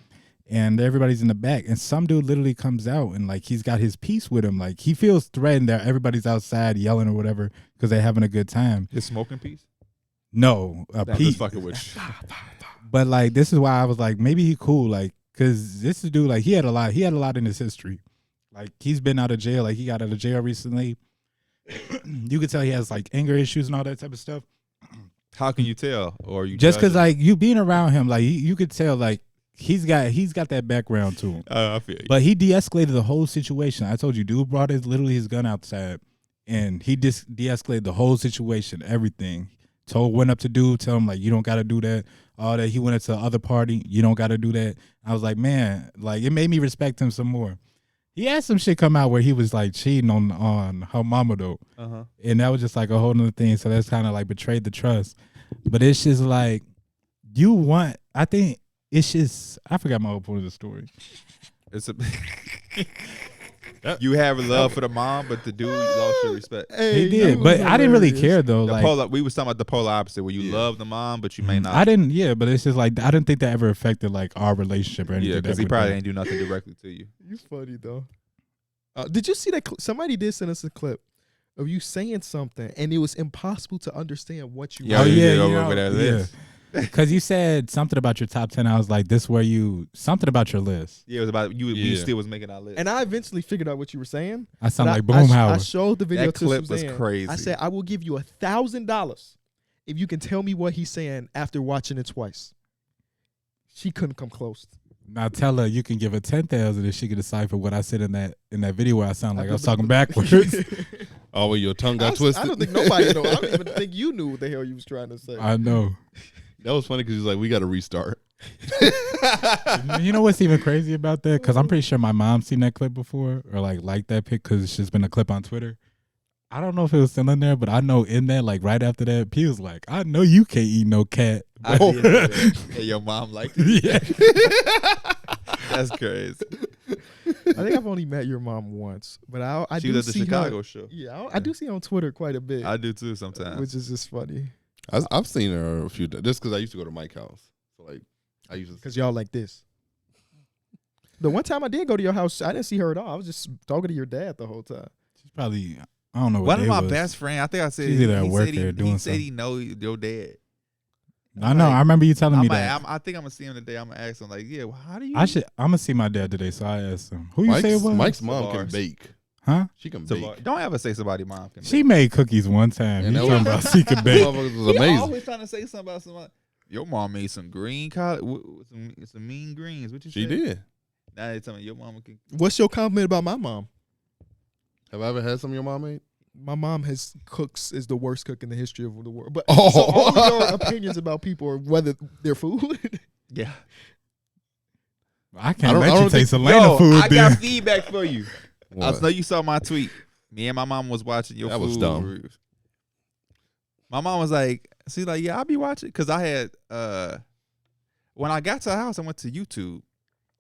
And everybody's in the back, and some dude literally comes out, and like he's got his piece with him. Like he feels threatened that everybody's outside yelling or whatever because they're having a good time. His smoking piece? No, a piece. Fucking with you. But like this is why I was like, maybe he cool, like because this dude like he had a lot in his history. Like he's been out of jail. Like he got out of jail recently. You could tell he has like anger issues and all that type of stuff. How can you tell? Or you just because like you being around him, like you could tell like. He's got that background to him. I feel you. But he de-escalated the whole situation. I told you, dude brought his gun outside, and he de-escalated the whole situation, everything. Went up to dude, tell him like you don't got to do that, all that he went into the other party. You don't got to do that. I was like, man, like it made me respect him some more. He had some shit come out where he was like cheating on her mama though, and that was just like a whole nother thing. So that's kind of like betrayed the trust. But it's just like I think it's just I forgot my whole point of the story. It's a you have a love for the mom, but the dude lost your respect. He did, but I didn't really care though. We was talking about the polar opposite, where you love the mom, but you may not. I didn't, but it's just like I didn't think that ever affected like our relationship or anything. Yeah, because he probably ain't do nothing directly to you. You funny though. Did you see that? Somebody did send us a clip of you saying something, and it was impossible to understand what you. Yeah. Because you said something about your top 10. I was like, this where you something about your list. Yeah, it was about you. We still was making our list, and I eventually figured out what you were saying. I sound like Boomhauer. I showed the video. That to clip Suzanne. was crazy. I said I will give you $1,000 if you can tell me what he's saying after watching it twice. She couldn't come close. Now tell her you can give her 10,000 if she can decipher what I said in that video where I sound like I was talking backwards. Oh, well, your tongue got twisted. I don't think nobody know. I don't even think you knew what the hell you was trying to say. I know. That was funny because he's like, we got to restart. You know what's even crazy about that? Because I'm pretty sure my mom's seen that clip before or like that pic because it's just been a clip on Twitter. I don't know if it was still in there, but I know in there, like right after that, P was like, I know you can't eat no cat. I did that. Hey, your mom liked it? Yeah. That's crazy. I think I've only met your mom once, but I she do was at the see Chicago her, show. Yeah, I do see her on Twitter quite a bit. I do too sometimes, which is just funny. I've seen her a few times just because I used to go to Mike's house. So like, I used to because y'all like this. The one time I did go to your house, I didn't see her at all. I was just talking to your dad the whole time. She's probably I don't know. One of my best friends, I think I said she's either at work there doing something. He said he know your dad. I know. I remember you telling me that. I think I'm gonna see him today. I'm gonna ask him like, yeah, well, how do you? I'm gonna see my dad today, so I asked him. Who you say it was? Mike's mom can bake. Huh? She can bake. Don't ever say somebody's mom can bake. She made cookies one time. You talking about she can bake? Was amazing. Always trying to say something about somebody. Your mom made some green collard, some mean greens. What you say? She did. Now they tell me your mama can. What's your comment about my mom? Have I ever had some of your mom made? My mom is the worst cook in the history of the world. But so all of your opinions about people are whether they're food. Yeah. I can't let you taste Elena food. I got feedback for you. What? I know you saw my tweet. Me and my mom was watching your food was dumb. reviews. My mom was like, she's like, yeah, I'll be watching. Because I had, when I got to the house, I went to YouTube.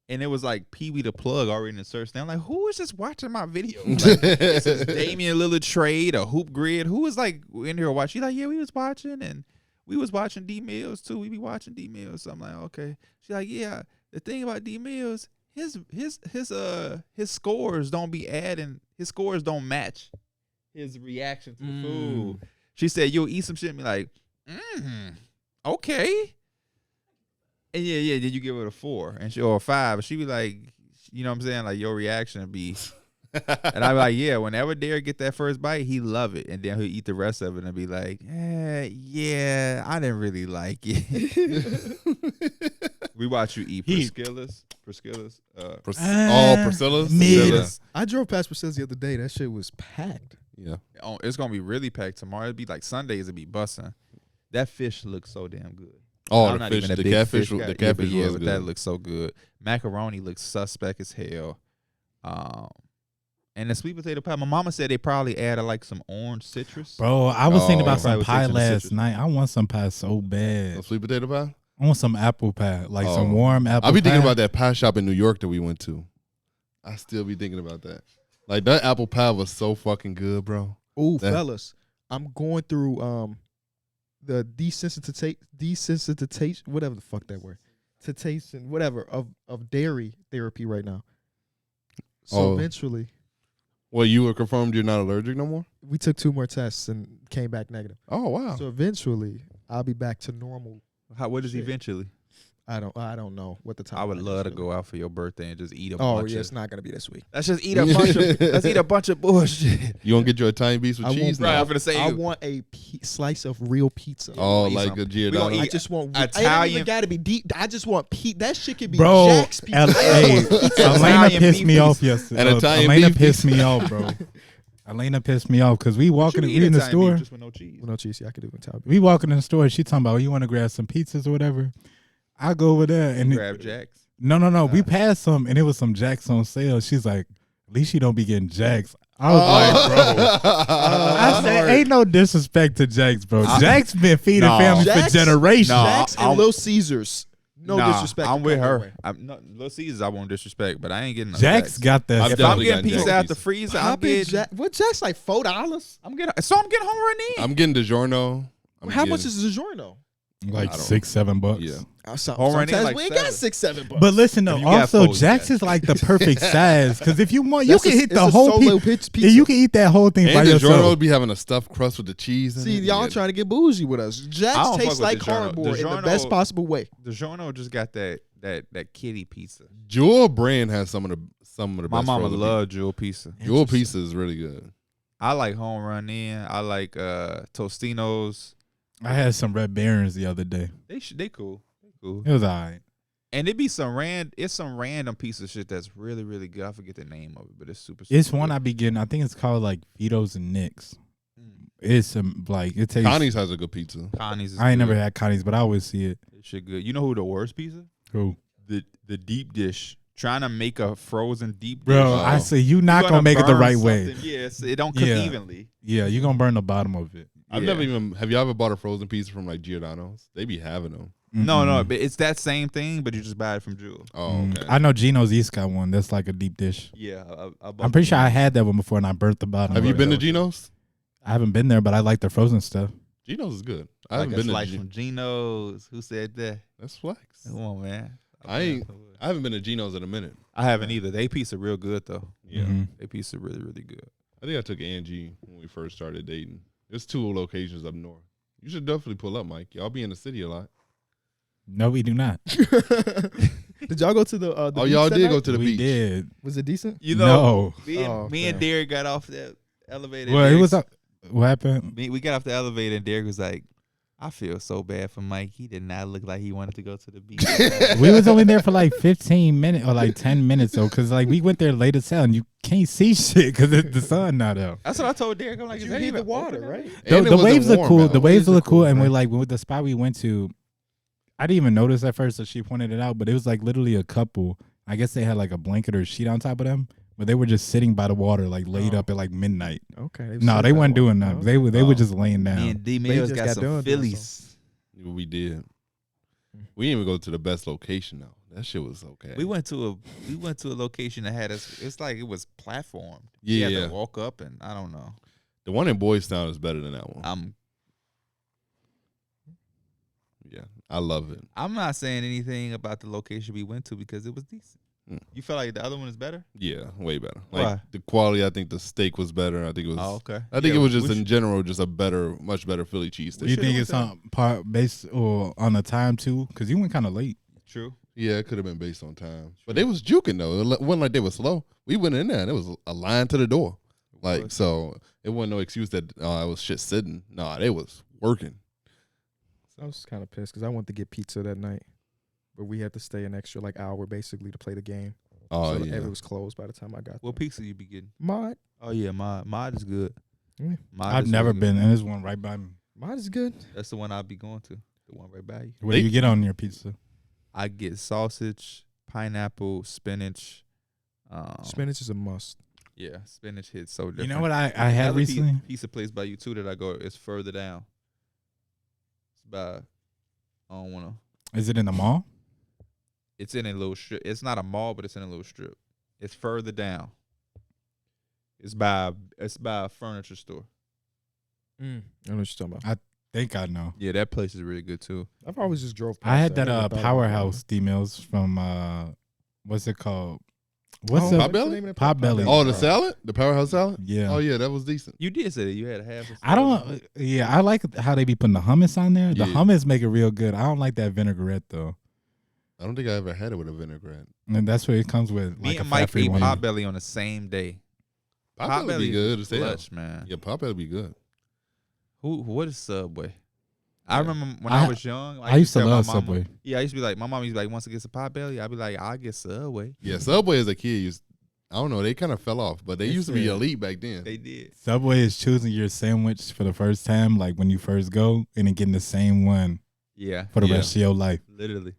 And it was like Pee Wee the Plug already in the search. Now I'm like, who is just watching my video? Like, this is Damian Lillard trade, a hoop grid. Who was like in here watching? She's like, yeah, we was watching, and we was watching D Mills too. We be watching D Mills. So I'm like, okay. She's like, yeah. The thing about D Mills, his scores don't be adding. His scores don't match his reaction to the food. She said, you'll eat some shit and be like, okay. And yeah, then you give it a 4 or a 5. And she be like, you know what I'm saying? Like your reaction would be, and I be like, yeah, whenever Darrick get that first bite, he love it. And then he'll eat the rest of it and be like, yeah, I didn't really like it. We watch you eat Priscilla's. Priscilla's. I drove past Priscilla's the other day. That shit was packed. Yeah. It's going to be really packed tomorrow. It'll be like Sundays, it'll be busting. That fish looks so damn good. Oh, the fish, the catfish was but good. That looks so good. Macaroni looks suspect as hell. And the sweet potato pie, my mama said they probably added like some orange citrus. Bro, I was thinking about some pie last citrus. night. I want some pie so bad. A sweet potato pie? I want some apple pie, like some warm apple pie. I'll be thinking about that pie shop in New York that we went to. I still be thinking about that. Like that apple pie was so fucking good, bro. Ooh, fellas, I'm going through the desensitization, whatever the fuck that word, to taste and whatever of dairy therapy right now. So eventually, well, you were confirmed you're not allergic no more? We took 2 more tests and came back negative. Oh wow! So eventually, I'll be back to normal. What is eventually? I don't know what the time. I would love to go out for your birthday and just eat a bunch. Oh yeah, it's not gonna be this week. Let's just eat a bunch of. Let's eat a bunch of bullshit. You want to get your Italian beef with cheese? Right, I'm gonna say. I want a slice of real pizza. Oh, like a Giordano. I just want Italian. I ain't even gotta be deep. I just want pizza. That shit could be bro, Jack's pizza. Elena pissed me off yesterday. An Italian Elena beef pissed me off, bro. Elena pissed me off because we walking You can eat in the Italian beef store. just with no cheese. With no cheese, yeah, I could do Italian. We walking in the store. She talking about, you want to grab some pizzas or whatever. I go over there and Grab Jacks. no. We passed some and it was some Jacks on sale. She's like, at least you don't be getting Jacks. I was like, bro. I said, ain't no disrespect to Jacks, bro. Jacks been feeding families for Jacks? generations. No. Jacks and Little Caesars. No disrespect. I'm to with come her. away. Little Caesars, I won't disrespect, but I ain't getting no Jacks got that. I've If stuff. I'm definitely getting got pizza Jack out the pizza. freezer, I'm Poppin' getting. Jack. What Jack's like $4? I'm getting home run in. I'm getting DiGiorno. How much is DiGiorno? Like I don't- $6-7. Yeah. Sometimes run in like we ain't got $7. $6-7. But listen though, If you got also four, you Jacks got is like the perfect size because if you want, you can hit the whole pizza. pizza. You can eat that whole thing by And yourself. DiGiorno be having a stuffed crust with the cheese in See, it. y'all Yeah. trying to get bougie with us. I Jacks don't tastes fuck like with DiGiorno. cardboard in the DiGiorno- best possible way. DiGiorno just got that kitty pizza. Jewel brand has some of the My best mama frozen loved Jewel pizza. pizza. Jewel pizza is really good. I like home run in. I like Tostinos. I had some Red Barons the other day. They cool. They cool. It was alright. And it be some random piece of shit that's really, really good. I forget the name of it, but it's super. It's super one good. I be getting. I think it's called like Vito's and Nick's. Mm. It's some like it tastes. Connie's has a good pizza. Connie's. Is I ain't good. never had Connie's, but I always see it. That shit good. You know who the worst pizza? Cool, The deep dish. Trying to make a frozen deep bro. dish. I say you not You gonna make it the burn right way. something. Yes, it don't cook Yeah. evenly. Yeah, you gonna burn the bottom of it. I've Yeah. never even. Have you ever bought a frozen pizza from like Giordano's? They be having them. No, Mm-mm. but it's that same thing, but you just buy it from Jewel. Oh, Mm. okay. I know Gino's East got one. That's like a deep dish. Yeah, I'm pretty sure I had that one before and I burnt the bottom. Have of you it. been to Geno's? I haven't been there, but I like the frozen stuff. Geno's is good. I Like haven't a been to. slice from Geno's. Who said that? That's flex. Come on, man. I haven't been to Geno's in a minute. I haven't either. They pizza real good though. Yeah. Mhm. They pizza really, really good. I think I took Angie when we first started dating. There's 2 locations up north. You should definitely pull up, Mike. Y'all be in the city a lot. No, we do not. Did y'all go to the Oh, beach y'all that did night? go to the we beach. did. Was it decent? You No. me Oh, and damn. Darrick got off the elevator. Well, it was. What happened? We got off the elevator and Darrick was like, I feel so bad for Mike. He did not look like he wanted to go to the beach. We was only there for like 15 minutes or like 10 minutes though, because like we went there late as hell and you can't see shit because the sun not out. That's what I told Darrick. I'm like, You is that hit even the water, open? right? The, And it the wasn't waves look warm cool. out. The waves look cool, and right? we're like with the spot we went to. I didn't even notice at first that she pointed it out, but it was like literally a couple. I guess they had like a blanket or a sheet on top of them, but they were just sitting by the water, like laid up at like midnight. Okay. No, they weren't doing that. They were Oh. just laying Me down. and D They Mills just got got some done doing Phillies. We did. We didn't even go to the best location though. That shit was okay. We went to a location that had us. It's like it was platformed. Yeah, you had yeah. to walk up, and I don't know. The one in Boys Town is better than that one. Yeah, I love it. I'm not saying anything about the location we went to because it was decent. Mm. You feel like the other one is better? Yeah, way better. Like Why? the quality, I think the steak was better. I think it was. Oh, okay. I think Yeah, it was just we in general just a better, much better Philly cheesesteak. You should've think went it's there. on part based or on the time too? Because you went kind of late. True. Yeah, it could have been based on time, but they was juking though. It wasn't like they were slow. We went in there and it was a line to the door. Like was. so, it wasn't no excuse that I was shit sitting. No, they was working. I was kind of pissed because I wanted to get pizza that night, but we had to stay an extra like hour basically to play the game. Oh so yeah, it was closed by the time I got What pizza you be getting? Mod. Oh yeah, mod is good. Yeah. Mod I've is never really been, good. and there's one right by me. Mod is good. That's the one I'll be going to. The one right by you. What do you get on your pizza? I get sausage, pineapple, spinach. Spinach is a must. Yeah, spinach hits so different. You know what I had Another recently? Pizza place by you too that I go is further down. It's by I don't wanna. Is it in the mall? It's in a little strip. It's not a mall, but it's in a little strip. It's further down. It's by a furniture store. I know what you're talking about. Think I know. Yeah, that place is really good too. I've always just drove past I had that never thought about it. powerhouse D-Mills from what's it called? What's the Potbelly? the name of that Potbelly. Oh, the salad, the powerhouse salad. Yeah. Oh yeah, that was decent. You did say that you had a half. I don't. Yeah, I like how they be putting the hummus on there. The Yeah. hummus make it real good. I don't like that vinaigrette though, I don't think I ever had it with a vinaigrette. and that's what it comes with. Me like and a Mike fat-free ate one. Potbelly on the same day. Potbelly be good as hell. clutch, man. Yeah, Potbelly be good. What is Subway? I Yeah. remember when I- I was young. I used to tell my love mama- Subway. Yeah, I used to be like, my mom used to be like, wants to get some Potbelly. I'd be like, I'll get Subway. Yeah, Subway as a kid, I don't know. They kind of fell off, but they used to be elite back then. They did. Subway is choosing your sandwich for the first time, like when you first go, and then getting the same one Yeah. for the rest of your life. Literally.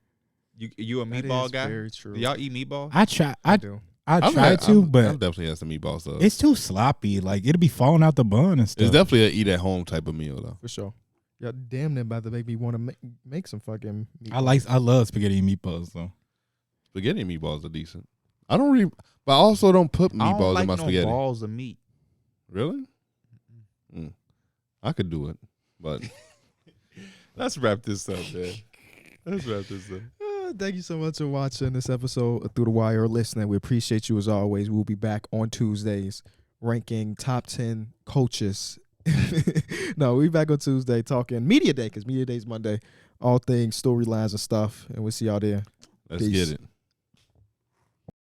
You a That meatball is guy? very true. Do y'all eat meatball? I try. I do. I I've try to, but I've definitely had some meatball stuff. it's too sloppy. Like it'll be falling out the bun and stuff. It's definitely an eat at home type of meal though. For sure. Y'all damn near about to make me want to make some fucking I love spaghetti and meatballs though. Spaghetti and meatballs are decent. I don't really, but I also don't put I don't meatballs like in my no spaghetti. balls of meat. Really? I could do it, but Let's wrap this up, man. Let's wrap this up. Thank you so much for watching this episode of Through the Wire or listening. We appreciate you as always. We'll be back on Tuesdays ranking top 10 coaches. No, we'll be back on Tuesday talking Media Day because Media Day is Monday. All things storylines and stuff. And we'll see y'all there. let's Peace. get it.